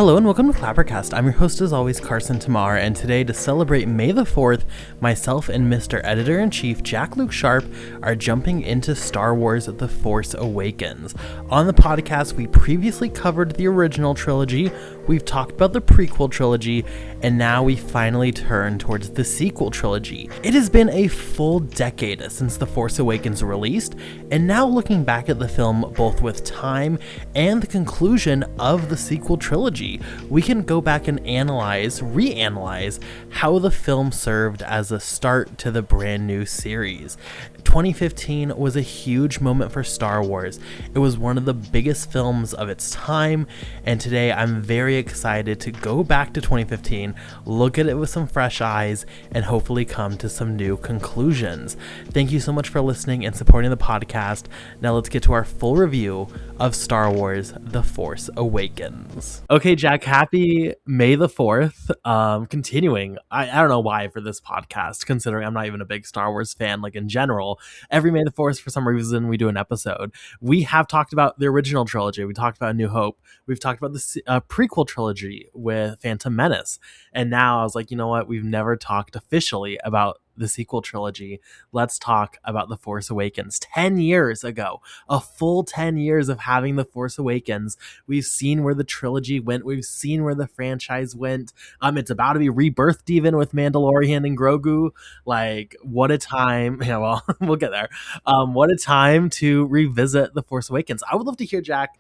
Hello and welcome to ClapperCast. I'm your host as always, Carson Timar, and today to celebrate May the 4th, myself and Mr. Editor-in-Chief Jak-Luke Sharp are jumping into Star Wars The Force Awakens. On the podcast, we previously covered the original trilogy, we've talked about the prequel trilogy, and now we finally turn towards the sequel trilogy. It has been a full decade since The Force Awakens released, and now looking back at the film both with time and the conclusion of the sequel trilogy, we can go back and reanalyze how the film served as a start to the brand new series. 2015 was a huge moment for Star Wars. It was one of the biggest films of its time, and today I'm very excited to go back to 2015, look at it with some fresh eyes, and hopefully come to some new conclusions. Thank you so much for listening and supporting the podcast. Now let's get to our full review of Star Wars The Force Awakens. Okay, Jack, happy May the 4th. Continuing, I don't know why for this podcast, considering I'm not even a big Star Wars fan, like in general. Every May the 4th, for some reason, we do an episode. We have talked about the original trilogy. We talked about New Hope. We've talked about the prequel trilogy with Phantom Menace. And now I was like, you know what? We've never talked officially about the sequel trilogy. Let's talk about The Force Awakens. 10 years ago, a full 10 years of having The Force Awakens. We've seen where the trilogy went. We've seen where the franchise went. It's about to be rebirthed even with Mandalorian and Grogu. Like, what a time. Yeah, well, we'll get there. What a time to revisit The Force Awakens. I would love to hear, Jack,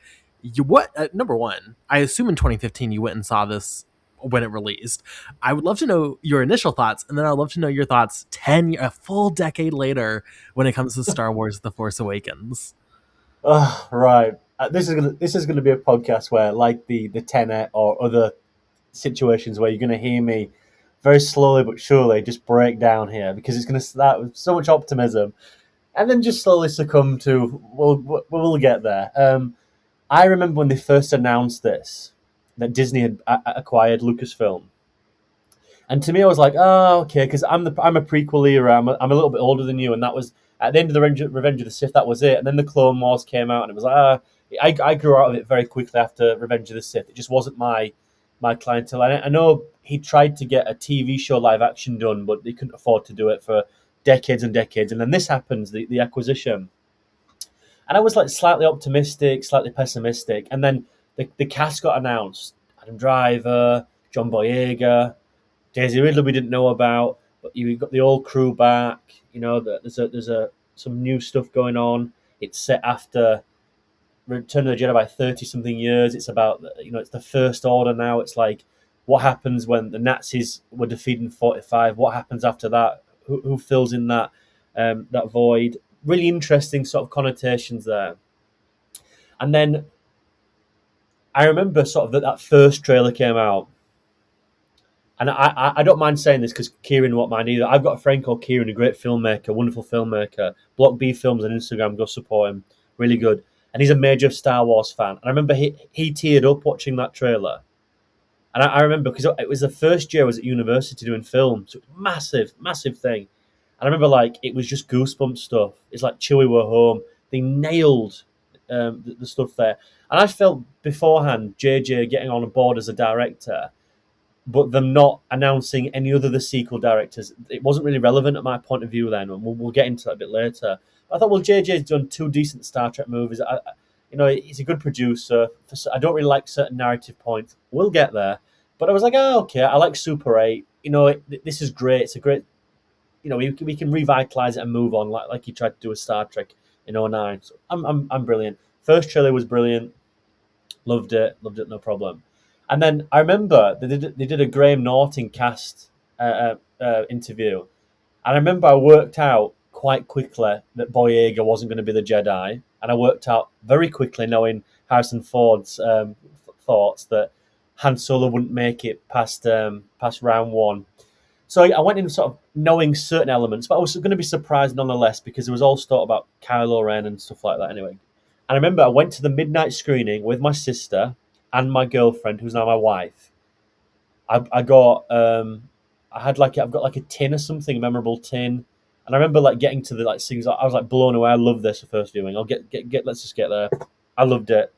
number one, I assume in 2015 you went and saw this when it released. I would love to know your initial thoughts, and then I'd love to know your thoughts a full decade later when it comes to Star Wars The Force Awakens. Right. This is gonna be a podcast where, like the Tenet or other situations, where you're gonna hear me very slowly but surely just break down here, because it's gonna start with so much optimism and then just slowly succumb to we'll get there. I remember when they first announced this, that Disney had acquired Lucasfilm, and to me I was like, oh, okay, because I'm a prequel era. I'm a little bit older than you, and that was at the end of the Revenge of the Sith. That was it, and then the Clone Wars came out, and it was like, I grew out of it very quickly after Revenge of the Sith. It just wasn't my clientele. I know he tried to get a TV show live action done, but they couldn't afford to do it for decades and decades, and then this happens, the acquisition. And I was like slightly optimistic, slightly pessimistic. And then the cast got announced. Adam Driver, John Boyega, Daisy Ridley we didn't know about, but you got the old crew back. You know, there's some new stuff going on. It's set after Return of the Jedi by 30-something years. It's about, it's the First Order now. It's like, what happens when the Nazis were defeated in 45? What happens after that? Who fills in that void? Really interesting sort of connotations there. And then I remember sort of that first trailer came out. And I don't mind saying this because Kieran won't mind either. I've got a friend called Kieran, a great filmmaker, wonderful filmmaker. Block B Films on Instagram, go support him. Really good. And he's a major Star Wars fan. And I remember he teared up watching that trailer. And I remember, because it was the first year I was at university doing film. So it was a massive, massive thing. And I remember, like, it was just goosebump stuff. It's like Chewie were home. They nailed the stuff there. And I felt beforehand, JJ getting on board as a director, but them not announcing any other of the sequel directors, it wasn't really relevant at my point of view then. And we'll get into that a bit later. But I thought, well, JJ's done 2 decent Star Trek movies. He's a good producer. I don't really like certain narrative points. We'll get there. But I was like, oh, okay, I like Super 8. This is great. It's a great... we can revitalize it and move on, like he tried to do with Star Trek in 2009. So I'm brilliant. First trailer was brilliant. Loved it, no problem. And then I remember they did a Graham Norton cast interview. And I remember I worked out quite quickly that Boyega wasn't going to be the Jedi. And I worked out very quickly, knowing Harrison Ford's thoughts, that Han Solo wouldn't make it past round 1. So I went in sort of knowing certain elements, but I was going to be surprised nonetheless, because there was all stuff about Kylo Ren and stuff like that anyway. And I remember I went to the midnight screening with my sister and my girlfriend, who's now my wife. I've got like a tin or something, a memorable tin. And I remember like getting to the scenes. I was like blown away. I love this for first viewing. Let's just get there. I loved it.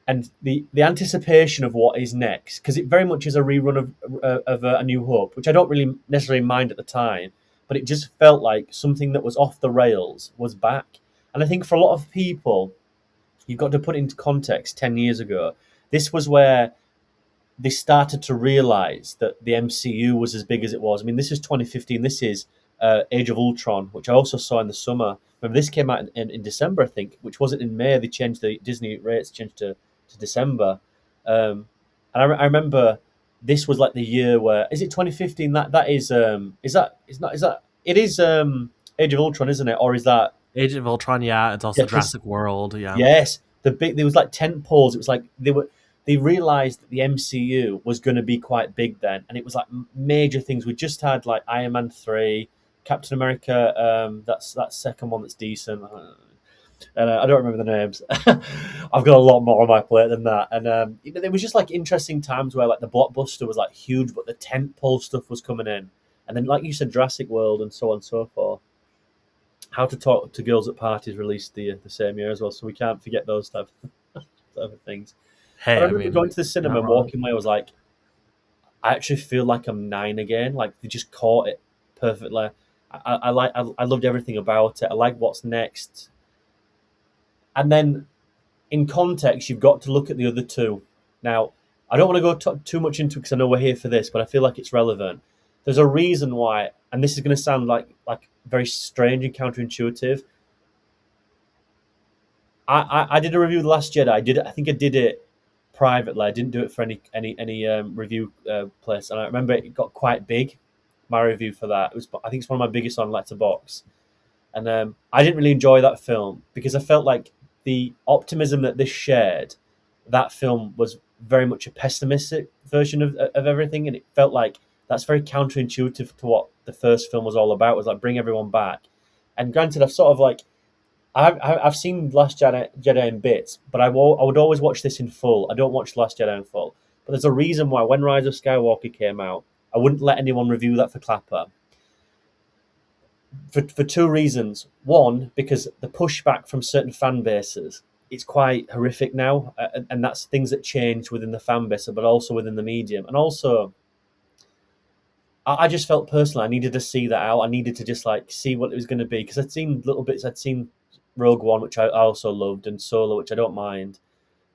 and the anticipation of what is next, because it very much is a rerun of A New Hope, which I don't really necessarily mind at the time, but it just felt like something that was off the rails was back. And I think for a lot of people, you've got to put it into context. 10 years ago, this was where they started to realize that the MCU was as big as it was. I mean, this is 2015. This is Age of Ultron, which I also saw in the summer. Remember, this came out in December, I think, which wasn't in May. They changed the Disney rates, changed to December. And I remember this was like the year where, is it 2015? That is it is Age of Ultron, isn't it? Or is that Age of Ultron, yeah. It's also yeah? 'Cause Jurassic World, yeah. yes, there was like tent poles. It was like they realized that the MCU was going to be quite big then, and it was like major things. We just had like Iron Man 3, Captain America. That's that second one that's decent. And I don't remember the names. I've got a lot more on my plate than that. And there was just like interesting times where like the blockbuster was like huge, but the tentpole stuff was coming in, and then like you said, Jurassic World and so on and so forth. How to Talk to Girls at Parties released the same year as well, so we can't forget those type of things. Hey, But I I remember mean, going to the cinema not and wrong. walking away. I was like, I actually feel like I'm 9 again. Like they just caught it perfectly. I loved everything about it. I like what's next. And then in context, you've got to look at the other two. Now, I don't want to go too much into it because I know we're here for this, but I feel like it's relevant. There's a reason why, and this is going to sound like very strange and counterintuitive. I did a review of The Last Jedi. I think I did it privately. I didn't do it for any review place, and I remember it got quite big. My review for that, I think it's one of my biggest on Letterboxd, and I didn't really enjoy that film because I felt like the optimism that this shared, that film was very much a pessimistic version of everything, and it felt like that's very counterintuitive to what the first film was all about. It was like bring everyone back, and granted, I've sort of like I've seen Last Jedi in bits, but I would always watch this in full. I don't watch Last Jedi in full, but there's a reason why when Rise of Skywalker came out, I wouldn't let anyone review that for Clapper for two reasons. One, because the pushback from certain fan bases, it's quite horrific now, and that's things that change within the fan base, but also within the medium, and also. I just felt personally I needed to see that out. I needed to just like see what it was going to be because I'd seen little bits. I'd seen Rogue One, which I also loved, and Solo, which I don't mind.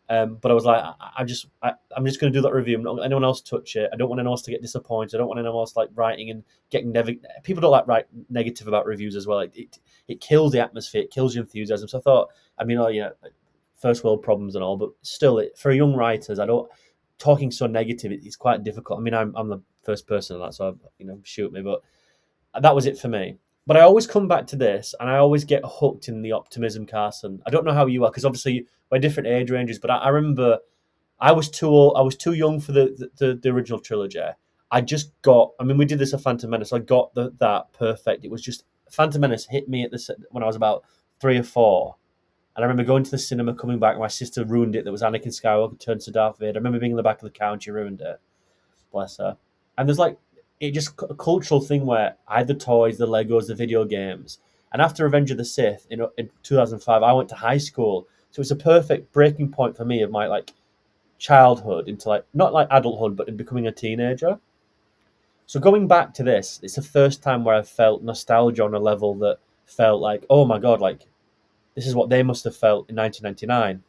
But I was like, I'm just going to do that review. I'm not letting anyone else touch it. I don't want anyone else to get disappointed. I don't want anyone else like writing and getting people don't like write negative about reviews as well. It kills the atmosphere. It kills your enthusiasm. So I thought, I mean, oh yeah, first world problems and all, but still, for young writers, I don't talking so negative. It's quite difficult. I mean, I'm the first person on that, so shoot me. But that was it for me. But I always come back to this, and I always get hooked in the optimism, Carson. I don't know how you are, because obviously we're different age ranges. But I remember I was too old, I was too young for the original trilogy. I just got. I mean, we did this at Phantom Menace. I got that perfect. It was just Phantom Menace hit me when I was about 3 or 4. And I remember going to the cinema, coming back. My sister ruined it. There was Anakin Skywalker turned to Darth Vader. I remember being in the back of the car and she ruined it. Bless her. And there's like it just a cultural thing where I had the toys, the Legos, the video games. And after Revenge of the Sith in 2005, I went to high school. So it's a perfect breaking point for me of my like childhood into like not like adulthood, but in becoming a teenager. So going back to this, it's the first time where I felt nostalgia on a level that felt like, oh my god, like this is what they must have felt in 1999.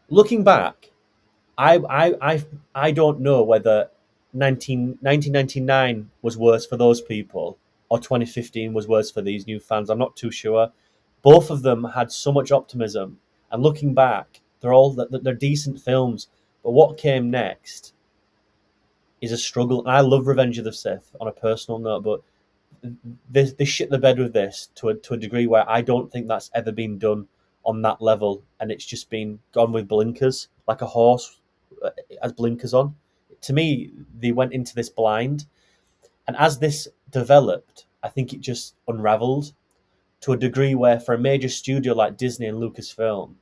Looking back, I don't know whether 1999 was worse for those people or 2015 was worse for these new fans. I'm not too sure. Both of them had so much optimism, and looking back, they're decent films. But what came next is a struggle. And I love Revenge of the Sith on a personal note, but they shit the bed with this to a degree where I don't think that's ever been done on that level, and it's just been gone with blinkers, like a horse has blinkers on. To me, they went into this blind, and as this developed, I think it just unraveled to a degree where, for a major studio like Disney and Lucasfilm,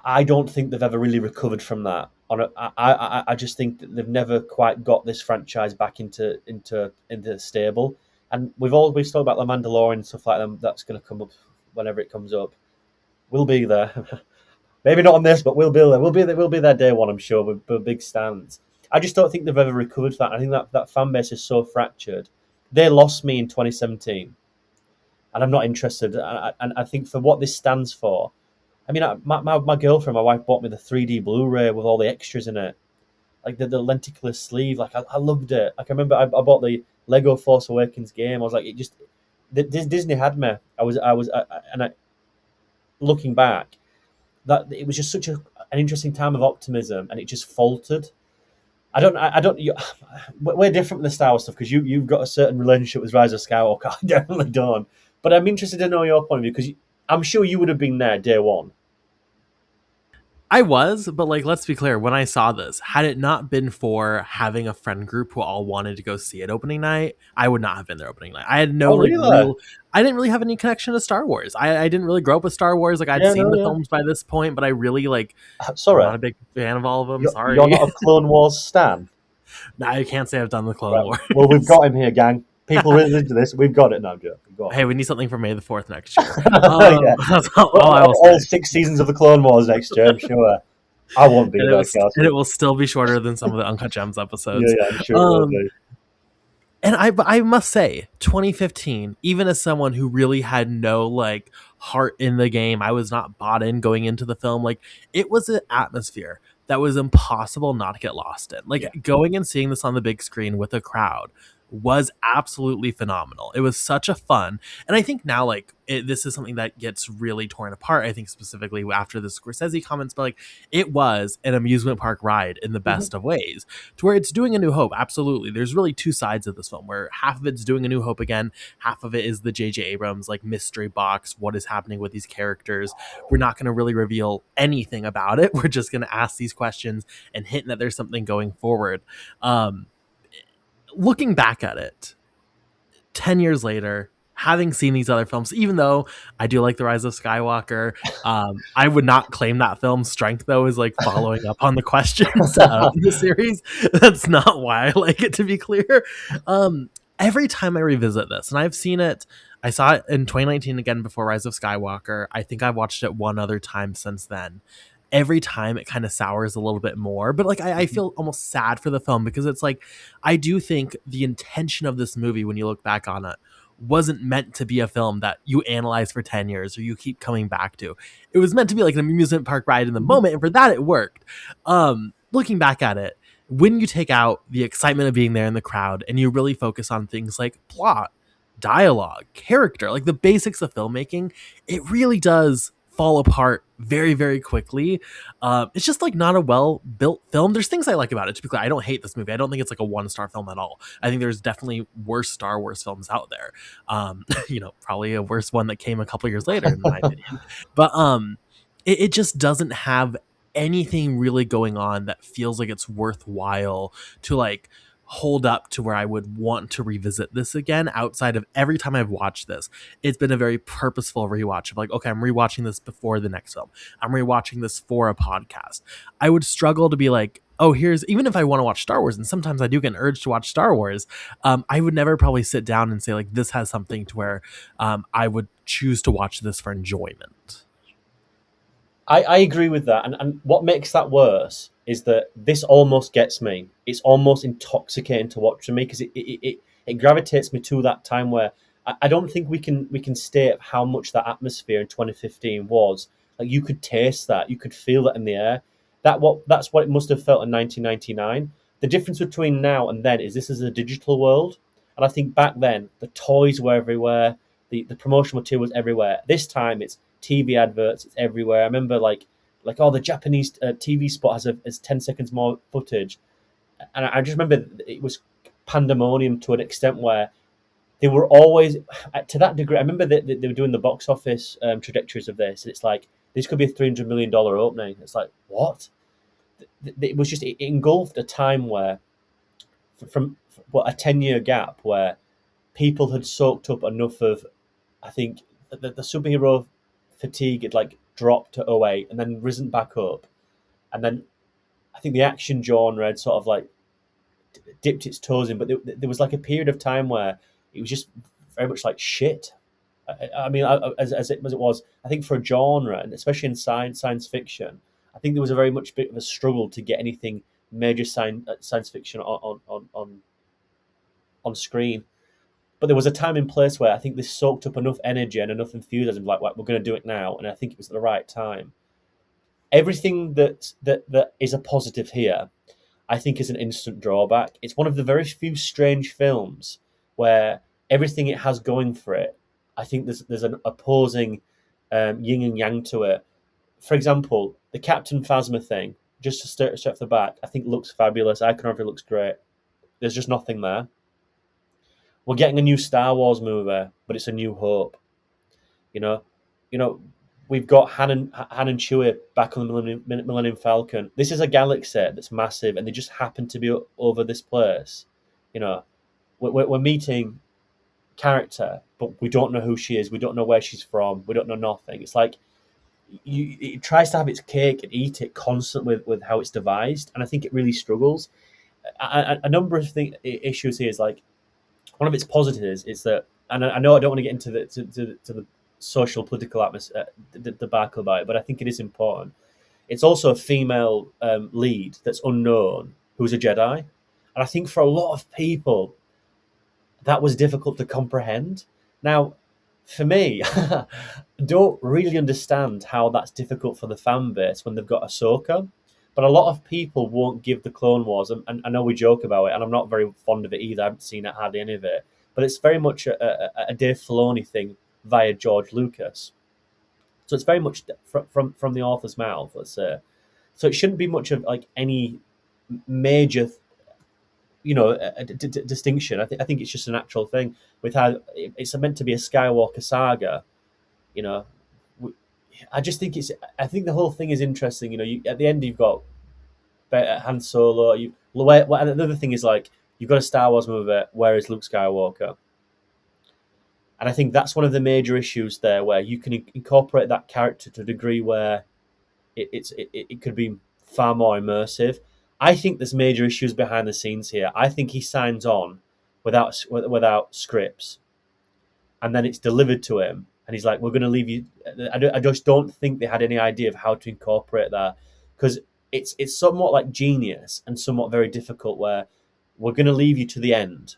I don't think they've ever really recovered from that. I just think that they've never quite got this franchise back into stable. And we've talked about The Mandalorian and stuff like that. That's going to come up whenever it comes up. We'll be there. Maybe not on this, but we'll be there. We'll be there day one, I'm sure, with big stands. I just don't think they've ever recovered that. I think that fan base is so fractured. They lost me in 2017, and I'm not interested. And I think for what this stands for, I mean, my girlfriend, my wife, bought me the 3D Blu-ray with all the extras in it, like the lenticular sleeve. Like I loved it. Like I remember I bought the Lego Force Awakens game. I was like, it just Disney had me. Looking back, that it was just such an interesting time of optimism, and it just faltered. We're different with the Star Wars stuff because you've got a certain relationship with Rise of Skywalker. I definitely don't. But I'm interested to know your point of view because I'm sure you would have been there day one. I was, but like, let's be clear. When I saw this, had it not been for having a friend group who all wanted to go see it opening night, I would not have been there opening night. I had no Really? I didn't really have any connection to Star Wars. I didn't really grow up with Star Wars. Like I'd seen the films by this point, but I really Sorry, I'm not a big fan of all of them. Sorry, you're not a Clone Wars stan. No, I can't say I've done the Clone Wars. Well, we've got him here, gang. People really into this. We've got it now, Joe. Hey, we need something for May the 4th next year. Yeah. That's all I will say. All 6 seasons of the Clone Wars next year, I'm sure. I won't be there, and it will still be shorter than some of the Uncut Gems episodes. Yeah, I'm sure it will be. And I must say, 2015, even as someone who really had no like heart in the game, I was not bought in going into the film. Like it was an atmosphere that was impossible not to get lost in. Like going and seeing this on the big screen with a crowd was absolutely phenomenal. It was such a fun, and I think now like this is something that gets really torn apart. I think specifically after the Scorsese comments, but like it was an amusement park ride in the best of ways, to where it's doing A New Hope. Absolutely, there's really two sides of this film, where half of it's doing A New Hope again, half of it is the J.J. Abrams like mystery box. What is happening with these characters? We're not going to really reveal anything about it. We're just going to ask these questions and hint that there's something going forward. Looking back at it 10 years later, having seen these other films, even though I do like The Rise of Skywalker, I would not claim that film's strength though is like following up on the questions of the series. That's not why I like it, to be clear. Every time I revisit this, and I saw it in 2019 again before Rise of Skywalker. I think I've watched it one other time since then. Every time it kind of sours a little bit more, but like I feel almost sad for the film, because it's like I do think the intention of this movie, when you look back on it, wasn't meant to be a film that you analyze for 10 years or you keep coming back to. It was meant to be like an amusement park ride in the moment, and for that it worked. Looking back at it, when you take out the excitement of being there in the crowd and you really focus on things like plot, dialogue, character, like the basics of filmmaking, it really does fall apart very, very quickly. It's just like not a well-built film. There's things I like about it, to be clear. I don't hate this movie. I don't think it's like a 1-star film at all. I think there's definitely worse Star Wars films out there. Probably a worse one that came a couple years later, in my opinion. But it just doesn't have anything really going on that feels like it's worthwhile to like hold up to where I would want to revisit this again. Outside of every time I've watched this, it's been a very purposeful rewatch of like, okay, I'm rewatching this before the next film. I'm rewatching this for a podcast. I would struggle to be like, oh, even if I want to watch Star Wars, and sometimes I do get an urge to watch Star Wars, I would never probably sit down and say like, this has something to where I would choose to watch this for enjoyment. I agree with that. And what makes that worse is that this almost gets me. It's almost intoxicating to watch for me, because it gravitates me to that time where I don't think we can state how much that atmosphere in 2015 was. Like you could taste that, you could feel that in the air. That's what it must have felt in 1999. The difference between now and then is this is a digital world, and I think back then the toys were everywhere, the promotional material was everywhere. This time it's TV adverts, it's everywhere. I remember like the Japanese TV spot has 10 seconds more footage, and I just remember it was pandemonium to an extent where they were always to that degree. I remember they were doing the box office trajectories of this. It's like this could be a $300 million opening. It's like, what? It was just, it engulfed a time where from a 10-year gap where people had soaked up enough of, I think the superhero fatigue had like dropped to 2008 and then risen back up, and then I think the action genre had sort of like dipped its toes in, but there was like a period of time where it was just very much like shit. I mean, as it was, I think for a genre, and especially in science fiction, I think there was a very much bit of a struggle to get anything major science fiction on screen. But there was a time and place where I think this soaked up enough energy and enough enthusiasm, like we're going to do it now, and I think it was at the right time. Everything that is a positive here, I think, is an instant drawback. It's one of the very few strange films where everything it has going for it, I think there's an opposing yin and yang to it. For example, the Captain Phasma thing, just to start off the back, I think looks fabulous. Iconography looks great. There's just nothing there. We're getting a new Star Wars movie, but it's A New Hope. You know, we've got Han and Chewie back on the Millennium Falcon. This is a galaxy that's massive, and they just happen to be over this place. You know, we're meeting character, but we don't know who she is. We don't know where she's from. We don't know nothing. It's like it tries to have its cake and eat it constantly with how it's devised, and I think it really struggles. A number of issues here is like one of its positives is that, and I know I don't want to get into the social political atmosphere, the debacle about it, but I think it is important. It's also a female lead that's unknown who's a Jedi, and I think for a lot of people that was difficult to comprehend. Now, for me, I don't really understand how that's difficult for the fan base when they've got Ahsoka. But a lot of people won't give the Clone Wars, and I know we joke about it, and I'm not very fond of it either. I haven't seen it, hardly any of it. But it's very much a Dave Filoni thing via George Lucas. So it's very much from the author's mouth, let's say. So it shouldn't be much of like any major, distinction. I think it's just a natural thing with how it's meant to be a Skywalker saga. You know, I just think I think the whole thing is interesting. You know, at the end you've got Han Solo. And another thing is like you've got a Star Wars movie. Where is Luke Skywalker? And I think that's one of the major issues there, where you can incorporate that character to a degree where it could be far more immersive. I think there's major issues behind the scenes here. I think he signs on without scripts, and then it's delivered to him, and he's like, "We're going to leave you." I just don't think they had any idea of how to incorporate that, because it's somewhat like Genius and somewhat very difficult, where we're going to leave you to the end.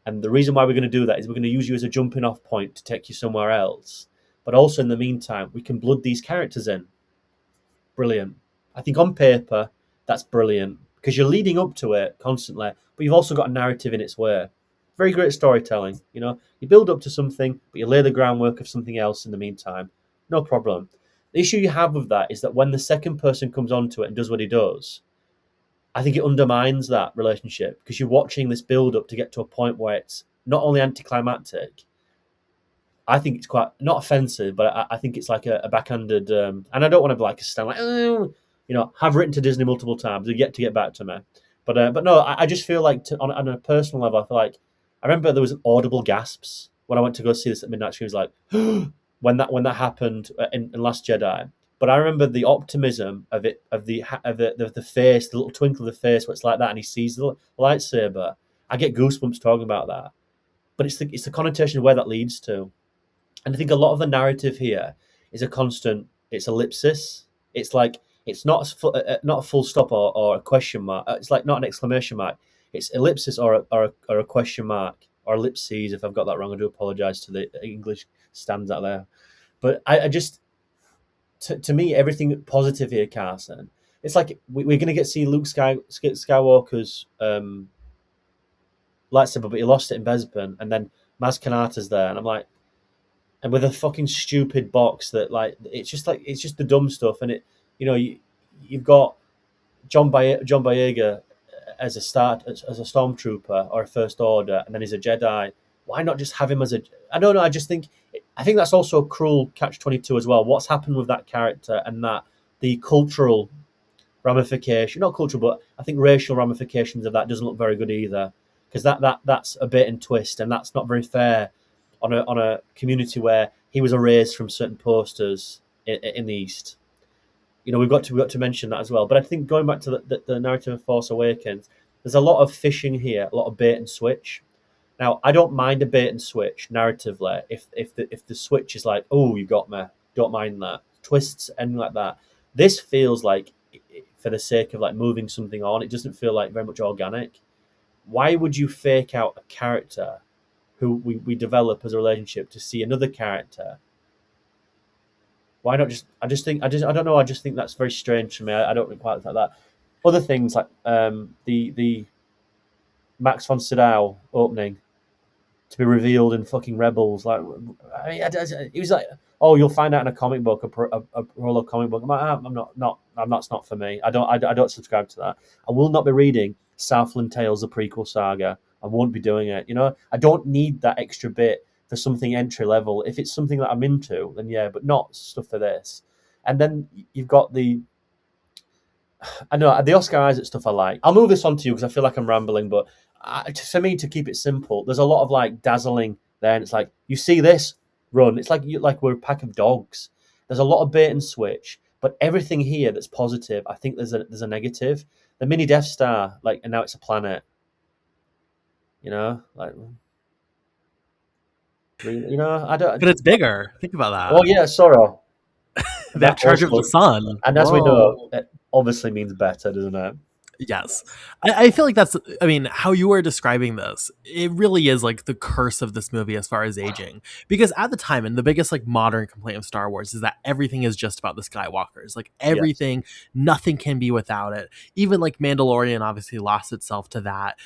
And the reason why we're going to do that is we're going to use you as a jumping off point to take you somewhere else. But also in the meantime, we can blood these characters in. Brilliant. I think on paper, that's brilliant because you're leading up to it constantly, but you've also got a narrative in its way. Very great storytelling. You know, you build up to something, but you lay the groundwork of something else in the meantime. No problem. The issue you have with that is that when the second person comes onto it and does what he does, I think it undermines that relationship because you're watching this build up to get to a point where it's not only anticlimactic. I think it's quite not offensive, but I think it's like a backhanded. And I don't want to be like a stand like, oh, you know, have written to Disney multiple times. They've yet to get back to me. But no, I just feel like on a personal level, I feel like I remember there was audible gasps when I went to go see this at midnight. She was like, when that happened in Last Jedi. But I remember the optimism of it, of the face, the little twinkle of the face, where it's like that, and he sees the lightsaber. I get goosebumps talking about that. But it's the connotation of where that leads to, and I think a lot of the narrative here is a constant. It's ellipsis. It's like it's not a full stop or a question mark. It's like not an exclamation mark. It's ellipsis or a question mark or ellipses. If I've got that wrong, I do apologise to the English stands out there. But I just. To me, everything positive here, Carson. It's like we're going to get to see Luke Skywalker's lightsaber, but he lost it in Bespin, and then Maz Kanata's there, and I'm like, and with a fucking stupid box that like it's just the dumb stuff, and it, you know, you've got John Boyega as a stormtrooper or a First Order, and then he's a Jedi. Why not just have him as a? I don't know. I think that's also a cruel catch-22 as well. What's happened with that character and that the cultural ramification, not cultural, but I think racial ramifications of that doesn't look very good either, because that's a bait and twist, and that's not very fair on a community where he was erased from certain posters in the East. You know, we've got to mention that as well. But I think going back to the narrative of Force Awakens, there's a lot of fishing here, a lot of bait and switch. Now, I don't mind a bait and switch narratively if the switch is like, oh, you got me, don't mind that twists and like that. This feels like for the sake of like moving something on, it doesn't feel like very much organic. Why would you fake out a character who we develop as a relationship to see another character? Why not just? I don't know. I just think that's very strange to me. I don't quite like that. Other things like the Max von Sydow opening to be revealed in fucking Rebels. Like, he was like, "Oh, you'll find out in a comic book, a roll comic book." I'm like, that's not for me. I don't subscribe to that. I will not be reading Southland Tales, the prequel saga. I won't be doing it. I don't need that extra bit for something entry level. If it's something that I'm into, then yeah, but not stuff for this. And then you've got I know the Oscar Isaac stuff I like. I'll move this on to you because I feel like I'm rambling, but for me to keep it simple, there's a lot of like dazzling there, and it's like you see this run. It's like we're a pack of dogs. There's a lot of bait and switch, but everything here that's positive, I think there's a negative. The mini Death Star, like, and now it's a planet. Like, I don't. But it's bigger. Think about Well, that. yeah, Sorrow. They have charge of the sun. And as we Whoa. know, it obviously means better, doesn't it? Yes. I feel like that's, I mean, how you are describing this, it really is like the curse of this movie as far as aging. Because at the time, and the biggest like modern complaint of Star Wars is that everything is just about the Skywalkers. Like Yes. everything, nothing can be without it. Even like Mandalorian obviously lost itself to that.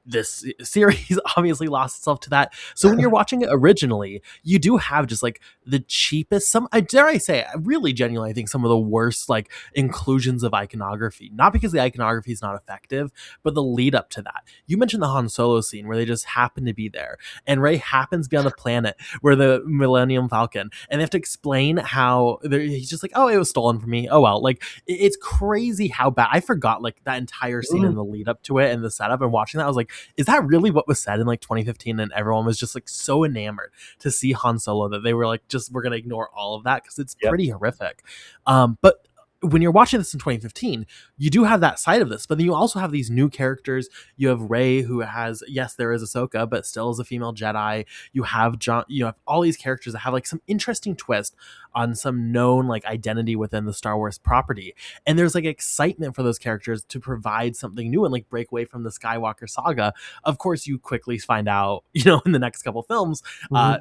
This series obviously lost itself to that. So when you're watching it originally, you do have just like the cheapest, dare I say, really genuinely, I think some of the worst like inclusions of iconography. Not because the iconography is not effective, but the lead up to that. You mentioned the Han Solo scene where they just happen to be there, and Rey happens to be on the planet where the Millennium Falcon, and they have to explain how he's just like, oh, it was stolen from me. Oh well, like it's crazy how bad. I forgot like that entire scene in the lead up to it and the setup, and watching that, I was like, is that really what was said in like 2015? And everyone was just like so enamored to see Han Solo that they were like, we're gonna ignore all of that because it's pretty horrific. But when you're watching this in 2015, you do have that side of this, but then you also have these new characters. You have Rey, who has, yes, there is Ahsoka, but still is a female Jedi. You have John, you have all these characters that have like some interesting twist on some known like identity within the Star Wars property. And there's like excitement for those characters to provide something new and like break away from the Skywalker saga. Of course, you quickly find out, in the next couple films,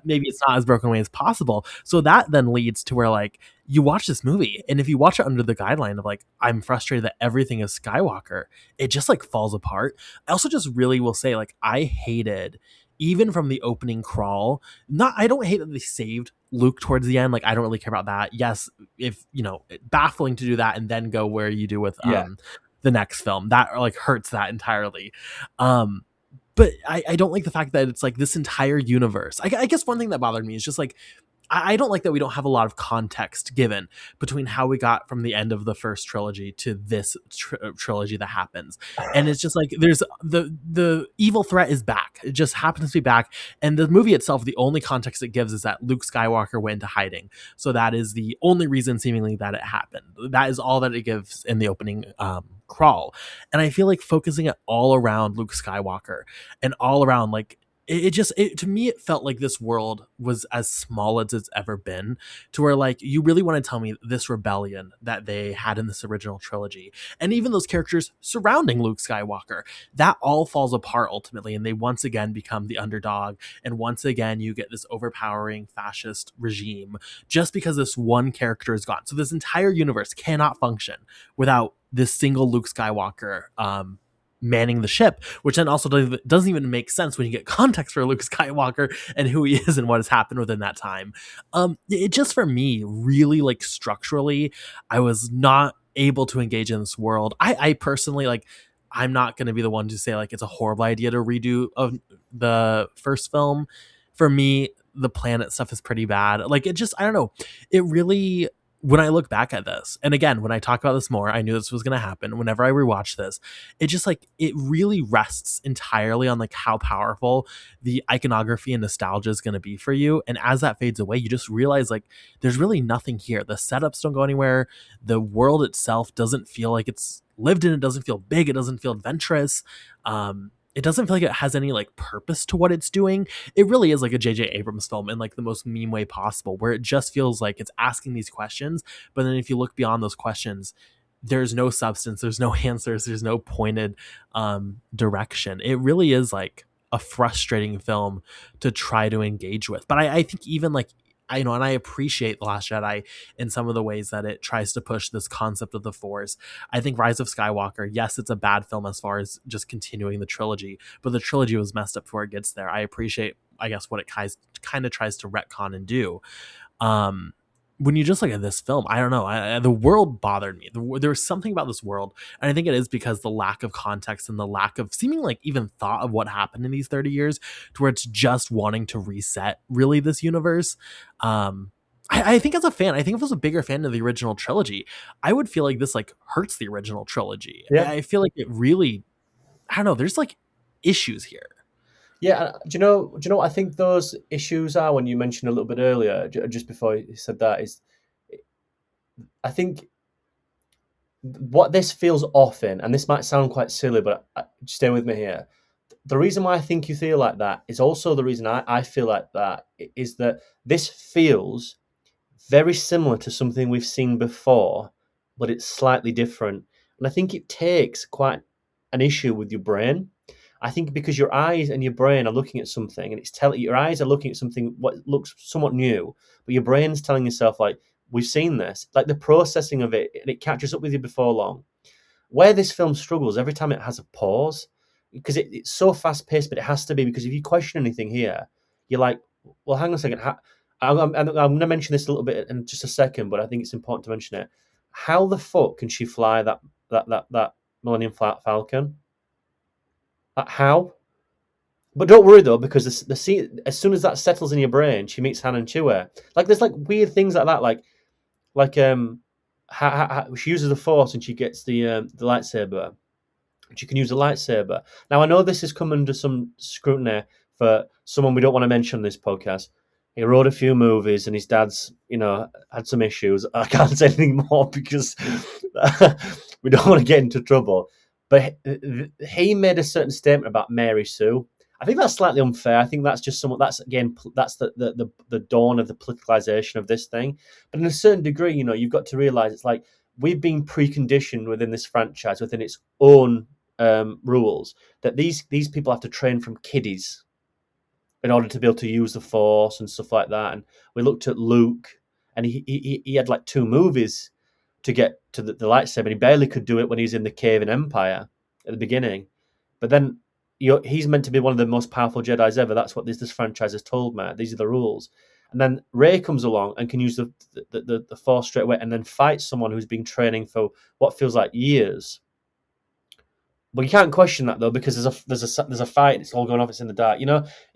maybe it's not as broken away as possible. So that then leads to where like, you watch this movie, and if you watch it under the guideline of like, I'm frustrated that everything is Skywalker, it just like falls apart. I also just really will say, like, I hated, even from the opening crawl, I don't hate that they saved Luke towards the end. Like, I don't really care about that. Yes, if, baffling to do that and then go where you do with the next film. That like hurts that entirely. But I don't like the fact that it's like this entire universe. I guess one thing that bothered me is just like, I don't like that we don't have a lot of context given between how we got from the end of the first trilogy to this trilogy that happens. And it's just like, there's the evil threat is back. It just happens to be back. And the movie itself, the only context it gives is that Luke Skywalker went into hiding. So that is the only reason seemingly that it happened. That is all that it gives in the opening crawl. And I feel like focusing it all around Luke Skywalker and all around like, to me, it felt like this world was as small as it's ever been, to where like, you really want to tell me this rebellion that they had in this original trilogy, and even those characters surrounding Luke Skywalker, that all falls apart ultimately. And they once again become the underdog. And once again, you get this overpowering fascist regime just because this one character is gone. So this entire universe cannot function without this single Luke Skywalker, manning the ship, which then also doesn't even make sense when you get context for Luke Skywalker and who he is and what has happened within that time. It just, for me, really like structurally, I was not able to engage in this world. I personally, like, I'm not going to be the one to say like it's a horrible idea to redo of the first film. For me, the planet stuff is pretty bad. Like, it just, I don't know. It really, when I look back at this, and again, when I talk about this more, I knew this was going to happen. Whenever I rewatch this, it just like, it really rests entirely on like how powerful the iconography and nostalgia is going to be for you. And as that fades away, you just realize like there's really nothing here. The setups don't go anywhere. The world itself doesn't feel like it's lived in. It doesn't feel big. It doesn't feel adventurous. it doesn't feel like it has any like purpose to what it's doing. It really is like a J.J. Abrams film in like the most meme way possible, where it just feels like it's asking these questions, but then if you look beyond those questions, there's no substance, there's no answers, there's no pointed direction. It really is like a frustrating film to try to engage with. But I think even like I know, and I appreciate The Last Jedi in some of the ways that it tries to push this concept of the Force. I think Rise of Skywalker, yes, it's a bad film as far as just continuing the trilogy, but the trilogy was messed up before it gets there. I appreciate, I guess, what it kind of tries to retcon and do. Um, when you just look at this film, I don't know. The world bothered me. There was something about this world, and I think it is because the lack of context and the lack of seeming like even thought of what happened in these 30 years, to where it's just wanting to reset really this universe. I think as a fan, I think if I was a bigger fan of the original trilogy, I would feel like this like hurts the original trilogy. Yeah. I feel like it really, I don't know. There's like issues here. Yeah, do you know? Do you know what I think those issues are? When you mentioned a little bit earlier, just before you said that, is I think what this feels often, and this might sound quite silly, but stay with me here. The reason why I think you feel like that is also the reason I feel like that is that this feels very similar to something we've seen before, but it's slightly different. And I think it takes quite an issue with your brain. I think because your eyes and your brain are looking at something, and it's telling your eyes are looking at something what looks somewhat new, but your brain's telling yourself like, we've seen this, like the processing of it, and it catches up with you before long. Where this film struggles every time it has a pause, because it's so fast paced, but it has to be, because if you question anything here, you're like, well, hang on a second. I'm going to mention this a little bit in just a second, but I think it's important to mention it. How the fuck can she fly that Millennium Falcon? How? But don't worry though, because the scene, as soon as that settles in your brain, she meets Han and Chewie. Like there's like weird things like that, like how she uses the Force and she gets the lightsaber. She can use a lightsaber. Now I know this has come under some scrutiny for someone we don't want to mention on this podcast. He wrote a few movies, and his dad's, had some issues. I can't say anything more because we don't want to get into trouble. But he made a certain statement about Mary Sue. I think that's slightly unfair. I think that's just somewhat. That's the dawn of the politicalization of this thing. But in a certain degree, you've got to realize it's like we've been preconditioned within this franchise, within its own rules, that these people have to train from kiddies in order to be able to use the Force and stuff like that. And we looked at Luke, and he had like 2 movies to get to the lightsaber. He barely could do it when he's in the cave in Empire at the beginning. But then he's meant to be one of the most powerful Jedis ever. That's what this franchise has told me. These are the rules. And then Rey comes along and can use the Force straight away, and then fights someone who's been training for what feels like years. But you can't question that though, because there's a fight. It's all going off. It's in the dark.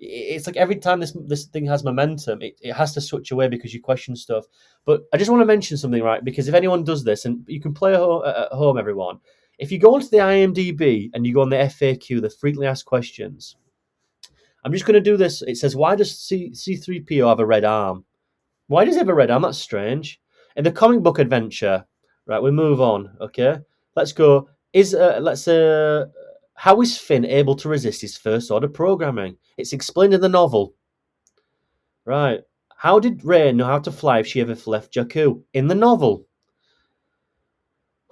It's like every time this thing has momentum, it has to switch away because you question stuff. But I just want to mention something, right? Because if anyone does this, and you can play at home, everyone, if you go onto the IMDb and you go on the FAQ, the frequently asked questions, I'm just going to do this. It says, why does C3PO have a red arm? Why does he have a red arm? That's strange. In the comic book adventure, right? We move on. Okay, let's go. How is Finn able to resist his first order programming? It's explained in the novel. Right. How did Rey know how to fly if she ever left Jakku? In the novel.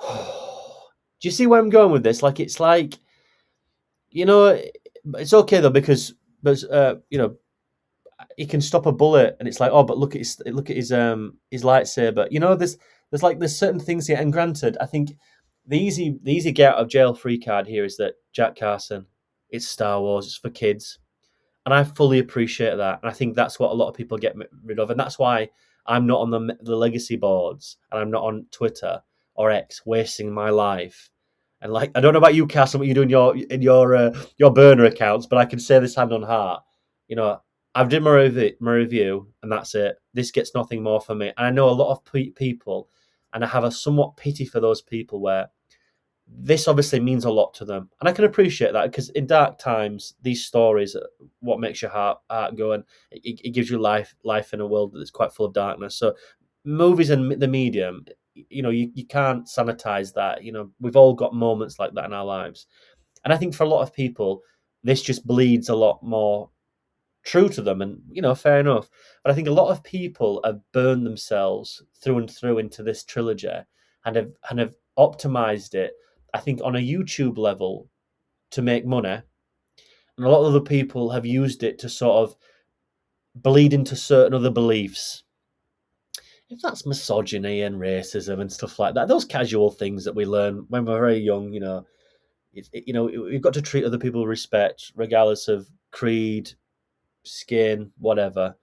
Do you see where I'm going with this? It's okay though, because he can stop a bullet, and it's like, oh, but look at his lightsaber. There's certain things here, and granted, I think the easy get out of jail free card here is that Jack Carson, it's Star Wars, it's for kids, and I fully appreciate that, and I think that's what a lot of people get rid of, and that's why I'm not on the legacy boards, and I'm not on Twitter or X wasting my life. And I don't know about you, Carson, what you do in your burner accounts, but I can say this hand on heart, I've done my review, and that's it. This gets nothing more for me. And I know a lot of people, and I have a somewhat pity for those people where this obviously means a lot to them. And I can appreciate that, because in dark times, these stories are what makes your heart go, and it gives you life in a world that's quite full of darkness. So movies and the medium, you can't sanitize that. We've all got moments like that in our lives. And I think for a lot of people, this just bleeds a lot more true to them, and fair enough. But I think a lot of people have burned themselves through and through into this trilogy, and have optimized it, I think, on a YouTube level to make money, and a lot of other people have used it to sort of bleed into certain other beliefs. If that's misogyny and racism and stuff like that, those casual things that we learn when we're very young, we've got to treat other people with respect, regardless of creed, skin, whatever.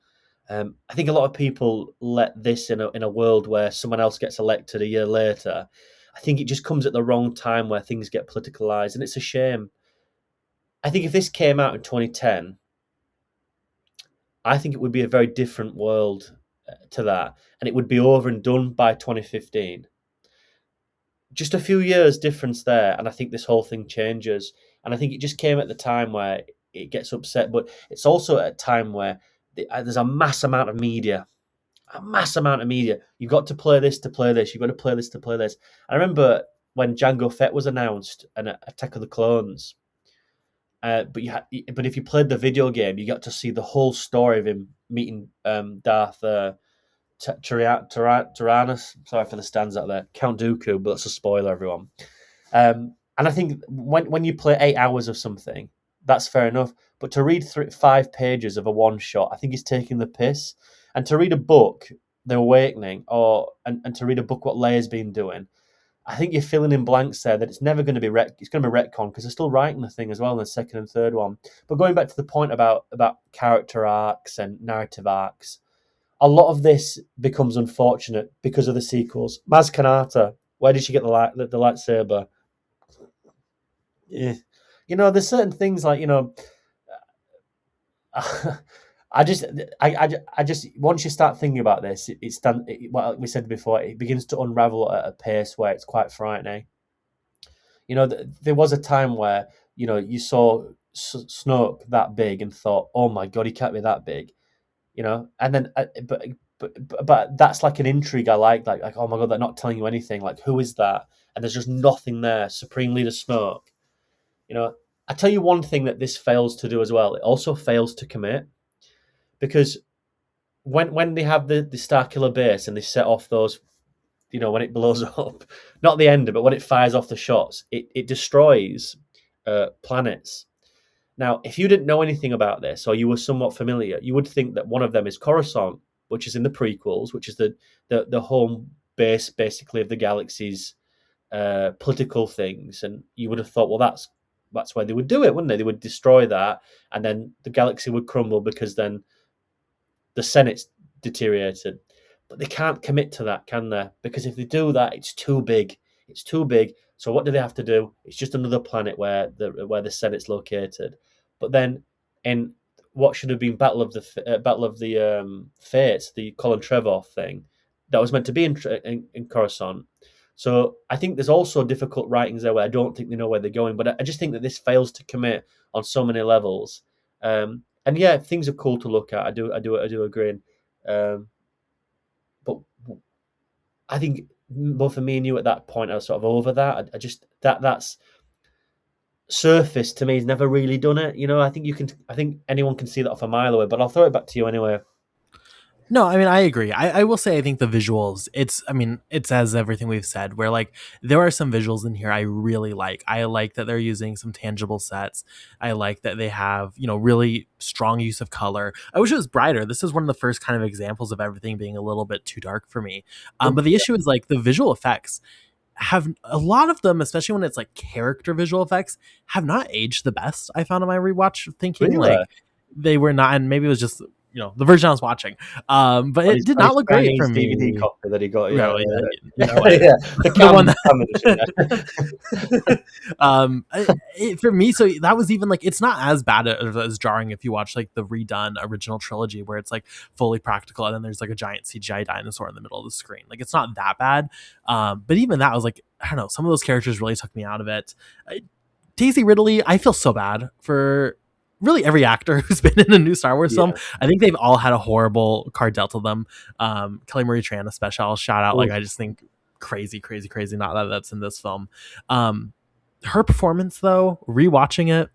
I think a lot of people let this in a world where someone else gets elected a year later. I think it just comes at the wrong time where things get politicalized, and it's a shame. I think if this came out in 2010, I think it would be a very different world to that, and it would be over and done by 2015. Just a few years difference there, and I think this whole thing changes. And I think it just came at the time where it gets upset, but it's also at a time where there's a mass amount of media. You've got to play this to play this. You've got to play this to play this. I remember when Jango Fett was announced and Attack of the Clones. But if you played the video game, you got to see the whole story of him meeting Darth Tyrannus. Sorry for the stands out there, Count Dooku, but that's a spoiler, everyone. And I think when you play 8 hours of something, that's fair enough. But to read 5 pages of a one shot, I think he's taking the piss. And to read a book, The Awakening, and to read a book what Leia's been doing, I think you're filling in blanks there that it's never going to be it's going to be retcon, because they're still writing the thing as well in the second and third one. But going back to the point about character arcs and narrative arcs, a lot of this becomes unfortunate because of the sequels. Maz Kanata, where did she get the lightsaber? Yeah. There's certain things like, I just once you start thinking about this, what we said before, it begins to unravel at a pace where it's quite frightening. There was a time where you saw Snoke that big and thought, oh my god, he can't be that big, and then but that's like an intrigue I like oh my god, they're not telling you anything, like who is that, and there's just nothing there. Supreme Leader Snoke. I tell you one thing that this fails to do as well. It also fails to commit. Because when they have the Starkiller base and they set off those, when it blows up, not the ender, but when it fires off the shots, it destroys planets. Now, if you didn't know anything about this, or you were somewhat familiar, you would think that one of them is Coruscant, which is in the prequels, which is the home base, basically, of the galaxy's political things. And you would have thought, well, that's where they would do it, wouldn't they? They would destroy that, and then the galaxy would crumble, because then the Senate's deteriorated. But they can't commit to that, can they? Because if they do that, it's too big. It's too big. So what do they have to do? It's just another planet where the Senate's located. But then in what should have been Battle of the Fates, the Colin Trevorrow thing, that was meant to be in Coruscant. So I think there's also difficult writings there where I don't think they know where they're going. But I just think that this fails to commit on so many levels. And yeah, things are cool to look at. I do agree. But I think both of me and you at that point are sort of over that. I just that's surface to me has never really done it. I think anyone can see that off a mile away. But I'll throw it back to you anyway. No, I mean, I agree. I will say, I think the visuals, it's as everything we've said, where like there are some visuals in here I really like. I like that they're using some tangible sets. I like that they have, really strong use of color. I wish it was brighter. This is one of the first kind of examples of everything being a little bit too dark for me. But the issue is like the visual effects have a lot of them, especially when it's like character visual effects, have not aged the best. I found on my rewatch, thinking Really? like they were not, and maybe it was just the version I was watching, but it did not look great for me. DVD copy that he got, yeah, the one that for me. So that was even like, it's not as bad as jarring if you watch like the redone original trilogy, where it's like fully practical and then there's like a giant CGI dinosaur in the middle of the screen. Like it's not that bad, but even that was like, I don't know, some of those characters really took me out of it. Daisy Ridley, I feel so bad for really every actor who's been in a new Star Wars film. I think they've all had a horrible card dealt to them. Kelly Marie Tran, especially, I'll shout out. Like, I just think crazy. Not that that's in this film. Her performance, though, rewatching it,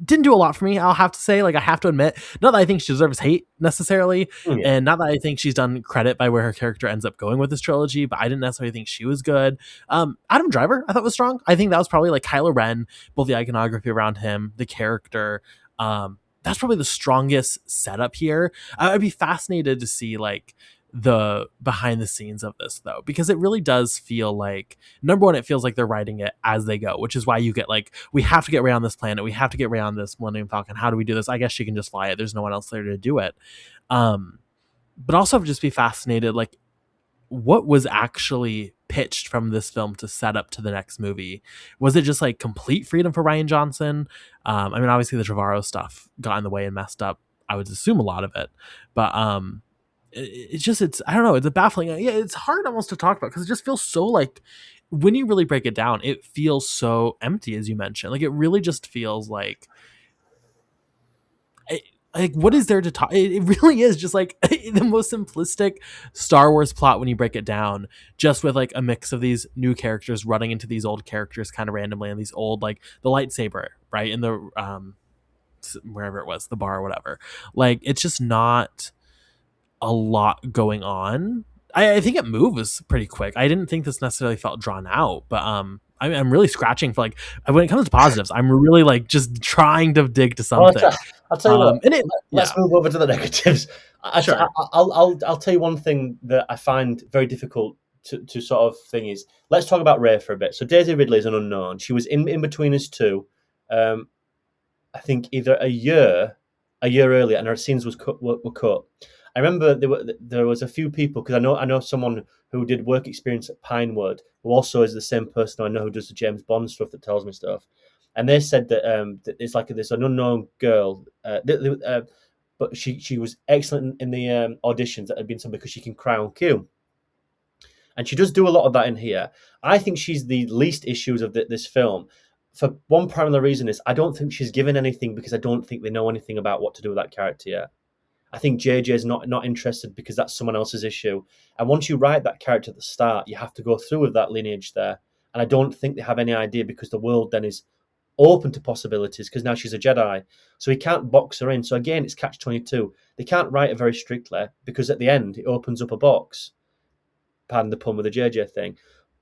didn't do a lot for me, I'll have to say. Like, I have to admit, not that I think she deserves hate necessarily, Yeah. and not that I think she's done credit by where her character ends up going with this trilogy, but I didn't necessarily think she was good. Adam Driver, I thought was strong. I think that was probably like Kylo Ren, both the iconography around him, the character. That's probably the strongest setup here. I'd be fascinated to see like the behind the scenes of this though, because it really does feel like, number one, it feels like they're writing it as they go, which is why you get like, we have to get Rey on this planet, we have to get Rey on this Millennium Falcon, how do we do this? I guess she can just fly it, there's no one else there to do it. But also just be fascinated, like, what was actually pitched from this film to set up to the next movie? Was it just like complete freedom for Rian Johnson? I mean, obviously the Trevorrow stuff got in the way and messed up, I would assume, a lot of it, but it's I don't know, it's a baffling, yeah, it's hard almost to talk about because it just feels so like, when you really break it down, it feels so empty, as you mentioned. Like, it really just feels like what is there to talk? It really is just like the most simplistic Star Wars plot when you break it down, just with like a mix of these new characters running into these old characters kind of randomly, and these old, like the lightsaber, right, in the wherever it was, the bar or whatever. Like, it's just not a lot going on. I think it moves pretty quick. I didn't think this necessarily felt drawn out, but I'm really scratching for like, when it comes to positives, I'm really like just trying to dig to something. I'll tell you what. Let's yeah. move over to the negatives. Sure. I'll tell you one thing that I find very difficult to sort of thing is, let's talk about Rey for a bit. So Daisy Ridley is an unknown. She was in between us two. I think either a year earlier, and her scenes were cut. I remember there was a few people, because I know someone who did work experience at Pinewood, who also is the same person I know who does the James Bond stuff, that tells me stuff, and they said that it's like this an unknown girl, but she was excellent in the auditions that had been done, because she can cry on cue, and she does do a lot of that in here. I think she's the least issues of this film. For one primary reason is, I don't think she's given anything, because I don't think they know anything about what to do with that character yet. I think JJ is not interested, because that's someone else's issue. And once you write that character at the start, you have to go through with that lineage there. And I don't think they have any idea, because the world then is open to possibilities, because now she's a Jedi. So he can't box her in. So again, it's catch-22. They can't write it very strictly, because at the end, it opens up a box. Pardon the pun with the JJ thing.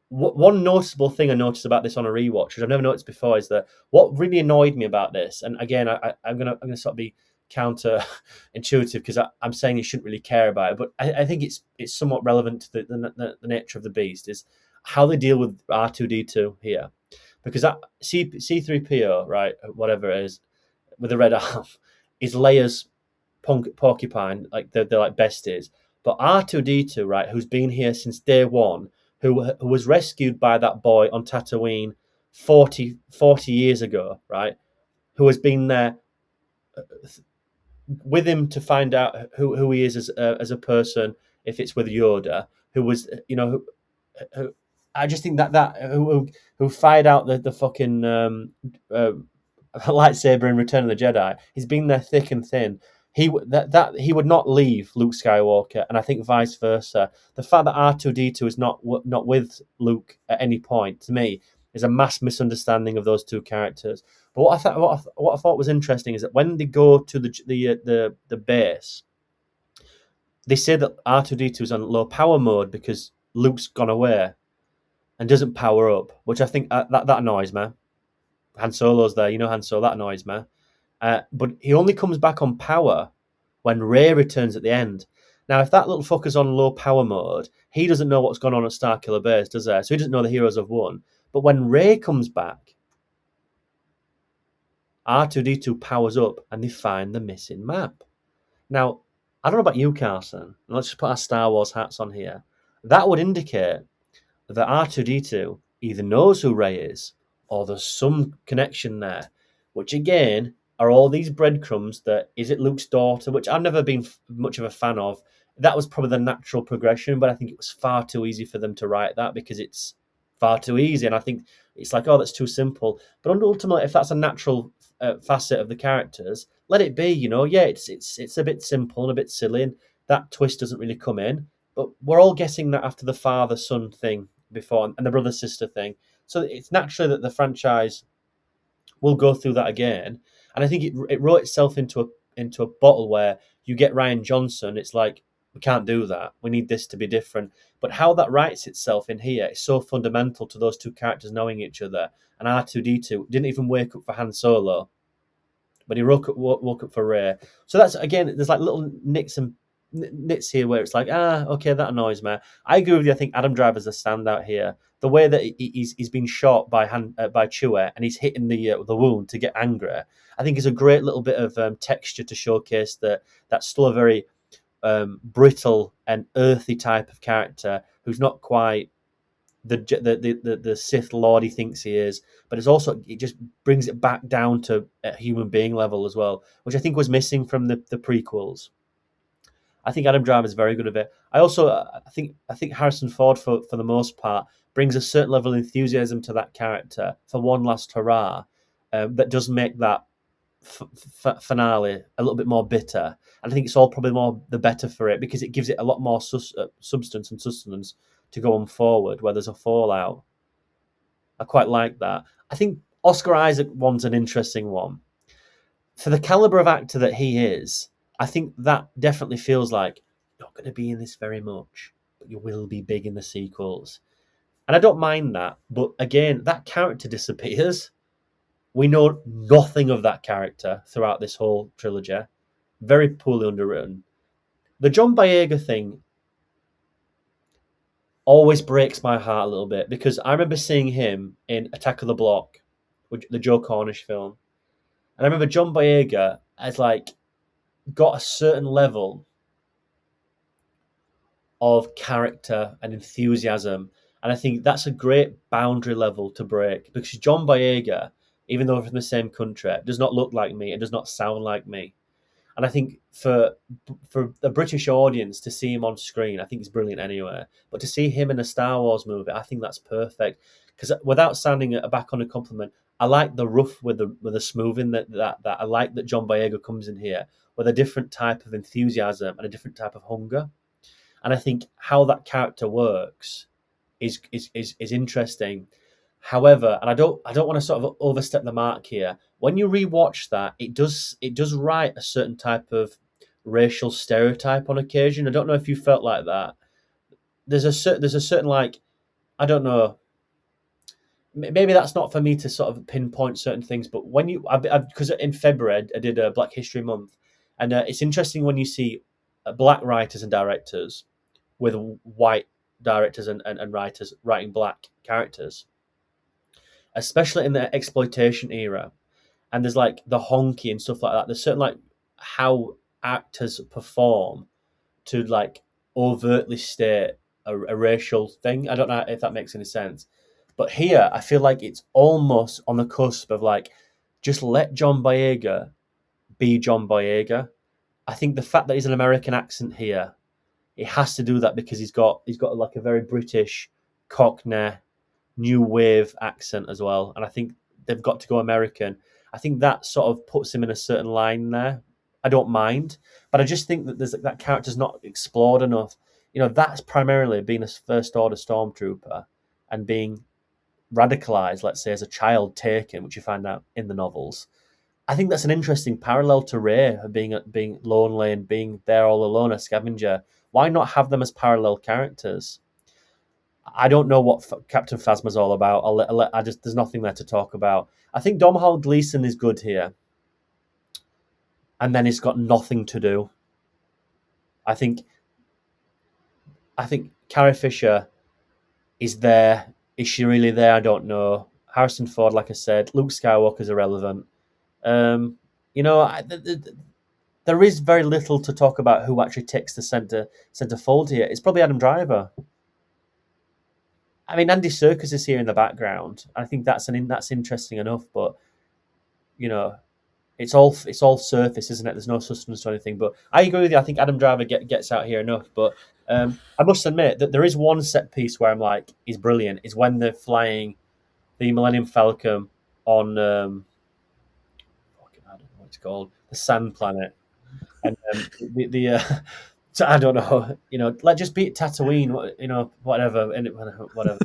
One noticeable thing I noticed about this on a rewatch, which I've never noticed before, is that what really annoyed me about this, and again, I'm gonna sort of be counter-intuitive, because I'm saying you shouldn't really care about it, but I think it's somewhat relevant to the nature of the beast, is how they deal with R2-D2 here, because that C3PO, right, whatever it is, with the red arm, is Leia's porcupine, like they're like besties, but R2-D2, right, who's been here since day one, who was rescued by that boy on Tatooine 40 years ago, right, who has been there with him to find out who he is as a person, if it's with Yoda, who was, who I just think that who fired out the fucking lightsaber in Return of the Jedi. He's been there thick and thin. He would not leave Luke Skywalker, and I think vice versa. The fact that R2-D2 is not with Luke at any point, to me, is a mass misunderstanding of those two characters. But what I thought was interesting is that when they go to the base, they say that R2-D2 is on low power mode because Luke's gone away and doesn't power up, which I think that annoys me. Han Solo's there, Han Solo, that annoys me. But he only comes back on power when Rey returns at the end. Now, if that little fucker's on low power mode, he doesn't know what's gone on at Starkiller Base, does he? So he doesn't know the heroes have won. But when Rey comes back, R2-D2 powers up and they find the missing map. Now, I don't know about you, Carson. Let's just put our Star Wars hats on here. That would indicate that R2-D2 either knows who Rey is, or there's some connection there, which again are all these breadcrumbs that, is it Luke's daughter, which I've never been much of a fan of. That was probably the natural progression, but I think it was far too easy for them to write that, because it's far too easy, and I think it's like, oh, that's too simple. But ultimately, if that's a natural facet of the characters, let it be. Yeah, it's a bit simple and a bit silly, and that twist doesn't really come in. But we're all guessing that after the father-son thing before, and the brother-sister thing. So it's naturally that the franchise we'll go through that again. And I think it wrote itself into a bottle where you get Ryan Johnson. It's like, we can't do that. We need this to be different. But how that writes itself in here is so fundamental to those two characters knowing each other. And R2D2 didn't even wake up for Han Solo, but he woke up for Rey. So that's, again, there's like little nits here where it's like, okay, that annoys me. I agree with you. I think Adam Driver's a standout here. The way that he's been shot by Chewie and he's hitting the wound to get angry, I think is a great little bit of texture to showcase that that's still a very brittle and earthy type of character who's not quite the Sith Lord he thinks he is, but it just brings it back down to a human being level as well, which I think was missing from the prequels. I think Adam Driver is very good at it. I think Harrison Ford, for the most part, brings a certain level of enthusiasm to that character for one last hurrah that does make that finale a little bit more bitter. And I think it's all probably more the better for it because it gives it a lot more substance and sustenance to go on forward where there's a fallout. I quite like that. I think Oscar Isaac one's an interesting one. For the caliber of actor that he is, I think that definitely feels like you're not going to be in this very much, but you will be big in the sequels. And I don't mind that, but again, that character disappears. We know nothing of that character throughout this whole trilogy. Very poorly underwritten. The John Boyega thing always breaks my heart a little bit because I remember seeing him in Attack of the Block, the Joe Cornish film. And I remember John Boyega as like got a certain level of character and enthusiasm. And I think that's a great boundary level to break because John Boyega, even though we're from the same country, does not look like me and does not sound like me. And I think for the British audience to see him on screen, I think he's brilliant anyway. But to see him in a Star Wars movie, I think that's perfect. Because without sounding a back on a compliment, I like the rough with the smoothing that I like that John Boyega comes in here with a different type of enthusiasm and a different type of hunger. And I think how that character works is interesting. However, and I don't want to sort of overstep the mark here. When you rewatch that, it does write a certain type of racial stereotype on occasion. I don't know if you felt like that. There's a certain like, I don't know. Maybe that's not for me to sort of pinpoint certain things, but when because in February I did a Black History Month, and it's interesting when you see black writers and directors with white directors and writers writing black characters, especially in the exploitation era. And there's like the honky and stuff like that. There's certain like how actors perform to like overtly state a racial thing. I don't know if that makes any sense. But here, I feel like it's almost on the cusp of like, just let John Boyega be John Boyega. I think the fact that he's an American accent here, it has to do that because he's got like a very British Cockney new wave accent as well. And I think they've got to go American. I think that sort of puts him in a certain line there. I don't mind, but I just think that that character's not explored enough. You know, that's primarily being a First Order stormtrooper and being radicalized, let's say, as a child taken, which you find out in the novels. I think that's an interesting parallel to Rey being lonely and being there all alone, a scavenger. Why not have them as parallel characters? I don't know what Captain Phasma's all about. There's nothing there to talk about. I think Domhnall Gleeson is good here, and then he's got nothing to do. I think Carrie Fisher is there. Is she really there? I don't know. Harrison Ford, like I said, Luke Skywalker's irrelevant. There is very little to talk about who actually takes the center fold here. It's probably Adam Driver. I mean, Andy Serkis is here in the background. I think that's interesting enough, but you know, it's all surface, isn't it? There's no substance to anything. But I agree with you. I think Adam Driver gets out here enough. But I must admit that there is one set piece where I'm like, he's brilliant. Is when they're flying the Millennium Falcon on I don't know what it's called, the Sand Planet, and so I don't know. You know, like just beat Tatooine. You know, whatever. Whatever.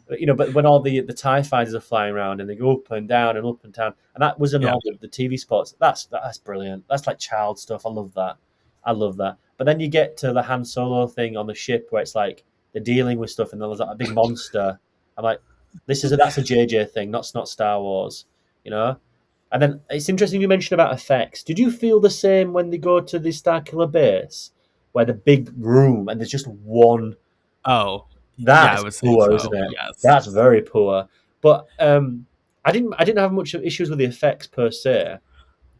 But when all the TIE fighters are flying around and they go up and down and up and down, and that was in Yeah. all the TV spots. That's brilliant. That's like child stuff. I love that. I love that. But then you get to the Han Solo thing on the ship where it's like they're dealing with stuff and there's like a big monster. I'm like, that's a JJ thing, not Star Wars, you know. And then it's interesting you mentioned about effects. Did you feel the same when they go to the Starkiller base, where the big room and there's just one? Oh, yeah, I That's would say poor, isn't so. it? Yes. That's very poor. But I didn't have much issues with the effects per se.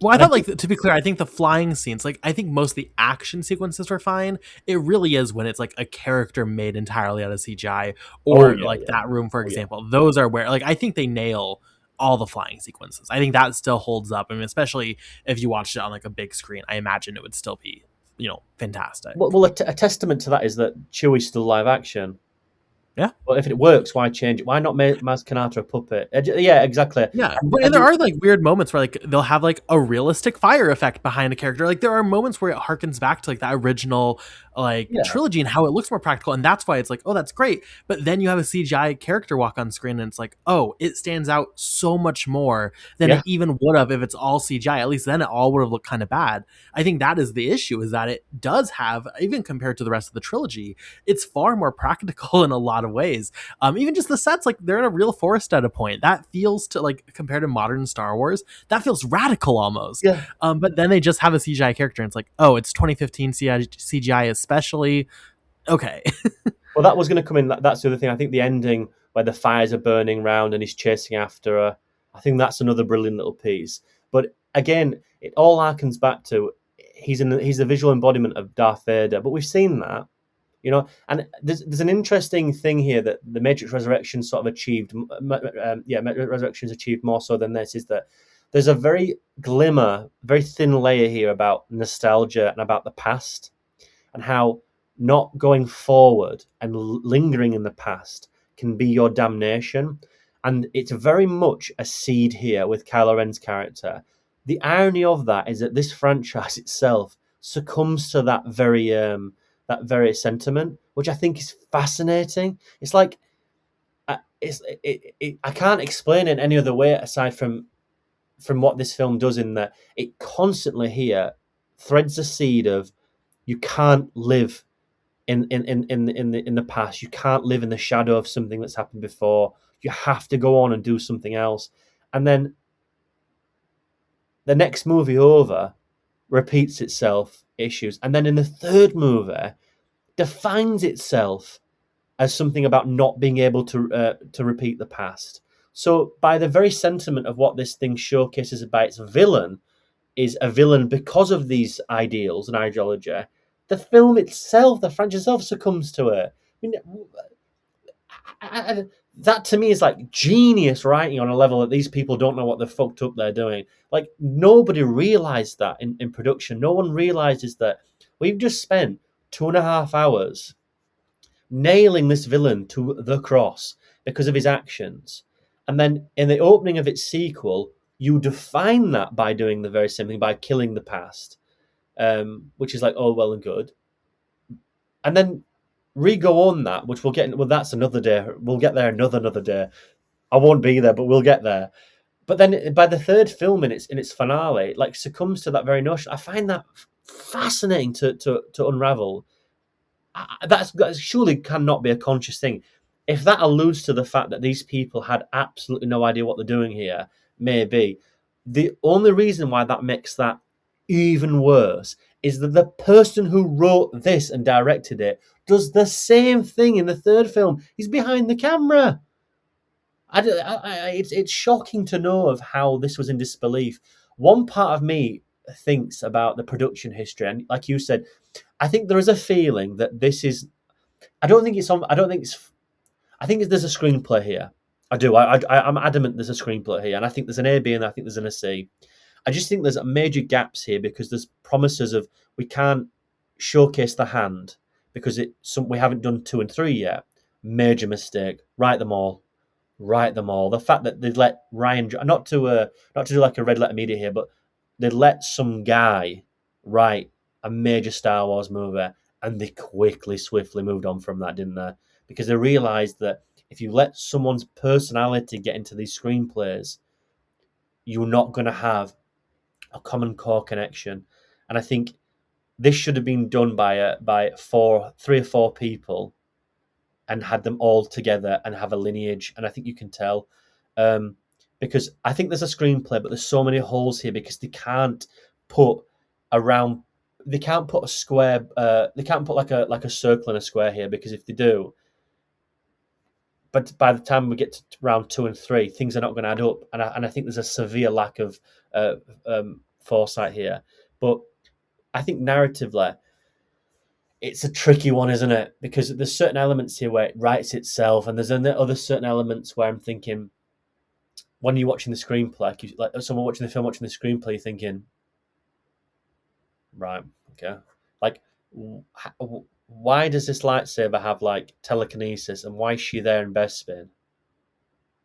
Well, I And I thought, think, like, to be clear, I think the flying scenes, like, I think most of the action sequences were fine. It really is when it's like a character made entirely out of CGI, oh or yeah, like yeah, that room, for oh yeah. example. Those are where, like, I think they nail all the flying sequences. I think that still holds up. I mean, especially if you watched it on like a big screen, I imagine it would still be, fantastic. Well, a testament to that is that Chewie's still live action. Yeah. Well, if it works, why change it? Why not make Maz Kanata a puppet? Yeah, exactly. Yeah, And, and and there are like weird moments where like they'll have like a realistic fire effect behind a character. Like there are moments where it harkens back to like that original like yeah, trilogy and how it looks more practical, and that's why it's like, oh, that's great. But then you have a CGI character walk on screen, and it's like, oh, it stands out so much more than yeah, it even would have if it's all CGI. At least then it all would have looked kind of bad. I think that is the issue, is that it does have, even compared to the rest of the trilogy, it's far more practical in a lot of ways. Even just the sets, like they're in a real forest at a point. That feels, to like, compared to modern Star Wars, that feels radical almost. yeah. But then they just have a CGI character, and it's like, oh, it's 2015 CGI especially. Okay. Well, that was going to come in. That's the other thing. I think the ending where the fires are burning round and he's chasing after her. I think that's another brilliant little piece. But again, it all harkens back to he's the visual embodiment of Darth Vader. But we've seen that, and there's an interesting thing here that the Matrix Resurrection sort of achieved. Resurrection's achieved more so than this, is that there's a very very thin layer here about nostalgia and about the past, and how not going forward and lingering in the past can be your damnation. And it's very much a seed here with Kylo Ren's character. The irony of that is that this franchise itself succumbs to that very sentiment, which I think is fascinating. It's like I can't explain it any other way aside from what this film does, in that it constantly here threads the seed of you can't live in the past. You can't live in the shadow of something that's happened before. You have to go on and do something else. And then the next movie over repeats itself issues. And then in the third movie defines itself as something about not being able to repeat the past. So by the very sentiment of what this thing showcases by its villain, is a villain because of these ideals and ideology, the film itself, the franchise itself, succumbs to it. I mean, that to me is like genius writing on a level that these people don't know what the fucked up they're doing. Like, nobody realised that in production. No one realises that we've just spent 2.5 hours nailing this villain to the cross because of his actions. And then in the opening of its sequel, you define that by doing the very same thing, by killing the past, which is like, oh, well and good. And then re-go on that, which we'll get. Well, that's another day. We'll get there another day. I won't be there, but we'll get there. But then by the third film in its finale, it like succumbs to that very notion. I find that fascinating to unravel. That surely cannot be a conscious thing. If that alludes to the fact that these people had absolutely no idea what they're doing here, maybe the only reason why that makes that even worse is that the person who wrote this and directed it does the same thing in the third film. He's behind the camera. It's shocking to know of how this was in disbelief. One part of me thinks about the production history, and like you said, I think there is a feeling that this is. I don't think it's on. I don't think it's. I think there's a screenplay here. I do. I'm adamant there's a screenplay here, and I think there's an A, B, and I think there's an A, C. I just think there's major gaps here because there's promises of we can't showcase the hand because we haven't done 2 and 3 yet. Major mistake. Write them all. The fact that they'd let Ryan, not to do like a red letter media here, but they'd let some guy write a major Star Wars movie, and they quickly, swiftly moved on from that, didn't they? Because they realised that if you let someone's personality get into these screenplays, you're not going to have a common core connection. And I think this should have been done by three or four people, and had them all together and have a lineage. And I think you can tell, because I think there's a screenplay, but there's so many holes here because they can't put around. They can't put a square. They can't put like a circle in a square here, because if they do, but by the time we get to round 2 and 3, things are not going to add up. And I think there's a severe lack of foresight here. But I think narratively, it's a tricky one, isn't it? Because there's certain elements here where it writes itself, and there's other certain elements where I'm thinking, when you're watching the screenplay, like someone watching the film, watching the screenplay, you're thinking, right, okay, like, why does this lightsaber have like telekinesis, and why is she there in Bespin?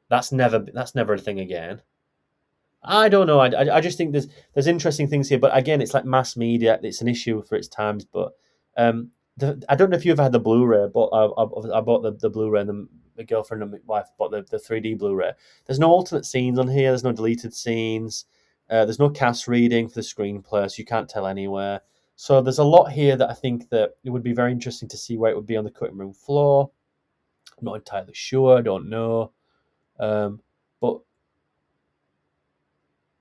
That's never a thing again. I don't know. I just think there's interesting things here, but again, it's like mass media. It's an issue for its times, but I don't know if you've had the Blu-ray, but I bought the Blu-ray, and my girlfriend and my wife bought the 3D Blu-ray. There's no alternate scenes on here. There's no deleted scenes. There's no cast reading for the screenplay, so you can't tell anywhere. So there's a lot here that I think that it would be very interesting to see where it would be on the cutting room floor. I'm not entirely sure. I don't know. But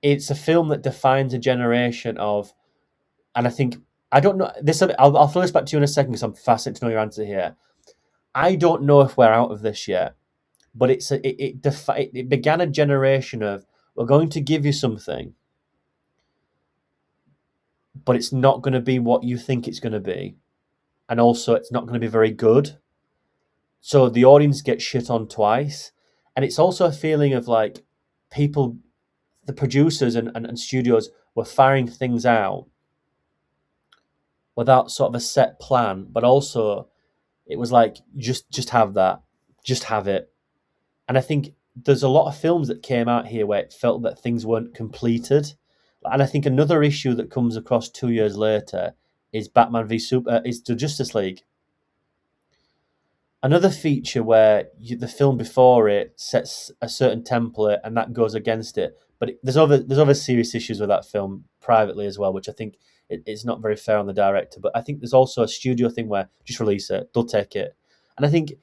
it's a film that defines a generation of, and I think, I don't know this. I'll throw this back to you in a second because I'm fascinated to know your answer here. I don't know if we're out of this yet, but it began a generation of, we're going to give you something, but it's not going to be what you think it's going to be, and also it's not going to be very good. So the audience gets shit on twice, and it's also a feeling of like people, the producers and studios were firing things out without sort of a set plan, but also it was like, just have that, just have it. And I think there's a lot of films that came out here where it felt that things weren't completed. And I think another issue that comes across 2 years later is Batman v Super, is the Justice League. Another feature where the film before it sets a certain template and that goes against it. But there's other serious issues with that film privately as well, which I think it's not very fair on the director. But I think there's also a studio thing where just release it, they'll take it. And I think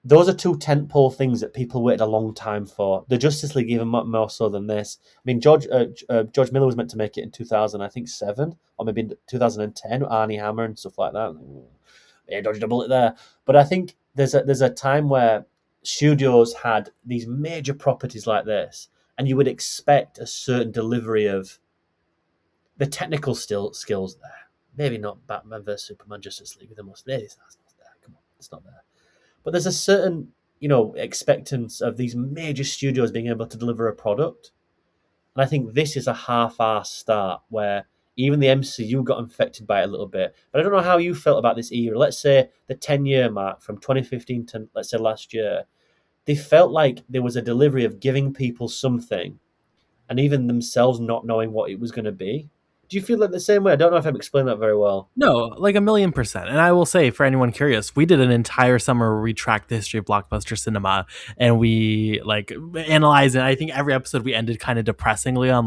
those are two tentpole things that people waited a long time for. The Justice League even more so than this. I mean, George Miller was meant to make it in 2007 or maybe in 2010 with Arnie Hammer and stuff like that. Yeah, dodged a bullet there. But I think there's a time where studios had these major properties like this, and you would expect a certain delivery of the technical skills there. Maybe not Batman vs Superman, Justice League with the most. Maybe it's not there. Come on, it's not there. But there's a certain, expectance of these major studios being able to deliver a product. And I think this is a half-assed start where even the MCU got infected by it a little bit. But I don't know how you felt about this era. Let's say the 10-year mark from 2015 to, let's say, last year. They felt like there was a delivery of giving people something and even themselves not knowing what it was going to be. Do you feel like the same way? I don't know if I'm explaining that very well. No, like 1,000,000%. And I will say, for anyone curious, we did an entire summer where we tracked the history of blockbuster cinema, and we analyzed it. I think every episode we ended kind of depressingly on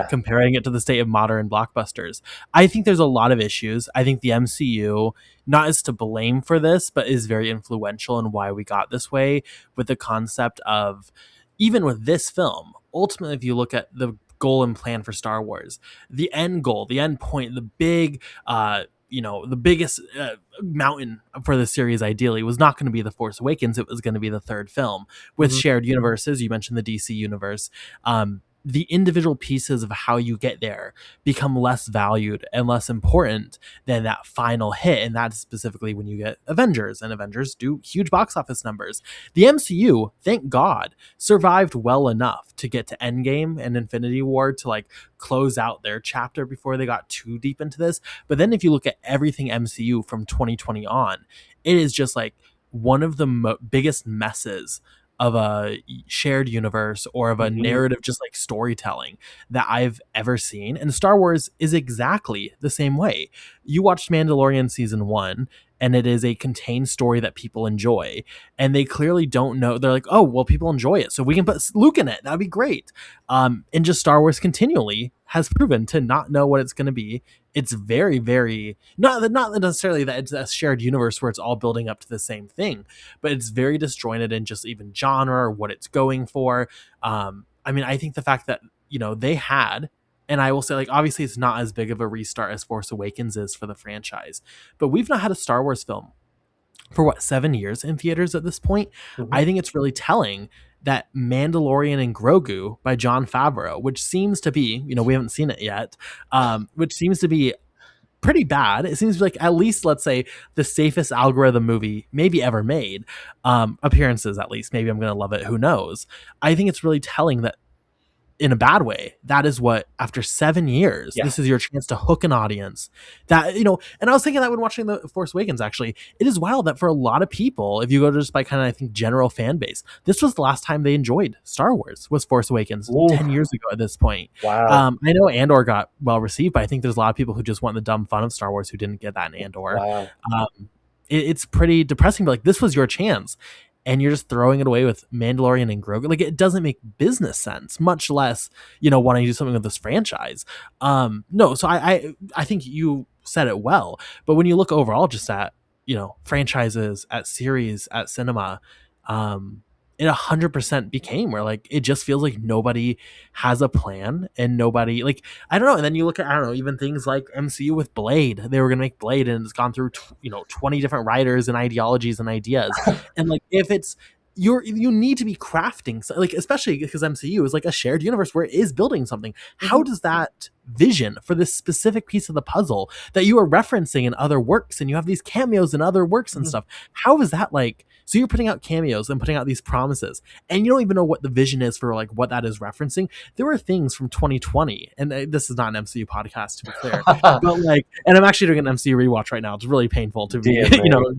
comparing it to the state of modern blockbusters. I think there's a lot of issues. I think the MCU not is to blame for this, but is very influential in why we got this way with the concept of, even with this film, ultimately, if you look at the goal and plan for Star Wars, the end goal, the end point, the big, the biggest mountain for the series ideally was not going to be The Force Awakens. It was going to be the third film with shared universes. You mentioned the DC universe. The individual pieces of how you get there become less valued and less important than that final hit. And that's specifically when you get Avengers, and Avengers do huge box office numbers. The MCU, thank God, survived well enough to get to Endgame and Infinity War to close out their chapter before they got too deep into this. But then if you look at everything MCU from 2020 on, it is just one of the biggest messes of a shared universe or of a narrative, just storytelling that I've ever seen. And Star Wars is exactly the same way. You watched Mandalorian season 1, and it is a contained story that people enjoy. And they clearly don't know. They're like, oh, well, people enjoy it, so we can put Luke in it. That'd be great. And just Star Wars continually has proven to not know what it's going to be. It's very, very not necessarily that it's a shared universe where it's all building up to the same thing, but it's very disjointed in just even genre or what it's going for. I mean, I think the fact that, they had, and I will say, like, obviously it's not as big of a restart as Force Awakens is for the franchise, but we've not had a Star Wars film for 7 years in theaters at this point. Mhm. I think it's really telling that Mandalorian and Grogu by Jon Favreau, which seems to be, we haven't seen it yet, which seems to be pretty bad. It seems like at least, let's say, the safest algorithm movie maybe ever made, appearances at least. Maybe I'm going to love it. Who knows? I think it's really telling that, in a bad way, that is what, after 7 years, Yeah. this is your chance to hook an audience. That, and I was thinking that when watching the Force Awakens, actually, it is wild that for a lot of people, if you go just by kind of, I think, general fan base, this was the last time they enjoyed Star Wars, was Force Awakens. Ooh. 10 years ago at this point. Wow. I know Andor got well received, but I think there's a lot of people who just want the dumb fun of Star Wars who didn't get that in Andor. Wow. It's pretty depressing, but like, this was your chance, and you're just throwing it away with Mandalorian and Grogu. Like, it doesn't make business sense, much less, wanting to do something with this franchise. No, so I think you said it well, but when you look overall just at, franchises, at series, at cinema, it 100% became where, like, it just feels like nobody has a plan, and nobody, like, I don't know. And then you look at, I don't know, even things like MCU with Blade. They were going to make Blade, and it's gone through 20 different writers and ideologies and ideas. And like, if it's, you need to be crafting, like, especially because MCU is like a shared universe where it is building something. How does that vision for this specific piece of the puzzle that you are referencing in other works, and you have these cameos in other works and stuff, how is that, like, so you're putting out cameos and putting out these promises, and you don't even know what the vision is for, like, what that is referencing? There were things from 2020, and this is not an MCU podcast, to be clear, but like, and I'm actually doing an MCU rewatch right now. It's really painful to be,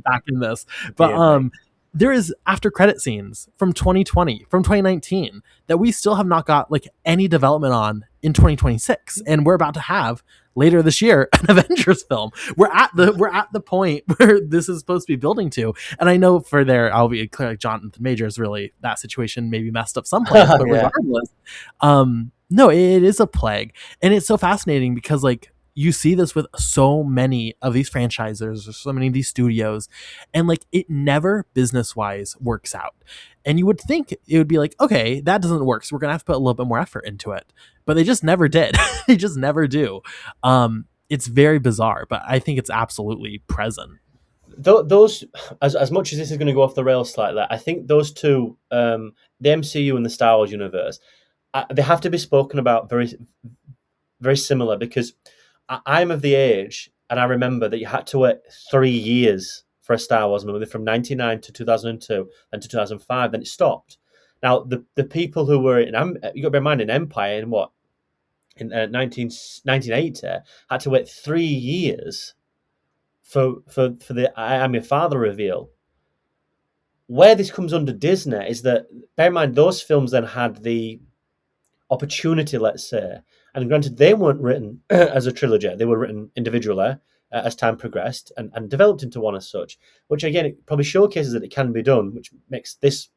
back in this, but there is after credit scenes from 2020, from 2019, that we still have not got, like, any development on in 2026, and we're about to have later this year an Avengers film. We're at the point where this is supposed to be building to, and I know for there, I'll be clear, like, Jonathan Majors, really, that situation maybe messed up some plans, but regardless, no, it is a plague, and it's so fascinating because, like, you see this with so many of these franchises or so many of these studios, and, like, it never business wise works out. And you would think it would be like, okay, that doesn't work, so we're gonna have to put a little bit more effort into it, but they just never did. They just never do. It's very bizarre, but I think it's absolutely present. Those, as much as this is going to go off the rails slightly, I think those two, the MCU and the Star Wars universe, they have to be spoken about very, very similar, because I'm of the age, and I remember that you had to wait 3 years for a Star Wars movie, from 1999 to 2002, then to 2005, then it stopped. Now, the people who were in, you got to bear in mind, in Empire, in 1980, had to wait 3 years for the I Am Your Father reveal. Where this comes under Disney is that, bear in mind, those films then had the opportunity, let's say, and granted, they weren't written as a trilogy. They were written individually as time progressed, and developed into one as such, which, again, it probably showcases that it can be done, which makes this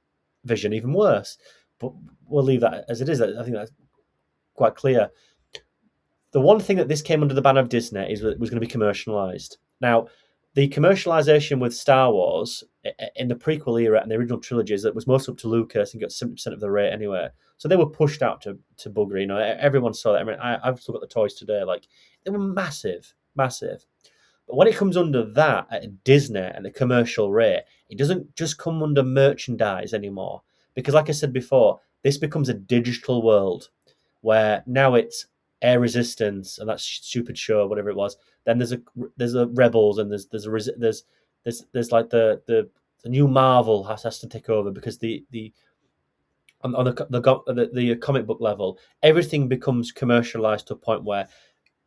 vision even worse. But we'll leave that as it is. I think that's quite clear. The one thing that this came under the banner of Disney is that it was going to be commercialised. Now, the commercialisation with Star Wars in the prequel era and the original trilogies, that was most up to Lucas and got 70% of the rate anyway. So they were pushed out to buggery. Everyone saw that. I mean, I've still got the toys today. Like, they were massive, massive. But when it comes under that at Disney and the commercial rate, it doesn't just come under merchandise anymore. Because, like I said before, this becomes a digital world where now it's Air Resistance and that stupid show, whatever it was. Then there's a Rebels, and there's like the new Marvel has to take over, because on the comic book level, everything becomes commercialized to a point where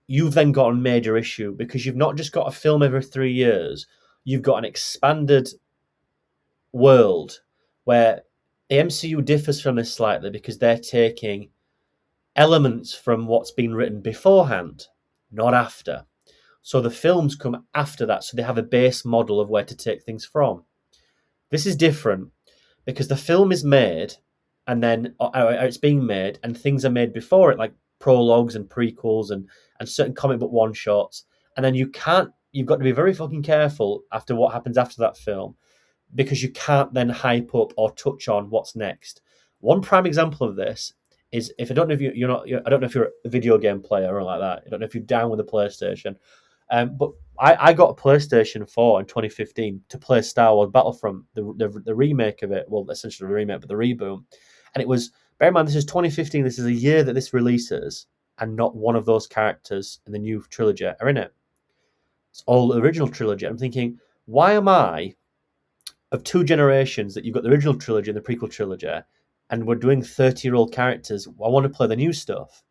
you've then got a major issue, because you've not just got a film every 3 years, you've got an expanded world where the MCU differs from this slightly, because they're taking elements from what's been written beforehand, not after. So the films come after that, so they have a base model of where to take things from. This is different because the film is made and then it's being made and things are made before it, like prologues and prequels and certain comic book one shots. And then you've got to be very fucking careful after what happens after that film because you can't then hype up or touch on what's next. One prime example of this is if I don't know if I don't know if you're a video game player or like that. I don't know if you're down with the PlayStation, but I got a PlayStation 4 in 2015 to play Star Wars Battlefront, the remake of it. Well, essentially the remake, but the reboot. And it was, bear in mind, this is 2015. This is a year that this releases, and not one of those characters in the new trilogy are in it. It's all the original trilogy. I'm thinking, why am I, of two generations that you've got the original trilogy and the prequel trilogy, and we're doing 30-year-old characters, I want to play the new stuff.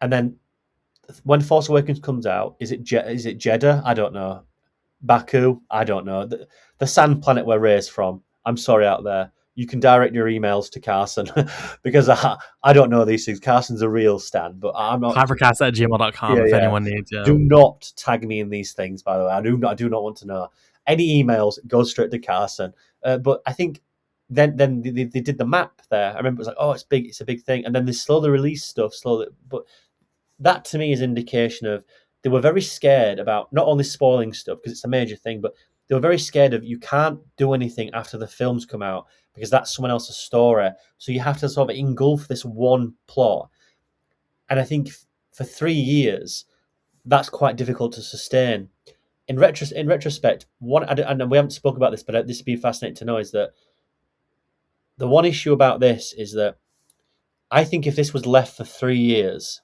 And then when Force Awakens comes out, is it Jeddah? I don't know. Baku? I don't know. The sand planet where Rey's from. I'm sorry out there. You can direct your emails to Carson because I don't know these things. Carson's a real stan, but I'm not. ClapperCast@gmail.com if anyone needs. Do not tag me in these things, by the way. I do not want to know. Any emails, go straight to Carson. But I think then they did the map there. I remember it was like, oh, it's big. It's a big thing. And then they slowly release stuff, slowly. But that to me is indication of they were very scared about not only spoiling stuff because it's a major thing, but they were very scared of you can't do anything after the films come out because that's someone else's story. So you have to sort of engulf this one plot. And I think for 3 years, that's quite difficult to sustain. In retrospect, and we haven't spoken about this, but this would be fascinating to know, is that the one issue about this is that I think if this was left for 3 years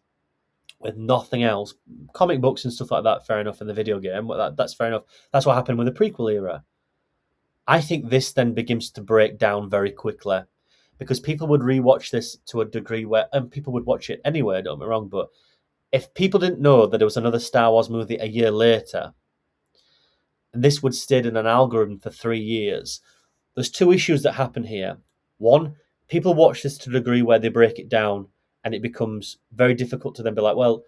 with nothing else, comic books and stuff like that, fair enough, in the video game, that's fair enough. That's what happened with the prequel era. I think this then begins to break down very quickly because people would rewatch this to a degree where, and people would watch it anyway, don't get me wrong, but if people didn't know that there was another Star Wars movie a year later, and this would stay in an algorithm for 3 years, there's two issues that happen here. One, people watch this to a degree where they break it down and it becomes very difficult to then be like, well,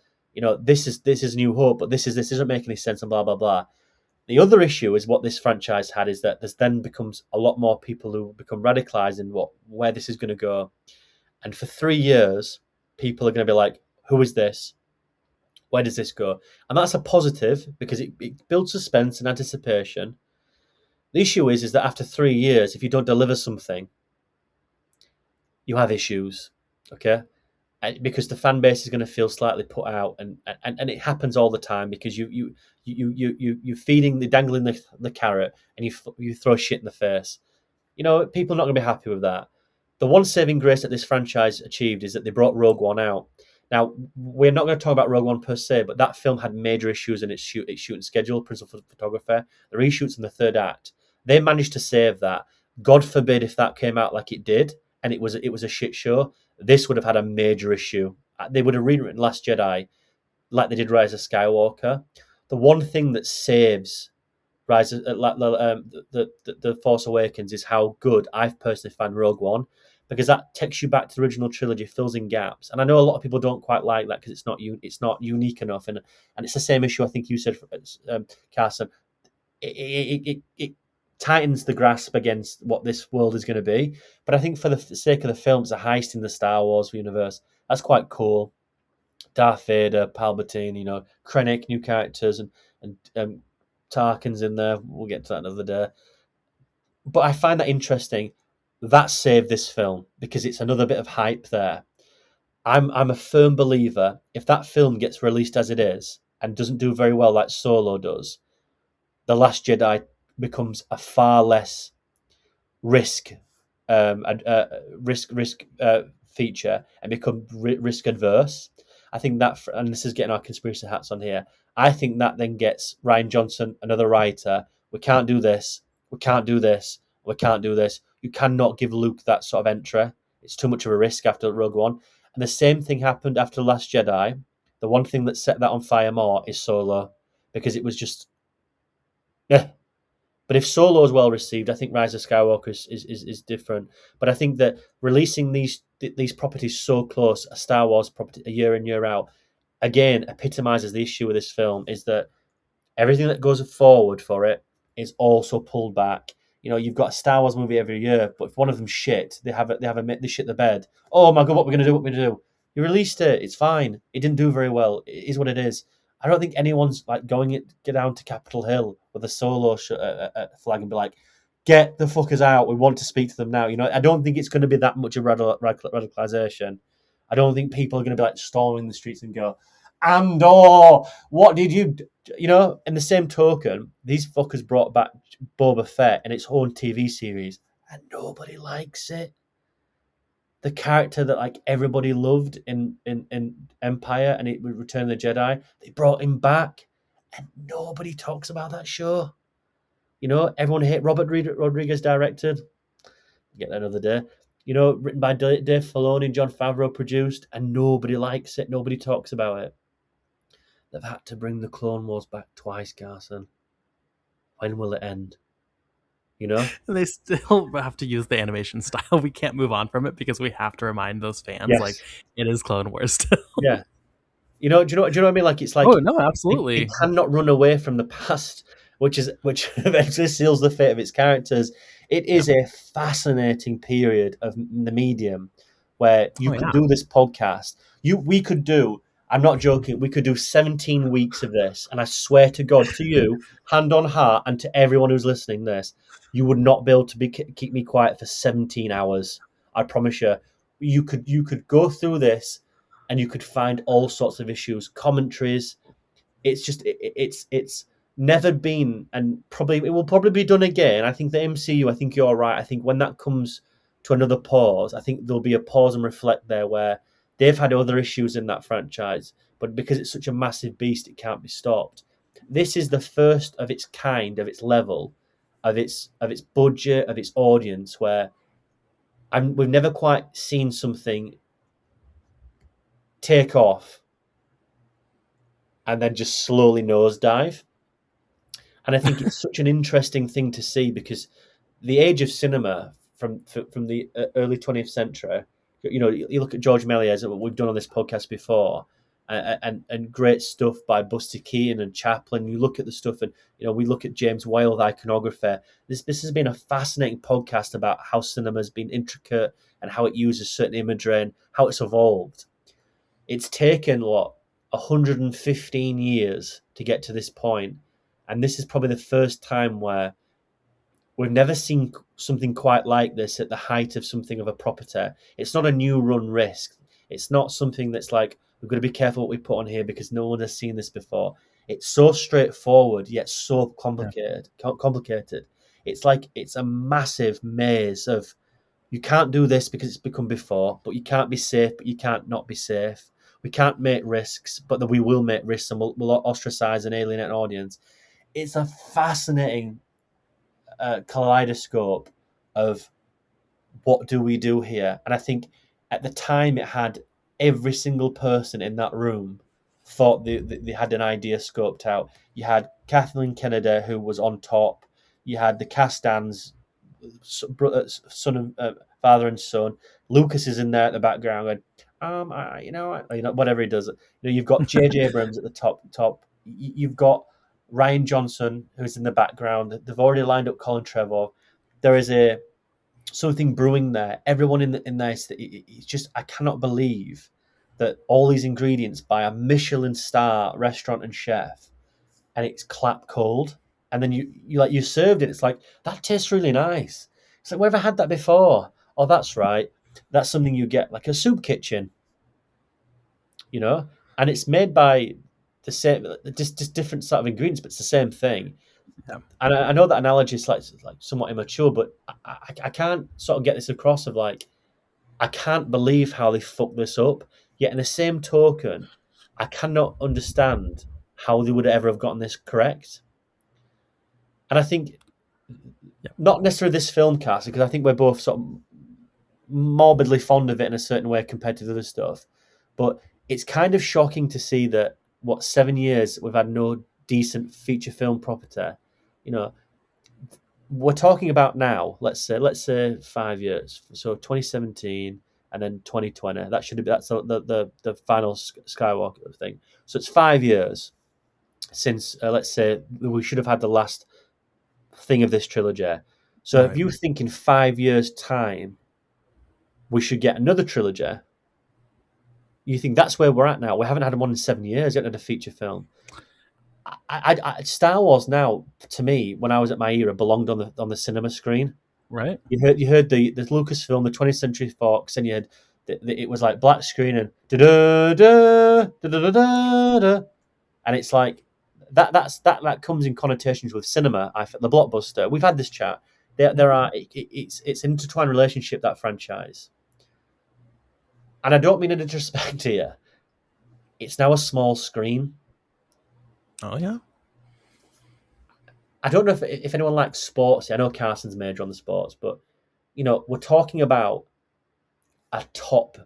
this is New Hope, but this doesn't make any sense and blah, blah, blah. The other issue is what this franchise had is that there's then becomes a lot more people who become radicalized in where this is going to go. And for 3 years, people are going to be like, who is this? Where does this go? And that's a positive because it builds suspense and anticipation. The issue is that after 3 years, if you don't deliver something, you have issues, okay? Because the fan base is going to feel slightly put out, and it happens all the time because you're dangling the carrot, and you throw shit in the face. People are not going to be happy with that. The one saving grace that this franchise achieved is that they brought Rogue One out. Now we're not going to talk about Rogue One per se, but that film had major issues in its shooting schedule, principal photographer, the reshoots in the third act. They managed to save that. God forbid if that came out like it did, and it was a shit show. This would have had a major issue. They would have rewritten Last Jedi like they did Rise of Skywalker. The one thing that saves the Force Awakens is how good I've personally found Rogue One, because that takes you back to the original trilogy, fills in gaps. And I know a lot of people don't quite like that because it's not unique enough, and it's the same issue I think you said, Carson. It tightens the grasp against what this world is going to be. But I think for the sake of the film, it's a heist in the Star Wars universe. That's quite cool. Darth Vader, Palpatine, Krennic, new characters, and Tarkin's in there. We'll get to that another day. But I find that interesting. That saved this film because it's another bit of hype there. I'm a firm believer if that film gets released as it is and doesn't do very well like Solo does, The Last Jedi becomes a far less risk feature and become risk adverse. I think that, and this is getting our conspiracy hats on here, I think that then gets Rian Johnson, another writer, we can't do this, we can't do this, we can't do this. You cannot give Luke that sort of entry. It's too much of a risk after Rogue One. And the same thing happened after The Last Jedi. The one thing that set that on fire more is Solo, because it was just, yeah. But if Solo is well received, I think Rise of Skywalker is different. But I think that releasing these properties so close, a Star Wars property, a year in, year out, again, epitomizes the issue with this film, is that Everything that goes forward for it is also pulled back. You've got a Star Wars movie every year, but if one of them shit, they shit the bed. Oh my god, what we're gonna do? What we're gonna do? You released it. It's fine. It didn't do very well. It is what it is. I don't think anyone's like get down to Capitol Hill with a solo flag and be like, "Get the fuckers out. We want to speak to them now." I don't think it's going to be that much of radicalization. I don't think people are going to be like storming the streets and go, "Andor, what did you do?" In the same token, these fuckers brought back Boba Fett in its own TV series, and nobody likes it. The character that like everybody loved in Empire and it would Return of the Jedi, they brought him back, and nobody talks about that show. Everyone hate Robert Rodriguez directed. Get that another day. Written by Dave Filoni and Jon Favreau produced, and nobody likes it. Nobody talks about it. They've had to bring the Clone Wars back twice, Carson. When will it end? They still have to use the animation style. We can't move on from it because we have to remind those fans, Yes. like, it is Clone Wars still. Yeah. Do you know what I mean? Like, it's like, oh no, absolutely. It cannot run away from the past, which eventually seals the fate of its characters. It is a fascinating period of the medium where you could do this podcast. We could do. I'm not joking. We could do 17 weeks of this, and I swear to God, to you, hand on heart, and to everyone who's listening, you would not be able to keep me quiet for 17 hours. I promise you. You could go through this, and you could find all sorts of issues, commentaries. It's just it's never been, and it will probably be done again. I think the MCU. I think you're right. I think when that comes to another pause, I think there'll be a pause and reflect there where they've had other issues in that franchise, but because it's such a massive beast, it can't be stopped. This is the first of its kind, of its level, of its budget, of its audience, where we've never quite seen something take off and then just slowly nosedive. And I think it's such an interesting thing to see because the age of cinema from the early 20th century, you look at George Méliès, what we've done on this podcast before, and great stuff by Buster Keaton and Chaplin. You look at the stuff, and we look at James Whale, the iconographer. This has been a fascinating podcast about how cinema has been intricate and how it uses certain imagery and how it's evolved. It's taken 115 years to get to this point, and this is probably the first time where we've never seen something quite like this at the height of something of a property. It's not a new run risk. It's not something that's like, we've got to be careful what we put on here because no one has seen this before. It's so straightforward, yet so complicated. It's like it's a massive maze of, you can't do this because it's become before, but you can't be safe, but you can't not be safe. We can't make risks, but we will make risks and we'll ostracize and alienate an audience. It's a fascinating kaleidoscope of what do we do here. And I think at the time it had every single person in that room thought they had an idea scoped out. You had Kathleen Kennedy, who was on top. You had the Castans, father and son. Lucas is in there at the background going, whatever he does. You've got J.J. Abrams at the top. You've got Ryan Johnson, who's in the background. They've already lined up Colin Trevorrow. There is something brewing there. Everyone in there, it's just, I cannot believe that all these ingredients by a Michelin star restaurant and chef, and it's clap cold, and then you served it. It's like, that tastes really nice. It's like, wherever had that before? Oh, that's right. That's something you get like a soup kitchen, and it's made by the same, just different sort of ingredients, but it's the same thing. Yeah. And I know that analogy is like somewhat immature, but I can't sort of get this across of like, I can't believe how they fucked this up. Yet in the same token, I cannot understand how they would ever have gotten this correct. And I think not necessarily this film cast, because I think we're both sort of morbidly fond of it in a certain way compared to the other stuff. But it's kind of shocking to see that 7 years we've had no decent feature film property. We're talking about now, let's say 5 years. So 2017 and then 2020. That's the final Skywalker thing. So it's 5 years. since let's say we should have had the last thing of this trilogy. So if Right. you think in 5 years' time we should get another trilogy, you think that's where we're at now. We haven't had one in 7 years. We haven't had a feature film. Star Wars now, to me, when I was at my era, belonged on the cinema screen. Right. You heard the Lucasfilm, the 20th Century Fox, and you had it was like black screen and da da da da da da da, and it's like that comes in connotations with cinema. The blockbuster. We've had this chat. There are it's an intertwined relationship, that franchise, and I don't mean any disrespect here. It's now a small screen. Oh yeah. I don't know if anyone likes sports. I know Carson's major on the sports, but we're talking about a top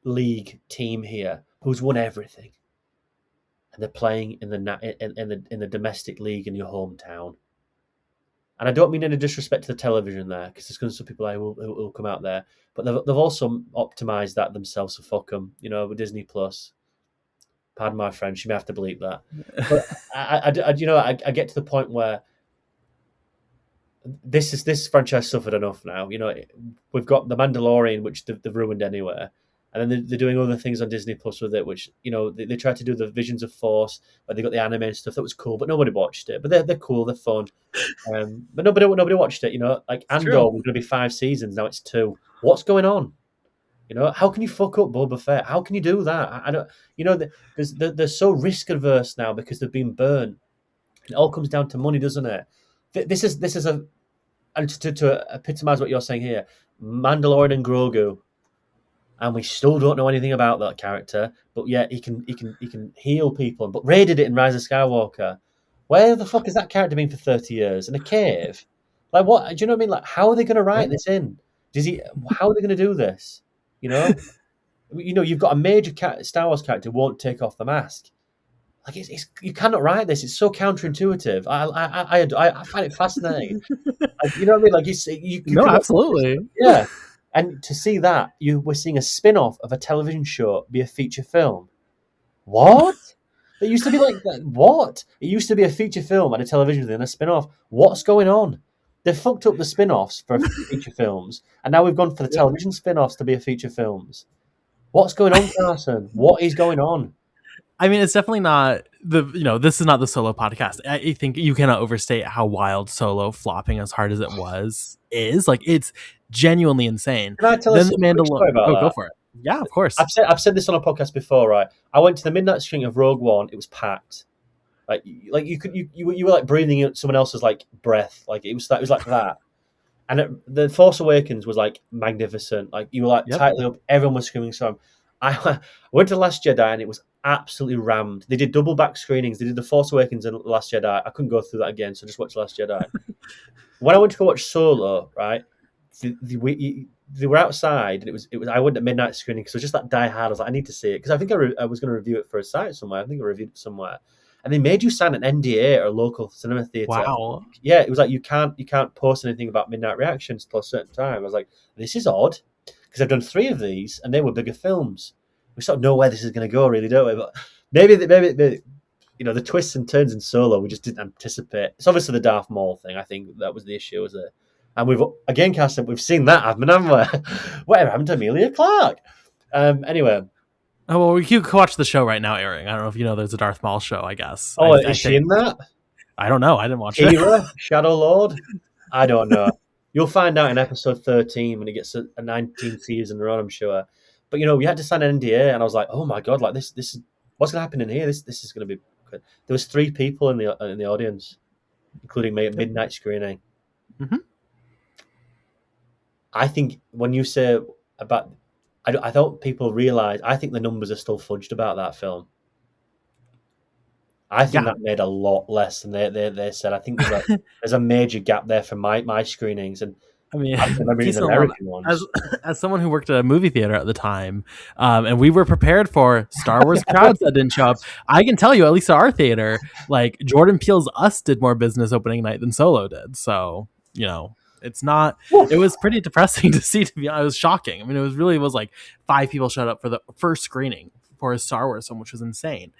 league team here who's won everything, and they're playing in the domestic league in your hometown. And I don't mean any disrespect to the television there, because there's going to be some people who'll come out there, but they've also optimized that themselves. So fuck them, with Disney Plus. Pardon my French, you may have to bleep that. But I get to the point where this franchise suffered enough now. We've got The Mandalorian, which they've ruined anyway, and then they're doing other things on Disney Plus with it, which they tried to do the Visions of Force, where they got the anime and stuff that was cool, but nobody watched it. But they're cool, they're fun, but nobody watched it. Like Andor was going to be 5 seasons, now it's 2. What's going on? How can you fuck up Boba Fett? How can you do that? I don't. They're so risk averse now because they've been burnt. It all comes down to money, doesn't it? This is a, and to epitomise what you're saying here, Mandalorian and Grogu, and we still don't know anything about that character, but yet he can heal people. But Rey did it in Rise of Skywalker. Where the fuck has that character been for 30 years in a cave? Like what? Do you know what I mean? Like how are they going to write this in? How are they going to do this? You've got a major Star Wars character who won't take off the mask. Like you cannot write this. It's so counterintuitive. I find it fascinating. You know what I mean? Like you No, absolutely. Yeah. And to see that, we're seeing a spin-off of a television show be a feature film. What? It used to be like that. What? It used to be a feature film and a television thing, and a spin-off. What's going on? They've fucked up the spin-offs for feature films, and now we've gone for the television spin-offs to be a feature films. What's going on, Carson? What is going on? I mean, it's definitely not this is not the Solo podcast. I think you cannot overstate how wild Solo flopping as hard as it is. Like, it's genuinely insane. Can I tell us a quick story about that? Go for it. Yeah, of course. I've said this on a podcast before, right? I went to the midnight screening of Rogue One. It was packed. Like you were like breathing in someone else's like breath. Like it was like that. And the Force Awakens was like magnificent. Like you were like tightly up. Everyone was screaming. So I went to The Last Jedi and it was absolutely rammed. They did double back screenings. They did The Force Awakens and The Last Jedi. I couldn't go through that again, so I just watched The Last Jedi. When I went to go watch Solo, right, they were outside, and it was. I went at midnight screening because it was just that die hard. I was like, I need to see it because I think I was going to review it for a site somewhere. I think I reviewed it somewhere, and they made you sign an NDA or a local cinema theater. Wow. Yeah, it was like you can't post anything about midnight reactions till a certain time. I was like, this is odd because I've done 3 of these and they were bigger films. We sort of know where this is going to go, really, don't we? But maybe the twists and turns in Solo we just didn't anticipate. It's obviously the Darth Maul thing. I think that was the issue, was it? And we've seen that happen, haven't we? Whatever happened to Amelia Clark? Anyway. Oh well, you can watch the show right now airing. I don't know if you know there's a Darth Maul show. I guess. Oh, is she in that? I don't know. I didn't watch it. Shadow Lord. I don't know. You'll find out in episode 13 when it gets a 19th season run, I'm sure. But we had to sign an NDA, and I was like, "Oh my god! Like this is what's going to happen in here. This is going to be good." There was 3 people in the audience, including me at midnight screening. Mm-hmm. I think when you say about, I don't people realize. I think the numbers are still fudged about that film. I think that made a lot less than they said. I think there's a major gap there for my screenings, and I mean, I remember the American ones. As someone who worked at a movie theater at the time, and we were prepared for Star Wars crowds that didn't show up, I can tell you, at least at our theater, like Jordan Peele's Us did more business opening night than Solo did. So it's not. It was pretty depressing to see. To be honest, it was shocking. I mean, it was like 5 people showed up for the first screening for a Star Wars film, which was insane.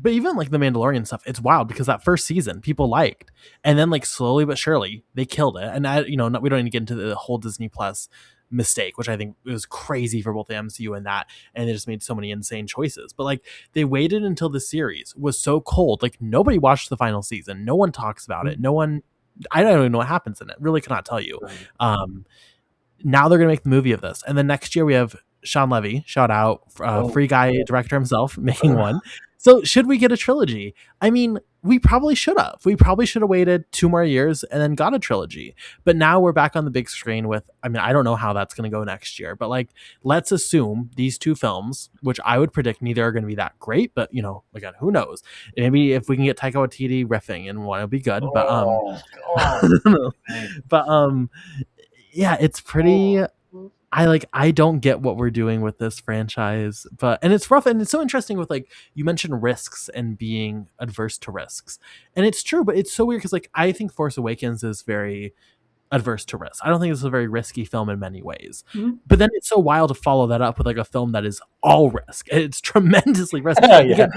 But even like the Mandalorian stuff, it's wild because that first season people liked, and then like slowly but surely they killed it. And we don't need to get into the whole Disney Plus mistake, which I think was crazy for both the MCU and that, and they just made so many insane choices. But like they waited until the series was so cold, like nobody watched the final season, no one talks about it, no one. I don't even know what happens in it. Really cannot tell you. Now they're gonna make the movie of this, and then next year we have Sean Levy, shout out, free guy director himself, making one. So should we get a trilogy? I mean, we probably should have. We probably should have waited 2 more years and then got a trilogy. But now we're back on the big screen with, I mean, I don't know how that's going to go next year, but like, let's assume these 2 films, which I would predict neither are going to be that great, but again, who knows? Maybe if we can get Taika Waititi riffing and one, it'll be good. Yeah, it's pretty. I don't get what we're doing with this franchise, and it's rough, and it's so interesting with like you mentioned risks and being adverse to risks, and it's true, but it's so weird because like I think Force Awakens is very adverse to risk. I don't think it's a very risky film in many ways, but then it's so wild to follow that up with like a film that is all risk. It's tremendously risky. Yeah.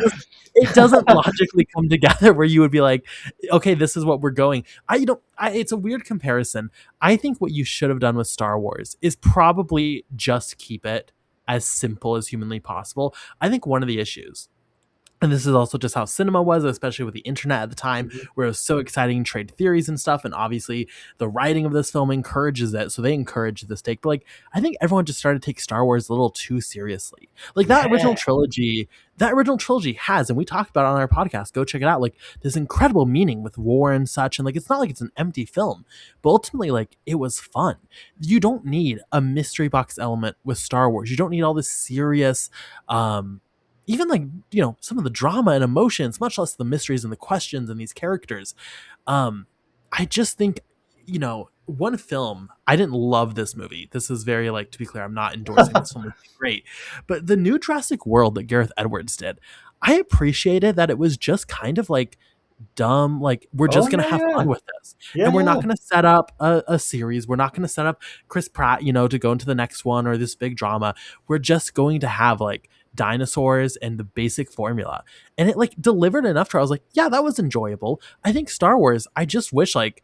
It doesn't logically come together where you would be like, okay, this is what we're going. It's a weird comparison. I think what you should have done with Star Wars is probably just keep it as simple as humanly possible. I think one of the issues, and this is also just how cinema was, especially with the internet at the time, where it was so exciting, trade theories and stuff. And obviously the writing of this film encourages it. So they encourage this take. But like, I think everyone just started to take Star Wars a little too seriously. Like that original trilogy has, and we talked about it on our podcast, go check it out, like this incredible meaning with war and such. And like, it's not like it's an empty film, but ultimately like it was fun. You don't need a mystery box element with Star Wars. You don't need all this serious, even like some of the drama and emotions, much less the mysteries and the questions and these characters. I just think one film, I didn't love this movie. This is very like, to be clear, I'm not endorsing this film. It's great, but the new Jurassic World that Gareth Edwards did, I appreciated that it was just kind of like dumb, like we're just gonna have fun with this, and we're not gonna set up a series, we're not gonna set up Chris Pratt to go into the next one or this big drama. We're just going to have like dinosaurs and the basic formula, and it like delivered enough to where I was like, yeah, that was enjoyable. I think Star Wars, I just wish like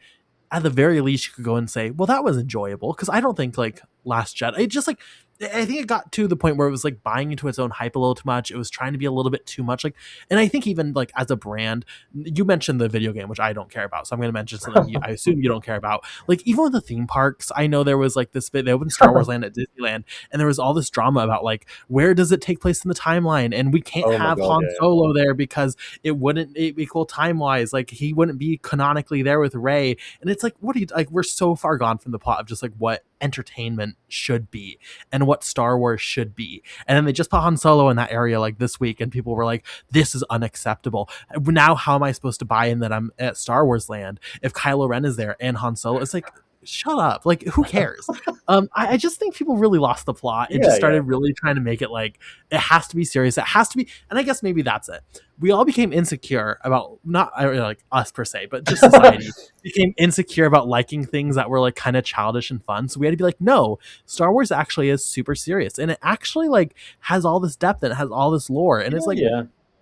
at the very least you could go and say, well, that was enjoyable, because I don't think like Last Jedi, it just like, I think it got to the point where it was like buying into its own hype a little too much. It was trying to be a little bit too much. Like, and I think even like as a brand, you mentioned the video game, which I don't care about. So I'm going to mention something I assume you don't care about. Like even with the theme parks, I know there was like this bit, they opened Star Wars Land at Disneyland, and there was all this drama about like, where does it take place in the timeline? And we can't have Han Solo there because it wouldn't equal time wise. Like he wouldn't be canonically there with Rey. And it's like, what do you, like, we're so far gone from the plot of just like what entertainment should be and what Star Wars should be. And then they just put Han Solo in that area like this week, and people were like, this is unacceptable. Now how am I supposed to buy in that I'm at Star Wars Land if Kylo Ren is there and Han Solo? It's like, shut up, like who cares? I just think people really lost the plot and just started really trying to make it like it has to be serious, it has to be. And I guess maybe that's it. We all became insecure about, not like us per se, but just society became insecure about liking things that were like kind of childish and fun. So we had to be like, no, Star Wars actually is super serious, and it actually like has all this depth and it has all this lore, and it's like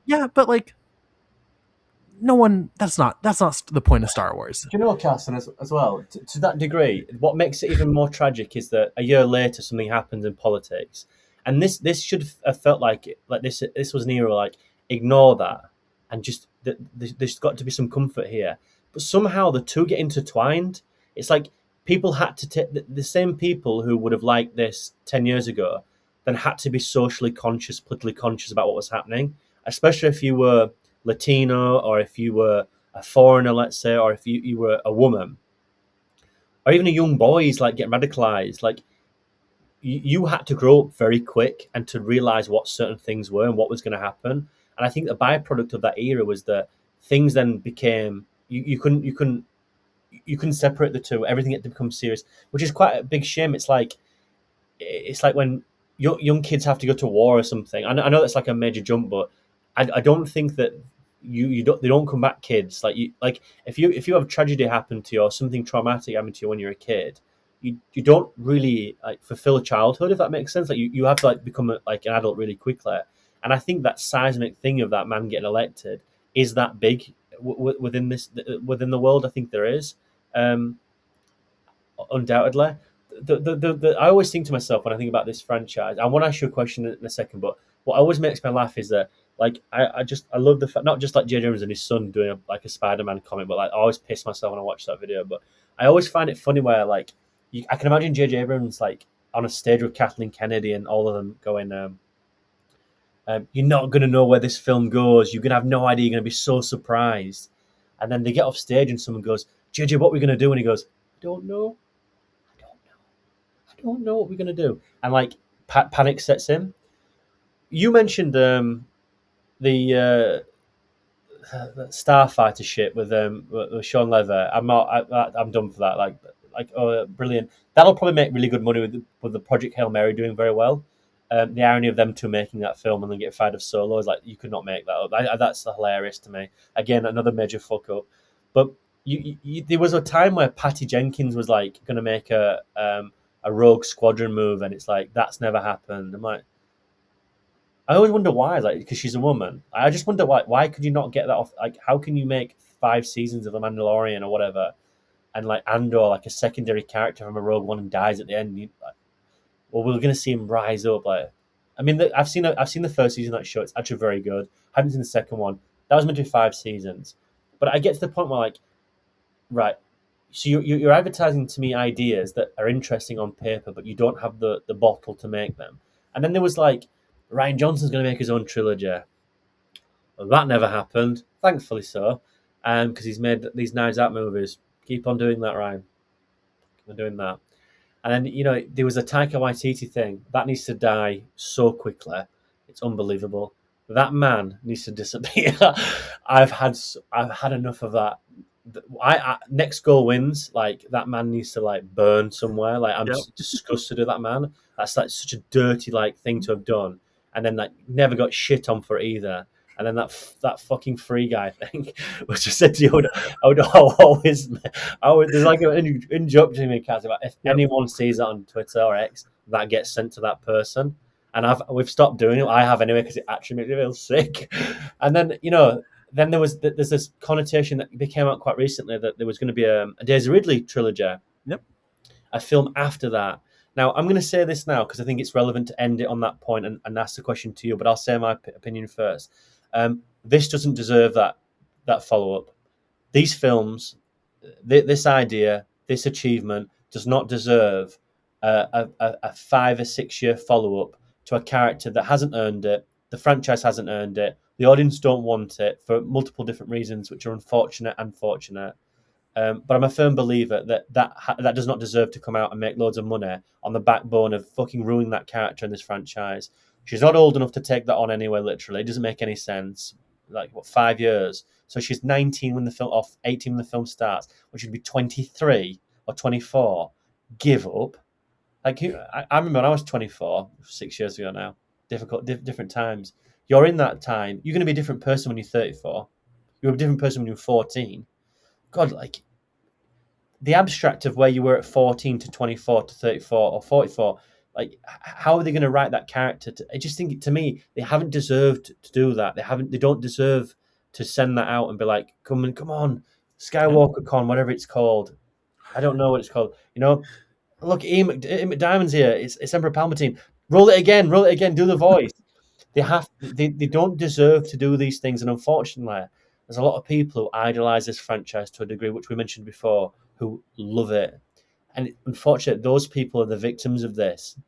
yeah, but like no one, that's not the point of Star Wars. Do you know what, Carson, as well, to that degree, what makes it even more tragic is that a year later something happens in politics, and this should have felt like this was an era like, ignore that, and just there's got to be some comfort here. But somehow the two get intertwined. It's like people had to take the same people who would have liked this 10 years ago then had to be socially conscious, politically conscious about what was happening, especially if you were Latino, or if you were a foreigner, let's say, or if you were a woman, or even a young boys like getting radicalized. Like you had to grow up very quick and to realize what certain things were and what was going to happen. And I think the byproduct of that era was that things then became, you couldn't separate the two. Everything had to become serious, which is quite a big shame. It's like when young kids have to go to war or something. I know that's like a major jump, but I don't think that they don't come back kids. Like if you have tragedy happen to you or something traumatic happen to you when you're a kid, you don't really like fulfill childhood, if that makes sense. Like you have to like become like an adult really quickly. And I think that seismic thing of that man getting elected is that big within the world. I think there is, undoubtedly. I always think to myself when I think about this franchise. I want to ask you a question in a second, but what always makes me laugh is that like I love the fact, not just like J. J. Abrams and his son doing like a Spider-Man comic, but like I always piss myself when I watch that video. But I always find it funny where like I can imagine J. J. Abrams like on a stage with Kathleen Kennedy and all of them going, "You're not going to know where this film goes. You're going to have no idea. You're going to be so surprised." And then they get off stage and someone goes, "JJ, what are we going to do?" And he goes, "I don't know. I don't know what we're going to do." And like panic sets in. You mentioned the Starfighter ship with Sean Leather. I'm done for that. Oh, brilliant. That'll probably make really good money with the Project Hail Mary doing very well. The irony of them two making that film and then get fired of Solo is like you could not make that up. That's hilarious to me. Again, another major fuck up. But there was a time where Patty Jenkins was like going to make a Rogue Squadron move, and it's like that's never happened. I'm like, I always wonder why, like because she's a woman. I just wonder why could you not get that off? Like, how can you make 5 seasons of The Mandalorian or whatever, and like Andor, like a secondary character from a Rogue One, and dies at the end? Well, we're going to see him rise up. Like, I mean, I've seen the first season of that show. It's actually very good. I haven't seen the second one. That was meant to be 5 seasons, but I get to the point where like, right. So you're advertising to me ideas that are interesting on paper, but you don't have the bottle to make them. And then there was like, Ryan Johnson's going to make his own trilogy. Well, that never happened, thankfully so, because he's made these Knives Out movies. Keep on doing that, Ryan. Keep on doing that. And then there was a Taika Waititi thing that needs to die so quickly. It's unbelievable. That man needs to disappear. I've had enough of that. Next goal wins. Like that man needs to like burn somewhere. Like I'm just disgusted with that man. That's like such a dirty like thing to have done, and then like never got shit on for either. And then that fucking free guy thing, which I said to you, I would always there's like an in-joke to me, Kaz, about if anyone sees that on Twitter or X, that gets sent to that person. And we've stopped doing it. I have anyway because it actually makes me feel sick. And then then there's this connotation that became out quite recently that there was going to be a Daisy Ridley trilogy. Yep. A film after that. Now, I'm going to say this now because I think it's relevant to end it on that point and ask the question to you, but I'll say my opinion first. This doesn't deserve that follow-up. These films, this idea, this achievement does not deserve a 5 or 6 year follow-up to a character that hasn't earned it. The franchise hasn't earned it. The audience don't want it for multiple different reasons, which are unfortunate and fortunate. But I'm a firm believer that does not deserve to come out and make loads of money on the backbone of fucking ruining that character in this franchise. She's not old enough to take that on anyway, literally. It doesn't make any sense. Like, 5 years? So she's 19 when the film, or 18 when the film starts, which would be 23 or 24. Give up. Like, I remember when I was 24, 6 years ago now. Different times. You're in that time. You're going to be a different person when you're 34. You're a different person when you're 14. God, like, the abstract of where you were at 14 to 24 to 34 or 44, like, how are they going to write that character? I just think, to me, they haven't deserved to do that. They don't deserve to send that out and be like, come on, Skywalker Con, whatever it's called. I don't know what it's called. Look, Ian McDiamond's here. It's Emperor Palpatine. Roll it again. Do the voice. They don't deserve to do these things, and unfortunately, there's a lot of people who idolize this franchise to a degree, which we mentioned before, who love it. And unfortunately, those people are the victims of this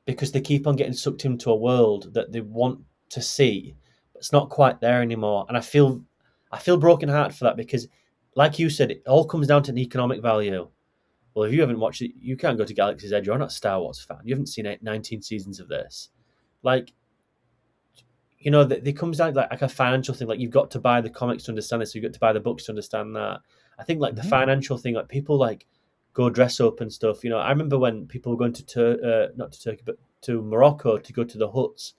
because they keep on getting sucked into a world that they want to see, but it's not quite there anymore. And I feel brokenhearted for that because, like you said, it all comes down to an economic value. Well, if you haven't watched it, you can't go to Galaxy's Edge. You're not a Star Wars fan. You haven't seen 19 seasons of this. Like, it comes down to like a financial thing. Like, you've got to buy the comics to understand this. So you've got to buy the books to understand that. I think like the financial thing, like people like go dress up and stuff. I remember when people were going to not to Turkey, but to Morocco to go to the huts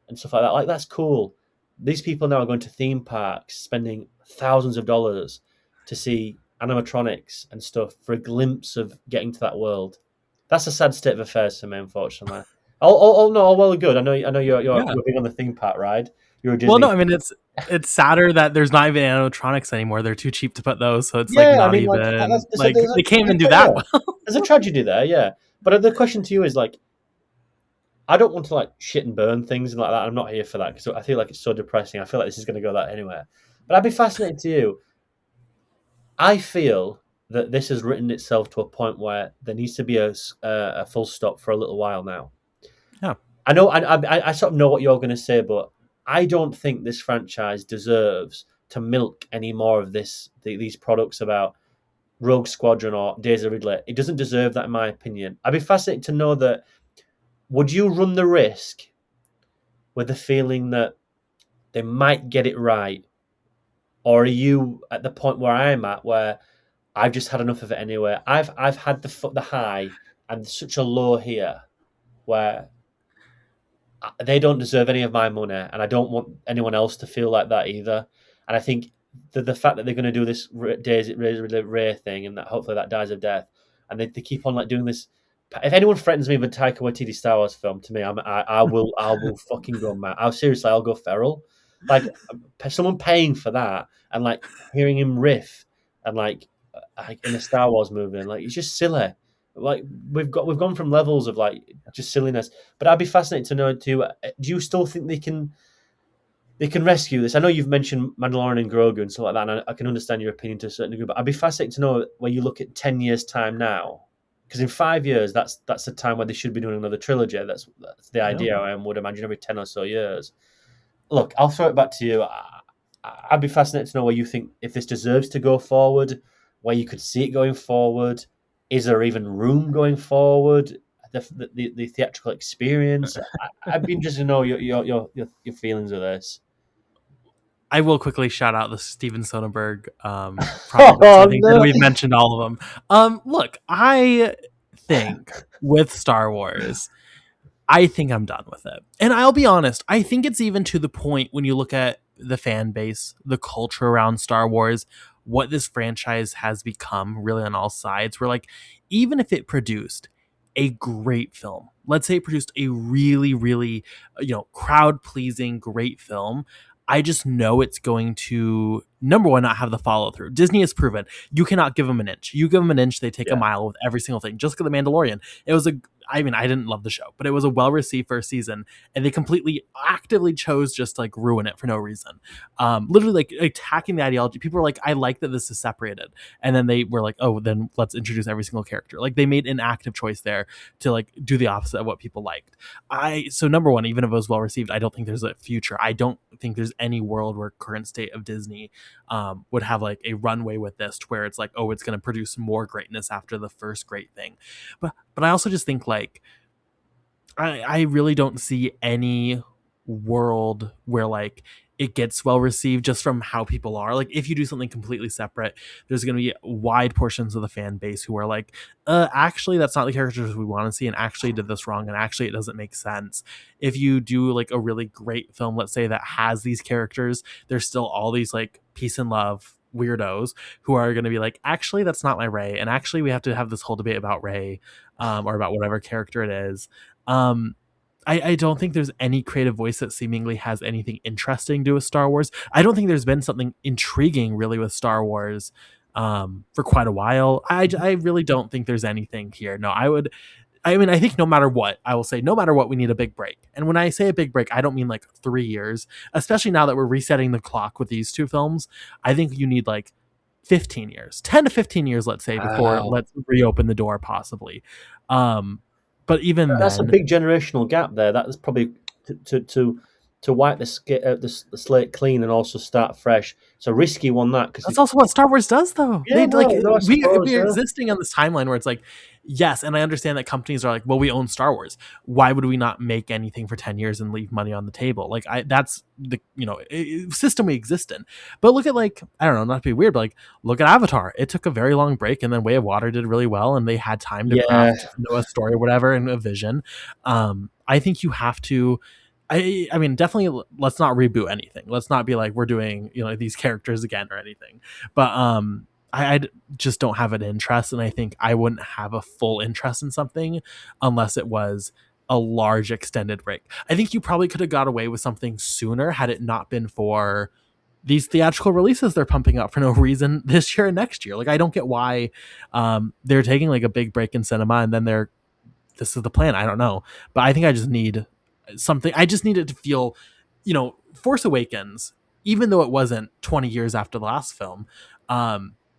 and stuff like that. Like, that's cool. These people now are going to theme parks, spending thousands of dollars to see animatronics and stuff for a glimpse of getting to that world. That's a sad state of affairs for me, unfortunately. No, all well and good. I know you're Yeah. big on the theme park ride. You're a Well, Disney. no, I mean it's sadder that there's not even animatronics anymore. They're too cheap to put those, so it's like Yeah, I not mean, like even like there's they can't even do yeah, that well. there's a tragedy there, yeah. But the question to you is like, I don't want to like shit and burn things and like that. I'm not here for that because I feel like it's so depressing. I feel like this is going to go that anywhere. But I'd be fascinated to you. I feel that this has written itself to a point where there needs to be a full stop for a little while now. Yeah. I know I sort of know what you're going to say, but I don't think this franchise deserves to milk any more of these products about Rogue Squadron or Days of Ridley. It doesn't deserve that, in my opinion. I'd be fascinated to know that. Would you run the risk with the feeling that they might get it right, or are you at the point where I'm at, where I've just had enough of it anyway? I've had the high and such a low here, where they don't deserve any of my money, and I don't want anyone else to feel like that either. And I think the fact that they're going to do this Days Ray thing, and that hopefully that dies of death, and they keep on like doing this. If anyone threatens me with a Taika Waititi Star Wars film, to me, I will fucking go mad. I'll go feral. Like someone paying for that, and like hearing him riff, and like in a Star Wars movie, and like it's just silly. Like we've gone from levels of like just silliness. But I'd be fascinated to know too. Do you still think they can rescue this? I know you've mentioned Mandalorian and Grogu and stuff like that, and I can understand your opinion to a certain degree. But I'd be fascinated to know where you look at 10 years time now, because in 5 years, that's the time where they should be doing another trilogy. That's the idea. I would imagine every 10 or so years. Look, I'll throw it back to you. I'd be fascinated to know where you think if this deserves to go forward, where you could see it going forward. Is there even room going forward? The theatrical experience. I'd be interested to know your feelings of this. I will quickly shout out the Steven Soderbergh project. Oh I think that no! we've mentioned all of them. Look, I think with Star Wars, I think I'm done with it. And I'll be honest, I think it's even to the point when you look at the fan base, the culture around Star Wars, what this franchise has become really on all sides, where like, even if it produced a great film, let's say it produced a really, really, crowd pleasing, great film, I just know it's going to, number one, not have the follow through. Disney has proven you cannot give them an inch. You give them an inch, they take a mile with every single thing. Just like The Mandalorian. It was I mean, I didn't love the show, but it was a well-received first season, and they completely actively chose just to like ruin it for no reason. Literally like attacking the ideology. People were like, I like that this is separated. And then they were like, oh, then let's introduce every single character. Like they made an active choice there to like do the opposite of what people liked. So number one, even if it was well-received, I don't think there's a future. I don't think there's any world where current state of Disney would have like a runway with this to where it's like, oh, it's going to produce more greatness after the first great thing. But I also just think like I really don't see any world where like it gets well received just from how people are. Like if you do something completely separate, there's going to be wide portions of the fan base who are like, actually that's not the characters we want to see, and actually did this wrong, and actually it doesn't make sense. If you do like a really great film, let's say, that has these characters, there's still all these like peace and love weirdos who are going to be like, actually that's not my Rey, and actually we have to have this whole debate about Rey, or about whatever character it is. I don't think there's any creative voice that seemingly has anything interesting to do with Star Wars. I don't think there's been something intriguing really with Star Wars for quite a while. I really don't think there's anything here. No, I think no matter what, I will say no matter what, we need a big break. And when I say a big break, I don't mean like 3 years, especially now that we're resetting the clock with these two films. I think you need like 15 years, 10 to 15 years, let's say, before let's reopen the door possibly. But even That's a then, big generational gap there. That's probably to wipe the slate clean and also start fresh. It's a risky one, that, because that's also what Star Wars does, though. Yeah, We're existing on this timeline where it's like, yes, and I understand that companies are like, well, we own Star Wars. Why would we not make anything for 10 years and leave money on the table? Like, that's the system we exist in. But look at, like, I don't know, not to be weird, but like, look at Avatar. It took a very long break, and then Way of Water did really well, and they had time to craft a story or whatever and a vision. I think you have to. I mean, definitely let's not reboot anything. Let's not be like we're doing, these characters again or anything. But I just don't have an interest, and I think I wouldn't have a full interest in something unless it was a large extended break. I think you probably could have got away with something sooner had it not been for these theatrical releases they're pumping up for no reason this year and next year. Like, I don't get why they're taking like a big break in cinema and then this is the plan. I don't know, but I think I just need something. I just need it to feel, Force Awakens, even though it wasn't 20 years after the last film,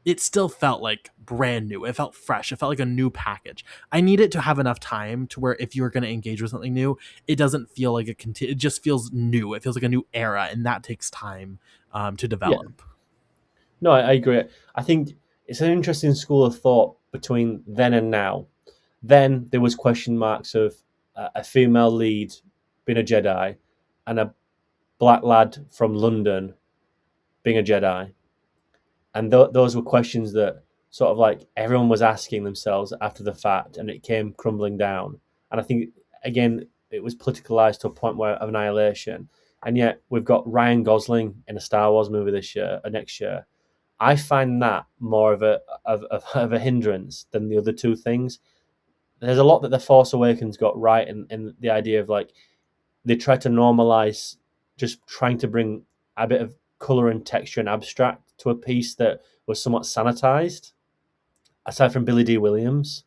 it still felt like brand new. It felt fresh. It felt like a new package. I need it to have enough time to where if you're going to engage with something new, it doesn't feel like it just feels new. It feels like a new era, and that takes time to Yeah, develop. no, I agree. I think it's an interesting school of thought between then and now. Then there was question marks of a female lead being a Jedi and a black lad from London being a Jedi, and those were questions that sort of like everyone was asking themselves after the fact, and it came crumbling down. And I think again it was politicalized to a point where of annihilation. And yet we've got Ryan Gosling in a Star Wars movie this year or next year. I find that more of a hindrance than the other two things. There's a lot that the Force Awakens got right in the idea of like they tried to normalize just trying to bring a bit of color and texture and abstract to a piece that was somewhat sanitized. Aside from Billy D. Williams,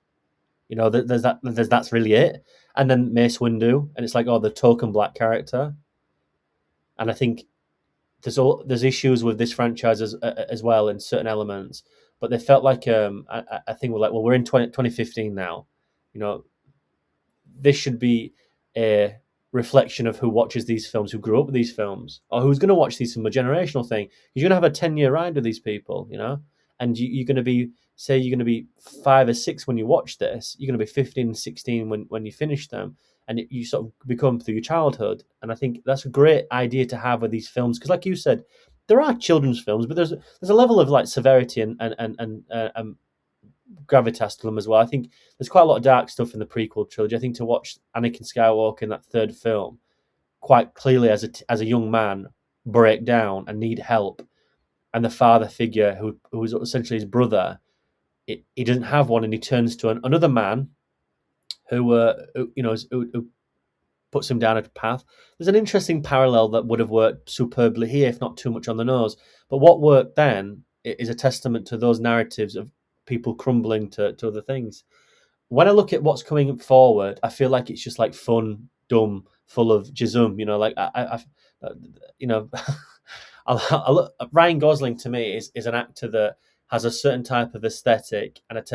that's really it. And then Mace Windu, and it's like, oh, the token black character. And I think there's issues with this franchise as well in certain elements, but they felt like I think we're like, well, we're in 2015 now, you know, this should be a reflection of who watches these films, who grew up with these films, or who's going to watch these from a generational thing. You're going to have a 10-year ride with these people, and you're going to be, say, you're going to be 5 or 6 when you watch this. You're going to be 15 and 16 when you finish them, and you sort of become through your childhood. And I think that's a great idea to have with these films because, like you said, there are children's films, but there's a level of like severity and gravitas to them as well. I think there's quite a lot of dark stuff in the prequel trilogy. I think to watch Anakin Skywalker in that third film quite clearly as a young man break down and need help, and the father figure who is essentially his brother, he doesn't have one, and he turns to another man who puts him down a path. There's an interesting parallel that would have worked superbly here, if not too much on the nose. But what worked then is a testament to those narratives of people crumbling to other things. When I look at what's coming forward, I feel like it's just like fun, dumb, full of jism. Like you know, Ryan Gosling to me is an actor that has a certain type of aesthetic and a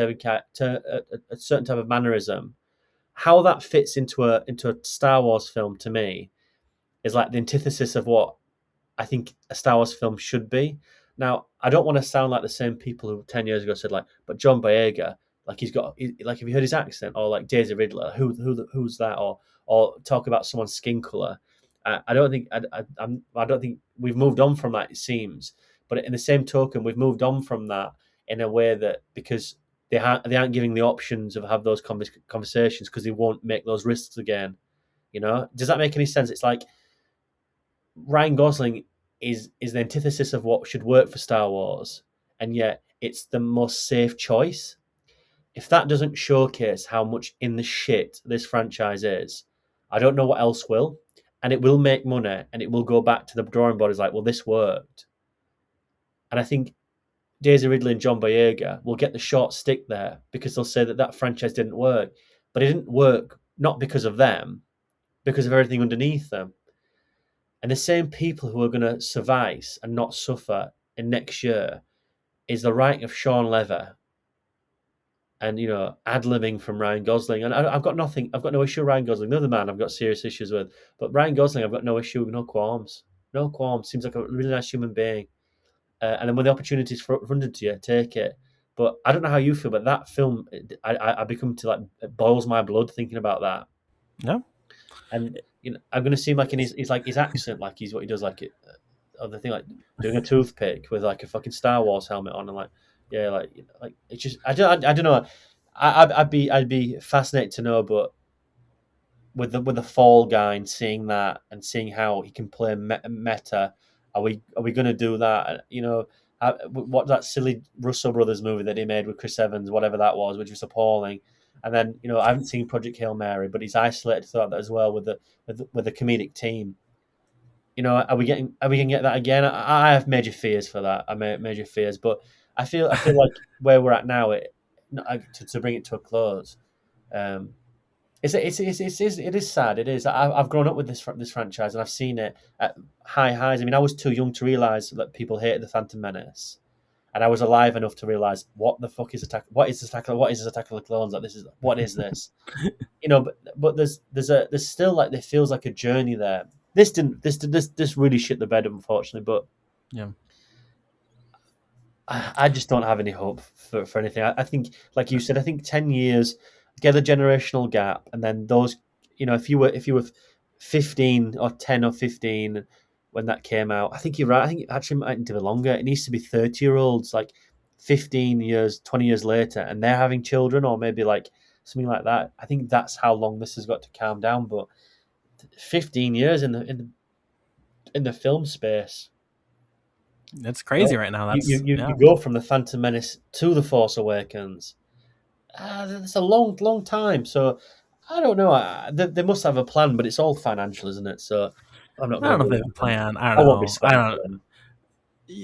certain type of mannerism. How that fits into a Star Wars film to me is like the antithesis of what I think a Star Wars film should be. Now, I don't want to sound like the same people who 10 years ago said like, but John Boyega, like like, have you heard his accent? Or like Daisy Ridley, who's that? Or talk about someone's skin color. I don't think I don't think we've moved on from that. It seems, but in the same token, we've moved on from that in a way that because they aren't giving the options of have those conversations because they won't make those risks again. Does that make any sense? It's like Ryan Gosling is the antithesis of what should work for Star Wars, and yet it's the most safe choice. If that doesn't showcase how much in the shit this franchise is, I don't know what else will. And it will make money, and it will go back to the drawing board as like, well, this worked. And I think Daisy Ridley and John Boyega will get the short stick there because they'll say that franchise didn't work. But it didn't work not because of them, because of everything underneath them. And the same people who are going to suffice and not suffer in next year is the writing of Sean Lever and, ad-libbing from Ryan Gosling. And I've got no issue with Ryan Gosling. Another man I've got serious issues with. But Ryan Gosling, I've got no issue, no qualms. No qualms. Seems like a really nice human being. And then when the opportunity's funded to you, take it. But I don't know how you feel, but that film, I become to like, it boils my blood thinking about that. No. And I'm going to seem like in his accent, like he's what he does, like other thing, like doing a toothpick with like a fucking Star Wars helmet on, and like it's just I don't know. I'd be fascinated to know, but with the Fall guy and seeing that and seeing how he can play meta, are we going to do that? What that silly Russo brothers movie that he made with Chris Evans, whatever that was, which was appalling. And then I haven't seen Project Hail Mary, but he's isolated throughout that as well with the comedic team. Are we gonna get that again? I have major fears for that. I major fears, but I feel like where we're at now, to bring it to a close, um, it is sad. It is. I've grown up with this franchise, and I've seen it at high highs. I mean, I was too young to realize that people hated the Phantom Menace, and I was alive enough to realize what the fuck is attack? What is this attack? What is this Attack of the Clones? Like, what is this? But there's still, like, there feels like a journey there. This really shit the bed, unfortunately. But Yeah. I just don't have any hope for anything. I think, like you said, I think 10 years, get a generational gap, and then those, if you were 15 or 10 or 15 when that came out, I think you're right. I think it actually might need to be longer. It needs to be 30-year-olds, like 15 years, 20 years later, and they're having children, or maybe like something like that. I think that's how long this has got to calm down. But 15 years in the film space. It's crazy right now. That's You go from the Phantom Menace to the Force Awakens. That's a long, long time. So I don't know. They must have a plan, but it's all financial, isn't it? So I'm not. I don't know if they have a plan. I don't won't be know. I don't. speculating.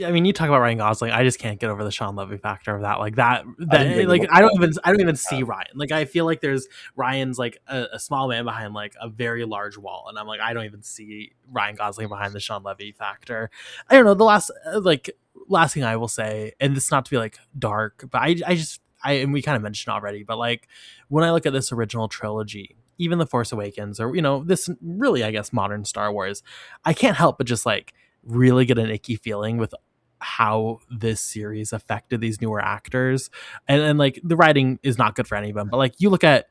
I mean, you talk about Ryan Gosling. I just can't get over the Sean Levy factor of that. Like that. didn't bring Like him up. I don't even see Ryan. Like I feel like there's Ryan's like a small man behind like a very large wall, and I'm like I don't even see Ryan Gosling behind the Sean Levy factor. I don't know. The last thing I will say, and this is not to be like dark, but and we kind of mentioned already, but like when I look at this original trilogy, even the Force Awakens, or this really, I guess, modern Star Wars, I can't help but just like really get an icky feeling with how this series affected these newer actors, and like the writing is not good for any of them, but like you look at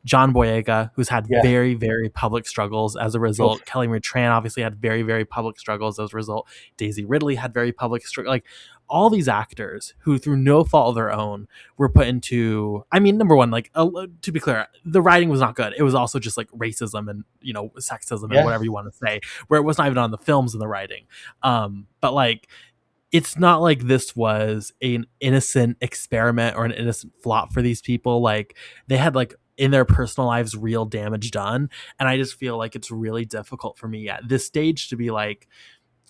John Boyega, who's had very, very public struggles as a result. Oof. Kelly Marie Tran obviously had very, very public struggles as a result. Daisy Ridley had very public struggles. Like all these actors who, through no fault of their own, were put into. I mean, number one, like to be clear, the writing was not good. It was also just like racism and sexism and whatever you want to say, where it was not even on the films and the writing. But like, it's not like this was an innocent experiment or an innocent flop for these people. Like they had like in their personal lives real damage done, and I just feel like it's really difficult for me at this stage to be like,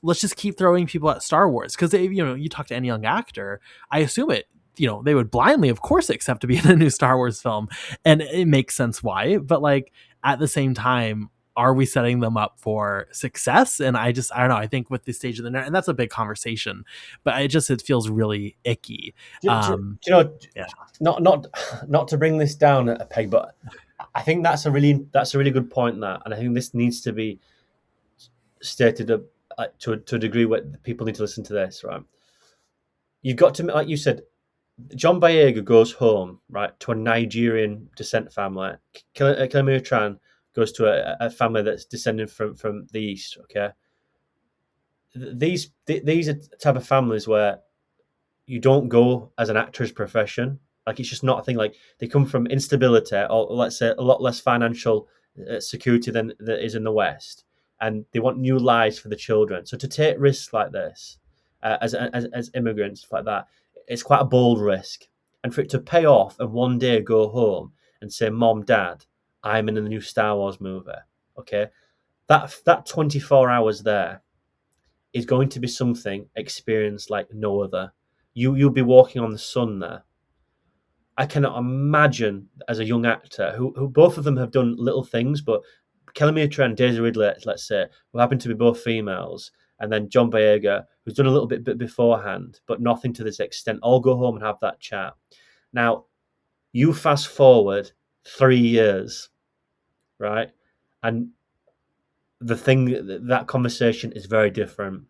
let's just keep throwing people at Star Wars, because you talk to any young actor, I assume they would blindly, of course, accept to be in a new Star Wars film, and it makes sense why, but like at the same time, are we setting them up for success? And I don't know. I think with this stage of the net, and that's a big conversation, but it feels really icky. Not to bring this down a peg, but I think that's a really good point. And I think this needs to be stated to a degree where people need to listen to this. Right, you've got to, like you said, John Boyega goes home, right, to a Nigerian descent family. Kelly Marie Tran goes to a family that's descended from the East, okay? These are type of families where you don't go as an actor's profession. Like, it's just not a thing. Like, they come from instability, or let's say a lot less financial security than that is in the West, and they want new lives for the children. So to take risks like this as immigrants like that, it's quite a bold risk. And for it to pay off and one day go home and say, Mom, Dad, I'm in the new Star Wars movie, okay? That 24 hours there is going to be something experienced like no other. You'll be walking on the sun there. I cannot imagine, as a young actor, who both of them have done little things, but Kelly Marie Tran and Daisy Ridley, let's say, who happen to be both females, and then John Boyega, who's done a little bit beforehand, but nothing to this extent, all go home and have that chat. Now, you fast forward 3 years, right? And that conversation is very different.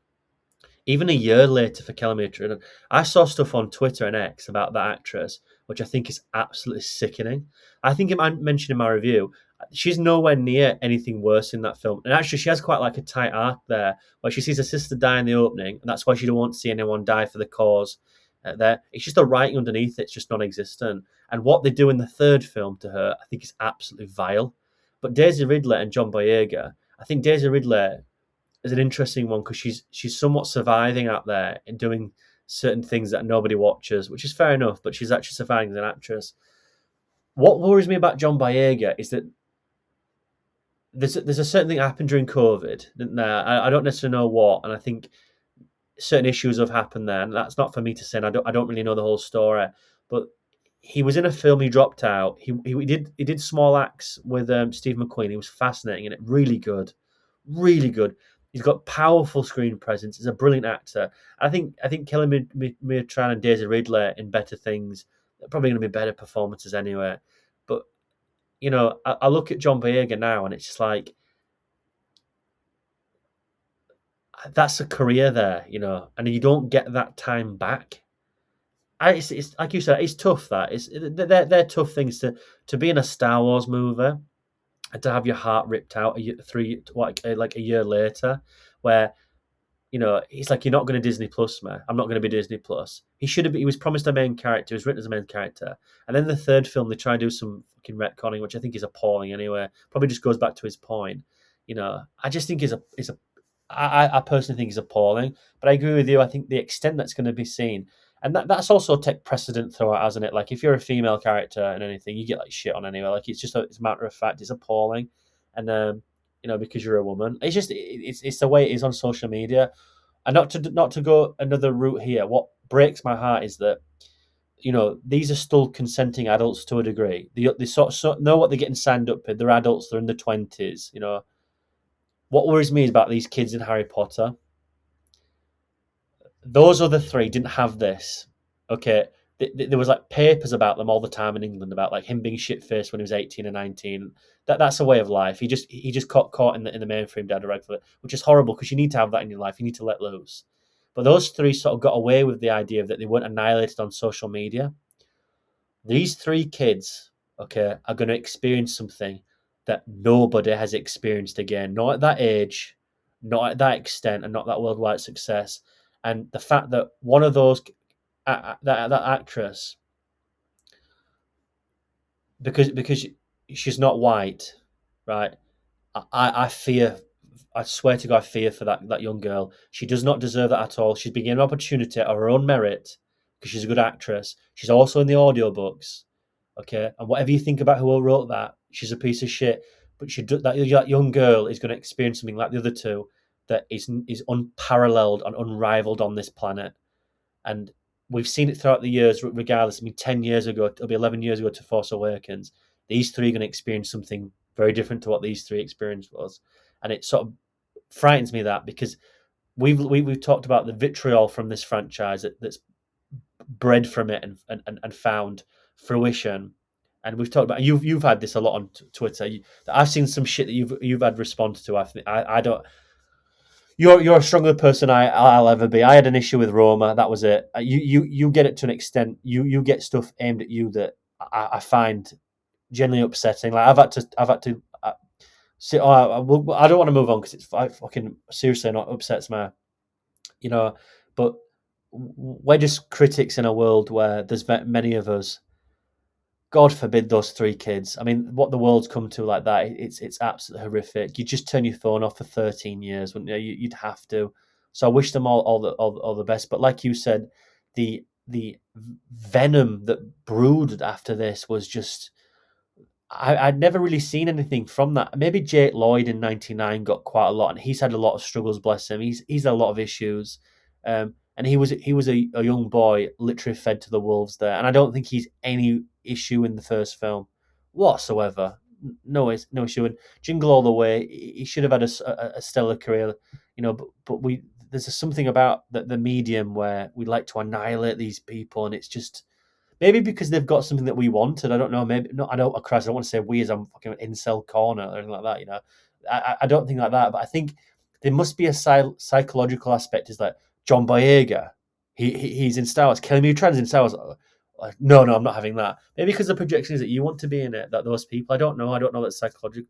Even a year later for Kelly Marie Tran, I saw stuff on Twitter and X about that actress, which I think is absolutely sickening. I think I mentioned in my review, she's nowhere near anything worse in that film. And actually, she has quite like a tight arc there, where she sees her sister die in the opening, and that's why she don't want to see anyone die for the cause. There, it's just the writing underneath it's just non-existent. And what they do in the third film to her, I think, is absolutely vile. But Daisy Ridley and John Boyega, I think Daisy Ridley is an interesting one because she's somewhat surviving out there and doing certain things that nobody watches, which is fair enough, but she's actually surviving as an actress. what worries me about John Boyega is that there's a certain thing that happened during COVID, didn't there? I don't necessarily know what, and I think certain issues have happened there, and that's not for me to say. And I don't really know the whole story, but he was in a film. He dropped out. He did Small Axe with Steve McQueen. He was fascinating in it, really good, really good. He's got powerful screen presence. He's a brilliant actor. I think Kelly Maitran and Daisy Ridley in Better Things are probably going to be better performances anyway. But I look at John Boyega now, and it's just like that's a career there, and you don't get that time back. It's like you said, it's tough. They're tough things to be in a Star Wars movie and to have your heart ripped out like a year later, where it's like you're not going to Disney Plus, man. I'm not going to be Disney Plus. He should have. He was promised a main character. He was written as a main character, and then the third film they try and do some fucking retconning, which I think is appalling. Anyway, probably just goes back to his point. I just think I personally think is appalling. But I agree with you. I think the extent that's going to be seen, and that's also take precedent throughout, hasn't it? Like if you're a female character in anything, you get like shit on anyway. Like it's a matter of fact. It's appalling, and because you're a woman, it's the way it is on social media. And not to go another route here. What breaks my heart is that these are still consenting adults to a degree. They sort of know what they're getting signed up with. They're adults. They're in their 20s. What worries me is about these kids in Harry Potter. Those other three didn't have this. Okay, there was like papers about them all the time in England about like him being shit faced when he was 18 and 19. That's a way of life. He just got caught in the mainframe data regularly, which is horrible because you need to have that in your life. You need to let loose. But those three sort of got away with the idea that they weren't annihilated on social media. These three kids, okay, are going to experience something that nobody has experienced again. Not at that age, not at that extent, and not that worldwide success. And the fact that one of those, that actress, because she's not white, right? I fear. I swear to God, I fear for that young girl. She does not deserve that at all. She's been given an opportunity of her own merit because she's a good actress. She's also in the audiobooks. Okay, and whatever you think about who wrote that, she's a piece of shit. But that young girl is going to experience something like the other two that is unparalleled and unrivaled on this planet. And we've seen it throughout the years, regardless. I mean, 10 years ago, it'll be 11 years ago to Force Awakens. These three are going to experience something very different to what these three experienced was. And it sort of frightens me that because we've talked about the vitriol from this franchise that's bred from it and found fruition. And we've talked about you've had this a lot on Twitter. I've seen some shit that you've had response to. I don't. You're a stronger person I'll ever be. I had an issue with Roma. That was it. You get it to an extent. You get stuff aimed at you that I find genuinely upsetting. Like I've had to. I don't want to move on because it's fucking seriously not upsets me. But we're just critics in a world where there's many of us. God forbid those three kids. I mean, what the world's come to like that, it's absolutely horrific. You just turn your phone off for 13 years, wouldn't you? You'd have to. So I wish them all the best. But like you said, the venom that brewed after this was just. I'd never really seen anything from that. Maybe Jake Lloyd in '99 got quite a lot, and he's had a lot of struggles. Bless him. He's had a lot of issues. And he was a young boy, literally fed to the wolves there. And I don't think he's any issue in the first film whatsoever. No issue. And Jingle All the Way, he should have had a stellar career, But there's something about the medium where we like to annihilate these people, and it's just maybe because they've got something that we wanted. I don't know. Maybe not. I don't want to say we as I'm fucking incel corner or anything like that. I don't think like that. But I think there must be a psychological aspect. Is like John Boyega, he's in Star Wars. Kelly Maitran's in Star Wars. Like, no, I'm not having that. Maybe because the projection is that you want to be in it. That those people. I don't know that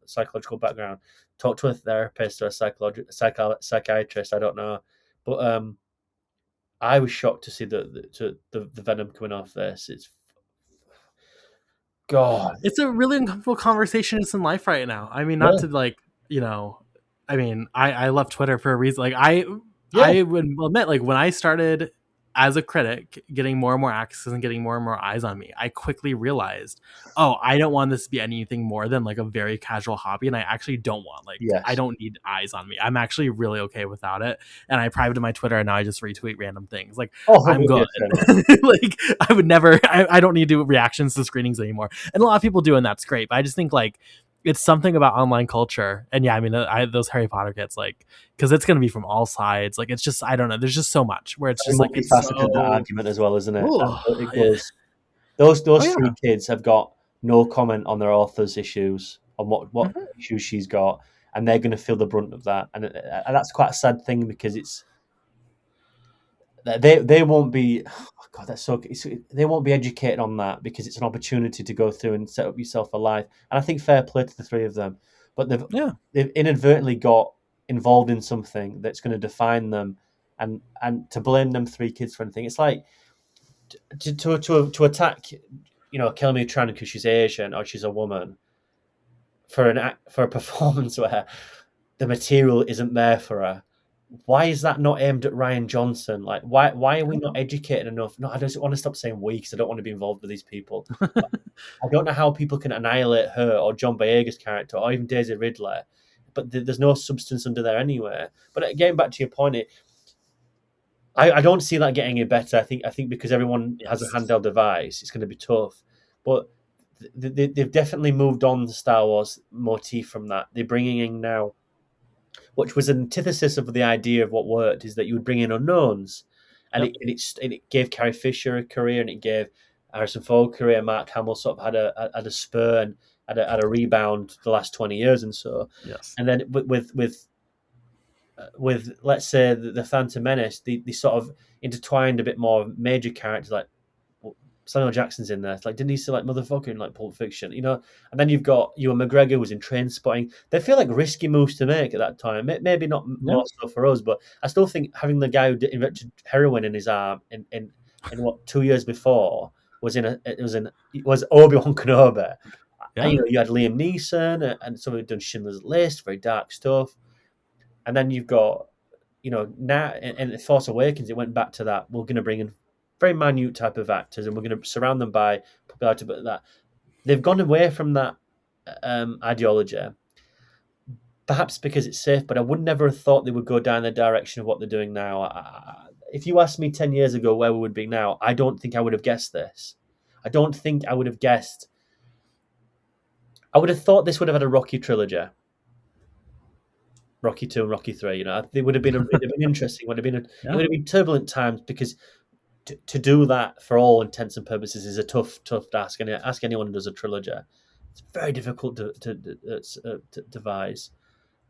psychological background. Talk to a therapist or a psychiatrist. I don't know. But I was shocked to see the venom coming off this. It's God. It's a really uncomfortable conversation in life right now. I mean, not to like, I mean, I love Twitter for a reason. Like I would admit, like when I started as a critic, getting more and more access and getting more and more eyes on me, I quickly realized, oh, I don't want this to be anything more than like a very casual hobby. And I actually don't want, like, I Yes. don't need eyes on me. I'm actually really okay without it. And I privated my Twitter and now I just retweet random things. Like, Oh, I'm good. yes, fair enough. Like, I would never, I don't need to do reactions to screenings anymore. And a lot of people do, and that's great. But I just think, like, it's something about online culture. And yeah, I mean, those Harry Potter kits, like, because it's going to be from all sides. Like, it's just, I don't know. There's just so much where it's Very just like, it's multifaceted, that so, argument as well, isn't it? ooh, It yeah. goes. Oh, Those yeah. three kids have got no comment on their author's issues, on what Mhm. issues she's got, and they're going to feel the brunt of that. And that's quite a sad thing, because they won't be. Oh God, they won't be educated on that, because it's an opportunity to go through and set up yourself a life. And I think fair play to the three of them, but Yeah. they've inadvertently got involved in something that's going to define them, and to blame them three kids for anything, it's like to attack, Kelly Tran because she's Asian or she's a woman, for a performance where the material isn't there for her. Why is that not aimed at Ryan Johnson? Like, why are we not educated enough? No, I just want to stop saying we, because I don't want to be involved with these people. I don't know how people can annihilate her or John Boyega's character or even Daisy Ridley, but there's no substance under there anywhere. But getting back to your point, I don't see that getting any better. I think because everyone has a Yes. handheld device, it's going to be tough. But they've definitely moved on the Star Wars motif from that. They're bringing in now, which was an antithesis of the idea of what worked, is that you would bring in unknowns, and Yep. it gave Carrie Fisher a career, and it gave Harrison Ford a career. Mark Hamill sort of had a spur and had a rebound the last 20 years and so. Yes. And then with let's say the Phantom Menace, they sort of intertwined a bit more major characters, like Samuel Jackson's in there. It's like, didn't he say like motherfucker in like Pulp Fiction, And then you've got Ewan McGregor, who was in Trainspotting. They feel like risky moves to make at that time. Maybe not Yeah. more so for us, but I still think having the guy who invented heroin in his arm in what 2 years before was Obi-Wan Kenobi. Yeah. And, you had Liam Neeson and somebody who'd done Schindler's List, very dark stuff. And then you've got, now in Force Awakens, it went back to that. We're going to bring in very minute type of actors, and we're going to surround them by popularity. But that they've gone away from that ideology, perhaps because it's safe. But I would never have thought they would go down the direction of what they're doing now. If you asked me 10 years ago where we would be now, I don't think I would have guessed this. I don't think I would have guessed. I would have thought this would have had a Rocky trilogy. Rocky 2 and Rocky 3, they would have been interesting. It would have been turbulent times, because to do that for all intents and purposes is a tough task. And ask anyone who does a trilogy; it's very difficult to devise.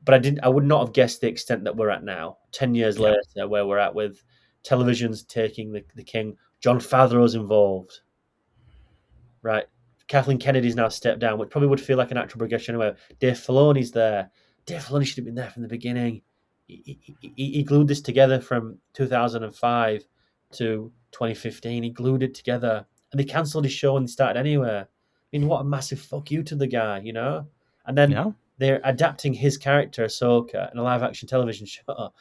But I would not have guessed the extent that we're at now. 10 years Yeah. later, where we're at with television's taking the king. John Favreau's involved, right? Kathleen Kennedy's now stepped down, which probably would feel like an actual progression anyway. Dave Filoni's there. Dave Filoni should have been there from the beginning. He glued this together from 2005 to 2015. He glued it together, and they cancelled his show and they started anywhere. I mean, what a massive fuck you to the guy, And then Yeah. they're adapting his character Ahsoka in a live action television show.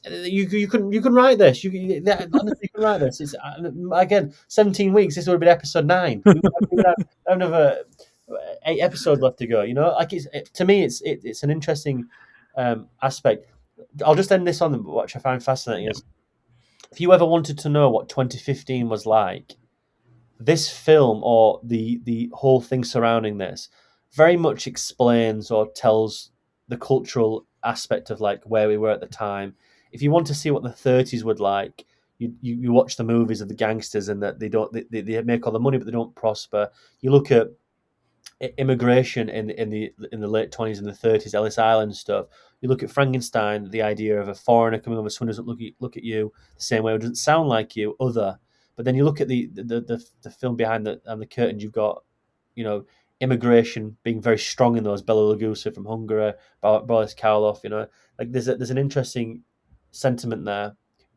You can write this. Honestly, you can write this. It's again 17 weeks. This would have been episode 9. We would have another 8 episodes left to go. Like to me, it's an interesting aspect. I'll just end this on them, which I find fascinating. Yeah. Is if you ever wanted to know what 2015 was like, this film or the whole thing surrounding this very much explains or tells the cultural aspect of like where we were at the time. If you want to see what the 30s would like, you watch the movies of the gangsters and that they make all the money but they don't prosper. You look at immigration in the late 20s and the 30s, Ellis Island stuff. You look at Frankenstein, the idea of a foreigner coming over, someone who doesn't look at you the same way, who doesn't sound like you, other. But then you look at the film behind the curtains. You've got immigration being very strong in those. Bela Lugosi from Hungary, Boris Karloff. Like there's an interesting sentiment there.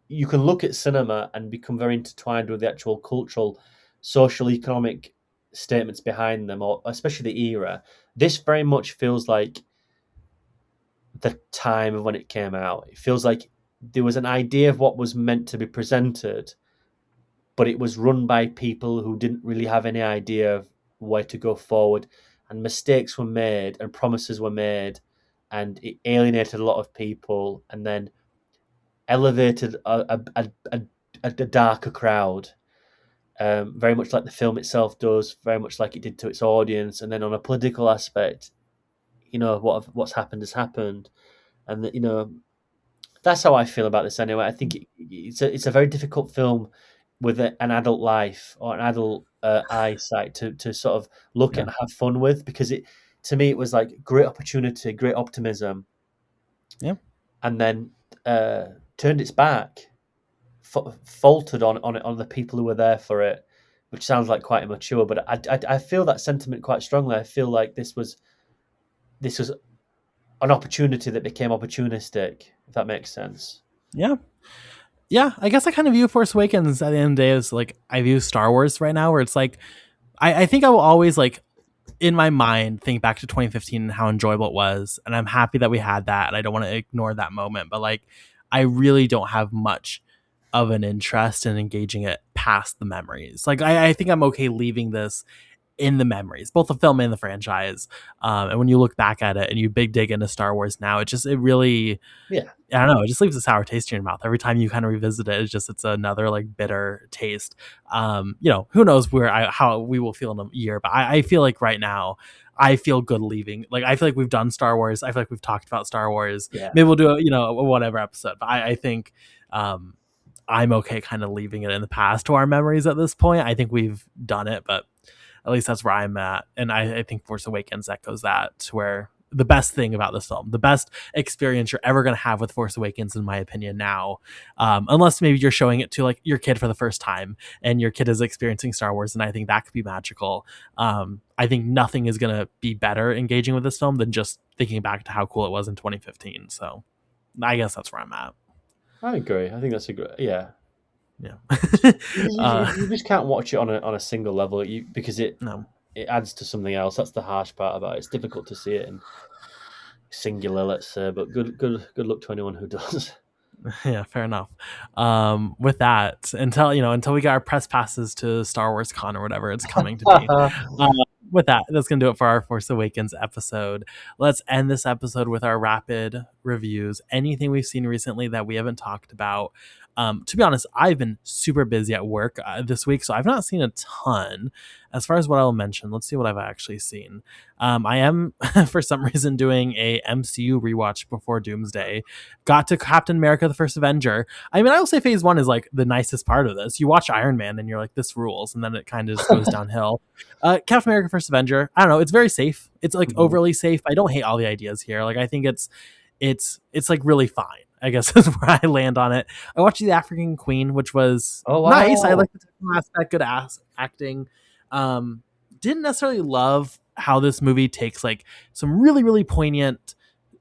You can look at cinema and become very intertwined with the actual cultural, social, economic statements behind them, or especially the era. This very much feels like the time of when it came out. It feels like there was an idea of what was meant to be presented, but it was run by people who didn't really have any idea of where to go forward, and mistakes were made and promises were made, and it alienated a lot of people, and then elevated a darker crowd, very much like the film itself does, very much like it did to its audience. And then on a political aspect, what's happened has happened, and that's how I feel about this anyway. I think it's a very difficult film with an adult life or an adult eyesight to sort of look at and have fun with, because to me it was like great opportunity, great optimism, and then turned its back, faltered on the people who were there for it, which sounds like quite immature, but I feel that sentiment quite strongly. I feel like this was an opportunity that became opportunistic, if that makes sense. Yeah, I guess I kind of view Force Awakens at the end of the day as like I view Star Wars right now, where it's like I think I will always like in my mind think back to 2015 and how enjoyable it was, and I'm happy that we had that, and I don't want to ignore that moment, but like I really don't have much of an interest in engaging it past the memories. Like I think I'm okay leaving this in the memories, both the film and the franchise. And when you look back at it and you big dig into Star Wars now, it really, I don't know, it just leaves a sour taste in your mouth every time you kind of revisit it. It's another like bitter taste. Who knows how we will feel in a year, but I feel like right now I feel good leaving. Like I feel like we've done Star Wars. I feel like we've talked about Star Wars. Maybe we'll do a whatever episode, but I think I'm okay kind of leaving it in the past to our memories at this point. I think we've done it, but at least that's where I'm at. And I think Force Awakens echoes that, to where the best thing about this film, the best experience you're ever going to have with Force Awakens, in my opinion now, unless maybe you're showing it to like your kid for the first time and your kid is experiencing Star Wars, and I think that could be magical. I think nothing is going to be better engaging with this film than just thinking back to how cool it was in 2015. So I guess that's where I'm at. I agree. I think that's a great, yeah. Yeah. You just can't watch it on a single level, because it adds to something else. That's the harsh part about it. It's difficult to see it in singular, let's say, but good luck to anyone who does. Yeah, fair enough. With that, until we get our press passes to Star Wars Con or whatever it's coming to be. With that, that's going to do it for our Force Awakens episode. Let's end this episode with our rapid reviews. Anything we've seen recently that we haven't talked about. To be honest, I've been super busy at work this week, so I've not seen a ton. As far as what I'll mention, let's see what I've actually seen. I am, for some reason, doing a MCU rewatch before Doomsday. Got to Captain America: The First Avenger. I mean, I will say Phase 1 is like the nicest part of this. You watch Iron Man and you're like, this rules, and then it kind of just goes downhill. Captain America: First Avenger, I don't know, it's very safe. It's like overly safe. I don't hate all the ideas here. Like I think it's like really fine, I guess is where I land on it. I watched The African Queen, which was nice. I like the technical aspect, good acting. Didn't necessarily love how this movie takes like some really, really poignant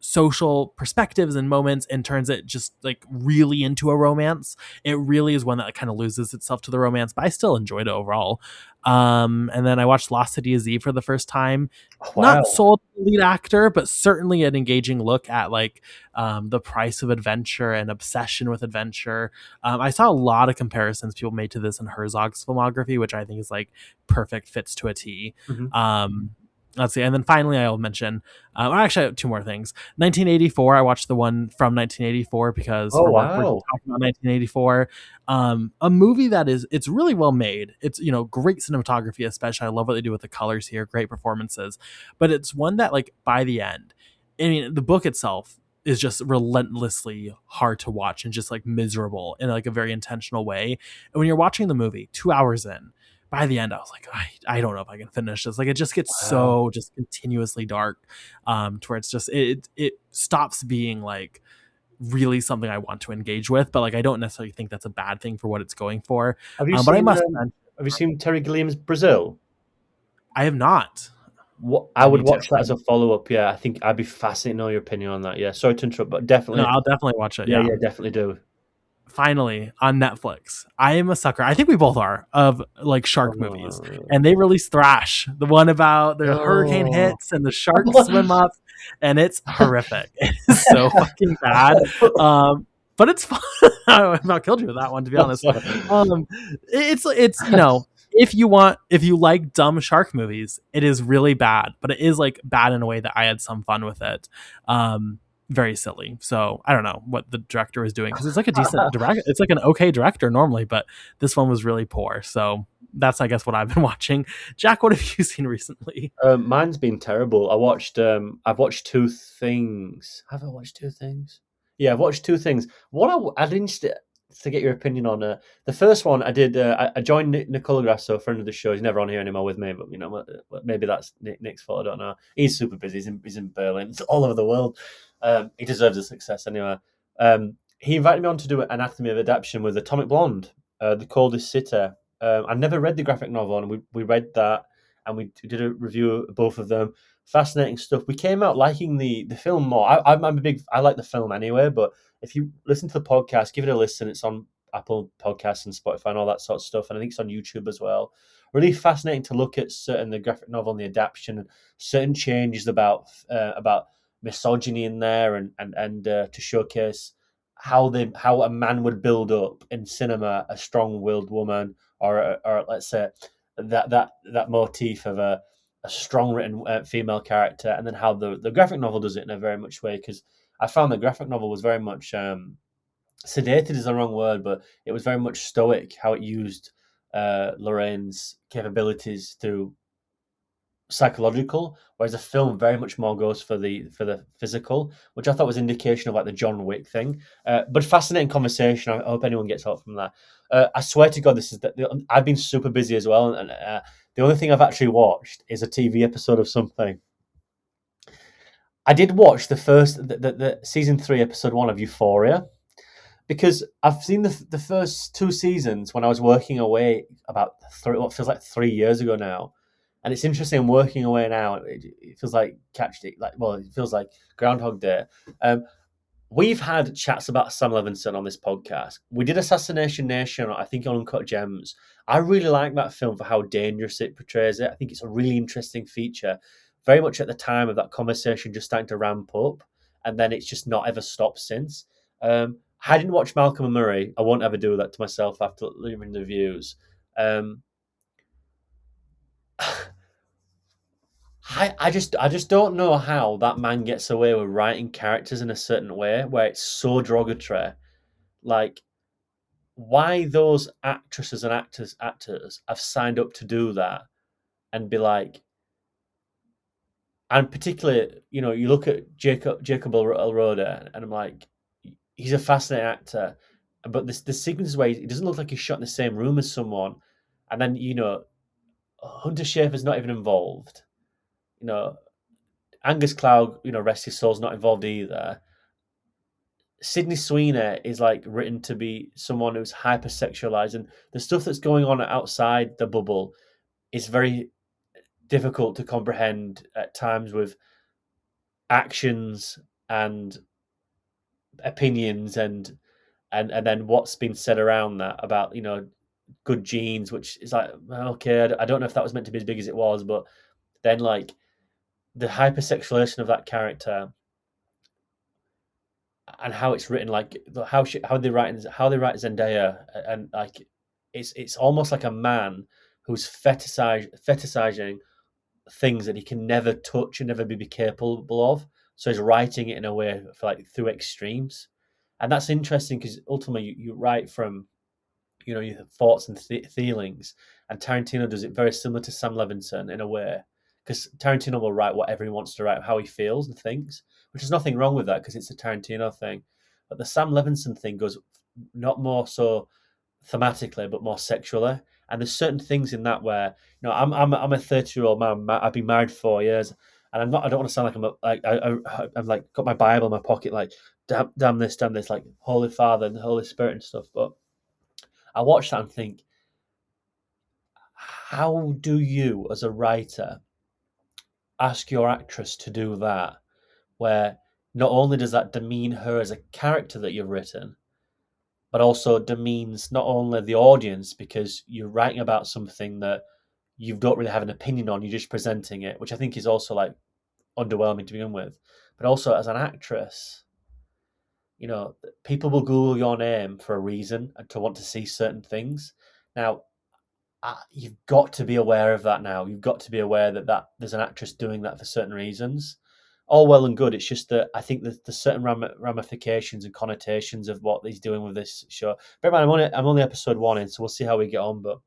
social perspectives and moments and turns it just like really into a romance. It really is one that kind of loses itself to the romance, but I still enjoyed it overall. And then I watched Lost City of Z for the first time. Not sold lead actor, but certainly an engaging look at like the price of adventure and obsession with adventure. I saw a lot of comparisons people made to this in Herzog's filmography, which I think is like perfect fits to a T. Let's see. And then finally, I'll mention, actually I have two more things. 1984. I watched the one from 1984 because we're talking about 1984. A movie that it's really well made. It's, great cinematography, especially. I love what they do with the colors here. Great performances. But it's one that like by the end, I mean, the book itself is just relentlessly hard to watch and just like miserable in like a very intentional way. And when you're watching the movie 2 hours in, by the end, I was like, I don't know if I can finish this. Like, it just gets so just continuously dark, to where it's just it stops being like really something I want to engage with. But like, I don't necessarily think that's a bad thing for what it's going for. Have you seen Terry Gilliam's Brazil? I have not. I would watch that as a follow up. Yeah, I think I'd be fascinated to know your opinion on that. Yeah, sorry to interrupt, but definitely. No, I'll definitely watch it. Yeah, definitely do. Finally on Netflix. I am a sucker. I think we both are of like shark movies, and they released Thrash, the one about the hurricane hits and the sharks swim up, and it's horrific. It's so fucking bad. But but it's fun. I've not killed you with that one, to be honest. It's if you like dumb shark movies, it is really bad, but it is like bad in a way that I had some fun with it. Very silly. So I don't know what the director was doing, because it's like a decent director. It's like an okay director normally, but this one was really poor. So that's, I guess, what I've been watching. Jack, what have you seen recently? Mine's been terrible. I've watched two things. Have I watched two things? Yeah, I've watched two things. One I'd interested to get your opinion on. The first one I did. I joined Nicola Grasso, a friend of the show. He's never on here anymore with me, but maybe that's Nick's fault. I don't know. He's super busy. He's in Berlin. It's all over the world. He deserves the success anyway. He invited me on to do an Anatomy of Adaptation with Atomic Blonde, The Coldest City. I never read the graphic novel, and we read that, and we did a review of both of them. Fascinating stuff. We came out liking the film more. I like the film anyway, but if you listen to the podcast, give it a listen. It's on Apple Podcasts and Spotify and all that sort of stuff, and I think it's on YouTube as well. Really fascinating to look at the graphic novel and the adaptation, and certain changes about misogyny in there, and to showcase how a man would build up in cinema a strong-willed woman, or let's say that motif of a strong written female character, and then how the graphic novel does it in a very much way. Because I found the graphic novel was very much sedated is the wrong word, but it was very much stoic how it used Lorraine's capabilities through psychological, whereas the film very much more goes for the physical, which I thought was indication of like the John Wick thing. But fascinating conversation. I hope anyone gets out from that. I swear to God, I've been super busy as well, and the only thing I've actually watched is a TV episode of something. I did watch the season 3, episode 1 of Euphoria, because I've seen the first 2 seasons when I was working away about what feels like 3 years ago now. And it's interesting. I'm working away now. It feels like it feels like Groundhog Day. We've had chats about Sam Levinson on this podcast. We did Assassination Nation, I think, on Uncut Gems. I really like that film for how dangerous it portrays it. I think it's a really interesting feature. Very much at the time of that conversation just starting to ramp up, and then it's just not ever stopped since. I didn't watch Malcolm and Murray. I won't ever do that to myself after leaving the views. I just don't know how that man gets away with writing characters in a certain way where it's so derogatory. Like, why those actresses and actors have signed up to do that and be like, and particularly, you look at Jacob Elroda, and I'm like, he's a fascinating actor, but the sequences where he doesn't look like he's shot in the same room as someone, and then Hunter Schafer's not even involved. Angus Cloud, rest his soul's not involved either. Sydney Sweeney is like written to be someone who's hypersexualized, and the stuff that's going on outside the bubble is very difficult to comprehend at times, with actions and opinions and then what's been said around that about good genes, which is like, okay, I don't know if that was meant to be as big as it was, but then like the hypersexualization of that character and how it's written, like how they write Zendaya, and like it's almost like a man who's fetishizing things that he can never touch and never be capable of. So he's writing it in a way for like through extremes, and that's interesting because ultimately you write from your thoughts and feelings, and Tarantino does it very similar to Sam Levinson in a way, because Tarantino will write whatever he wants to write, how he feels and thinks, which is nothing wrong with that because it's a Tarantino thing. But the Sam Levinson thing goes not more so thematically, but more sexually. And there's certain things in that where I'm a 30-year-old man. I've been married 4 years, and I don't want to sound like I'm like got my Bible in my pocket, like damn this, like Holy Father and the Holy Spirit and stuff. But I watch that and think, how do you, as a writer, ask your actress to do that, where not only does that demean her as a character that you've written, but also demeans not only the audience because you're writing about something that you don't really have an opinion on, you're just presenting it, which I think is also like underwhelming to begin with, but also as an actress, people will Google your name for a reason and to want to see certain things. Now, you've got to be aware of that now. You've got to be aware that there's an actress doing that for certain reasons. All well and good. It's just that I think that there's certain ramifications and connotations of what he's doing with this show. Bear in mind, I'm only episode 1 in, so we'll see how we get on. But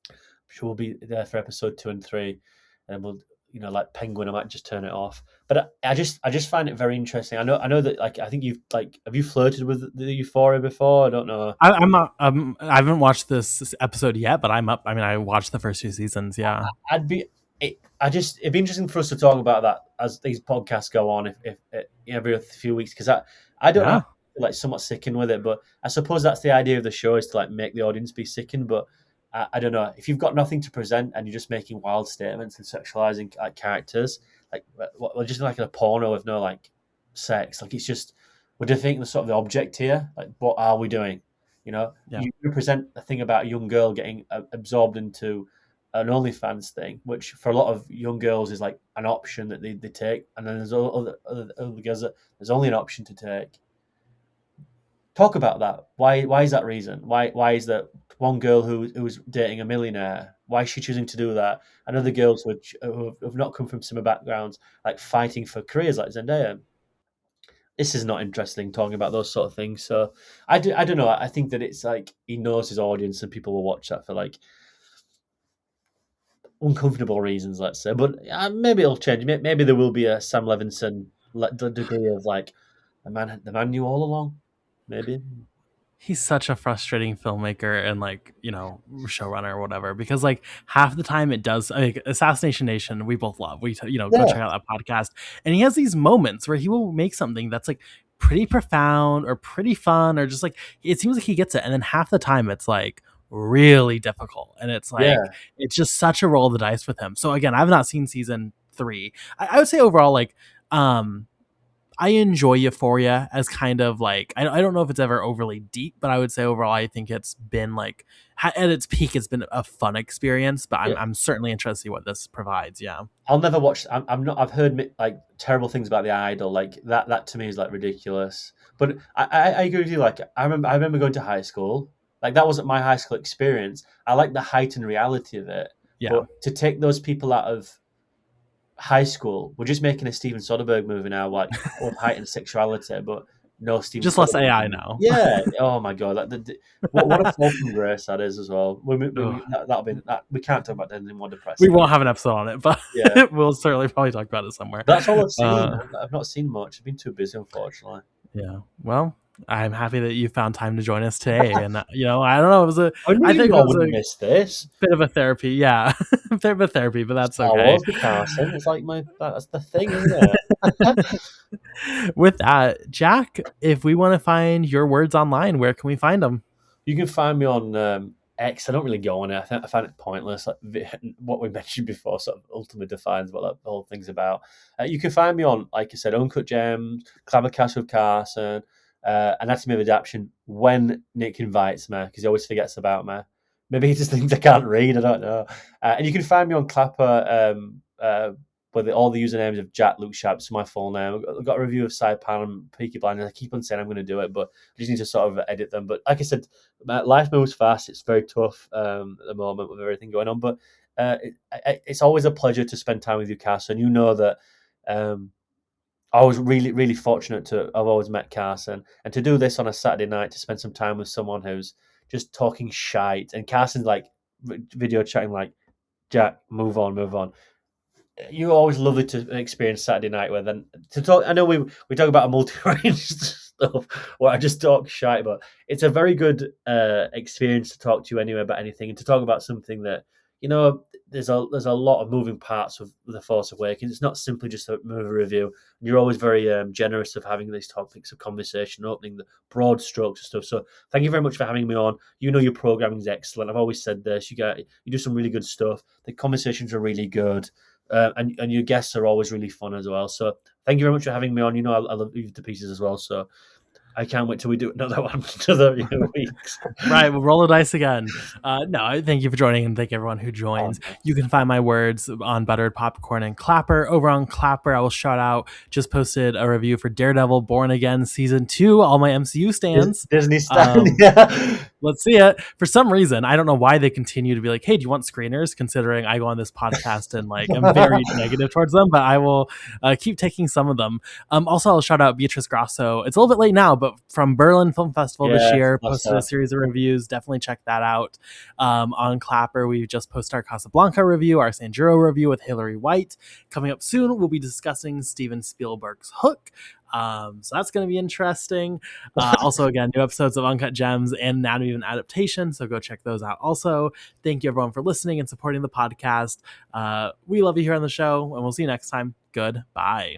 I'm sure we'll be there for episode 2 and 3, and we'll, like Penguin, I might just turn it off. But I just find it very interesting. I know that, like, I think have you flirted with the Euphoria before? I don't know. I'm not, I haven't watched this episode yet, but I'm up. I mean, I watched the first 2 seasons. Yeah, it'd be interesting for us to talk about that as these podcasts go on, if every few weeks, because I don't know, like somewhat sickened with it, but I suppose that's the idea of the show, is to like make the audience be sickened. But I don't know, if you've got nothing to present and you're just making wild statements and sexualizing like characters, like we're just like a porno with no like sex, like it's just, we're defeating the sort of the object here. Like, what are we doing? You present a thing about a young girl getting absorbed into an OnlyFans thing, which for a lot of young girls is like an option that they take, and then there's other girls that there's only an option to take. Talk about that. Why is that reason? Why is that one girl who's dating a millionaire? Why is she choosing to do that? And other girls who have not come from similar backgrounds, like fighting for careers like Zendaya. This is not interesting, talking about those sort of things. So I don't know. I think that it's like he knows his audience and people will watch that for like uncomfortable reasons, let's say. But maybe it'll change. Maybe there will be a Sam Levinson degree of like the man knew all along. Maybe. He's such a frustrating filmmaker and like, showrunner or whatever, because like half the time it does, like Assassination Nation, we both love. Go check out that podcast, and he has these moments where he will make something that's like pretty profound or pretty fun, or just like it seems like he gets it, and then half the time it's like really difficult, and it's like it's just such a roll of the dice with him. So again, I've not seen season 3. I would say overall, like I enjoy Euphoria as kind of like, I don't know if it's ever overly deep, but I would say overall I think it's been like, at its peak, it's been a fun experience, but I'm certainly interested to see what this provides. Yeah, I'll never watch. I'm not. I've heard like terrible things about The Idol. Like that to me is like ridiculous. But I agree with you. Like I remember going to high school. Like that wasn't my high school experience. I like the heightened reality of it. Yeah. But to take those people out of high school, we're just making a Steven Soderbergh movie now, like of heightened sexuality, but no Steven. Just less AI now. Yeah. Oh my god, what a fall from grace that is as well. That'll be that. We can't talk about anything more depressing. We won't have an episode on it, but we'll certainly probably talk about it somewhere. That's all I've seen. I've not seen much. I've been too busy, unfortunately. Yeah. Well, I'm happy that you found time to join us today, and I don't know, it was I think I wouldn't miss this. Bit of a therapy, yeah, a bit of a therapy, but that's okay. I was the Carson. It's like that's the thing, isn't it? With that, Jack, if we want to find your words online, where can we find them? You can find me on X. I don't really go on it. I find it pointless. Like what we mentioned before sort of ultimately defines what the whole thing's about. You can find me on, like I said, Uncut Gems, ClapperCast with Carson, Anatomy of Adaptation when Nick invites me, because he always forgets about me. Maybe he just thinks I can't read. I don't know. And you can find me on Clapper with all the usernames of Jak-Luke Sharp. It's my full name. I've got a review of Saipan and Peaky Blinders. I keep on saying I'm going to do it, but I just need to sort of edit them. But like I said, life moves fast. It's very tough at the moment with everything going on. But it's always a pleasure to spend time with you, Carson. You know that I was really, really fortunate to have always met Carson, and to do this on a Saturday night, to spend some time with someone who's just talking shite. And Carson's like video chatting like, Jack, move on. You're always lovely to experience Saturday night with, and to talk. I know we talk about a multi-range stuff where I just talk shite, but it's a very good experience to talk to you anyway about anything, and to talk about something that, there's a lot of moving parts of The Force Awakens. It's not simply just a movie review. You're always very generous of having these topics of conversation, opening the broad strokes and stuff. So thank you very much for having me on. Your programming is excellent. I've always said this. You do some really good stuff. The conversations are really good. And your guests are always really fun as well. So thank you very much for having me on. I love you to pieces as well. So I can't wait till we do another one another weeks. Right, we'll roll the dice again. No, thank you for joining, and thank everyone who joins. You can find my words on Buttered Popcorn and Clapper. Over on Clapper, I will shout out, just posted a review for Daredevil Born Again Season 2, all my MCU stands. Disney stand, yeah. Let's see it. For some reason, I don't know why they continue to be like, hey, do you want screeners? Considering I go on this podcast and like I'm very negative towards them, but I will keep taking some of them. Also, I'll shout out Beatrice Grasso. It's a little bit late now, but from Berlin Film Festival this year, posted a series of reviews. Definitely check that out. On Clapper, we just posted our Casablanca review, our Sanjuro review with Hilary White. Coming up soon, we'll be discussing Steven Spielberg's Hook. So that's going to be interesting. Also, again, new episodes of Uncut Gems and Anatomy of an Adaptation, so go check those out also. Thank you, everyone, for listening and supporting the podcast. We love you here on the show, and we'll see you next time. Goodbye.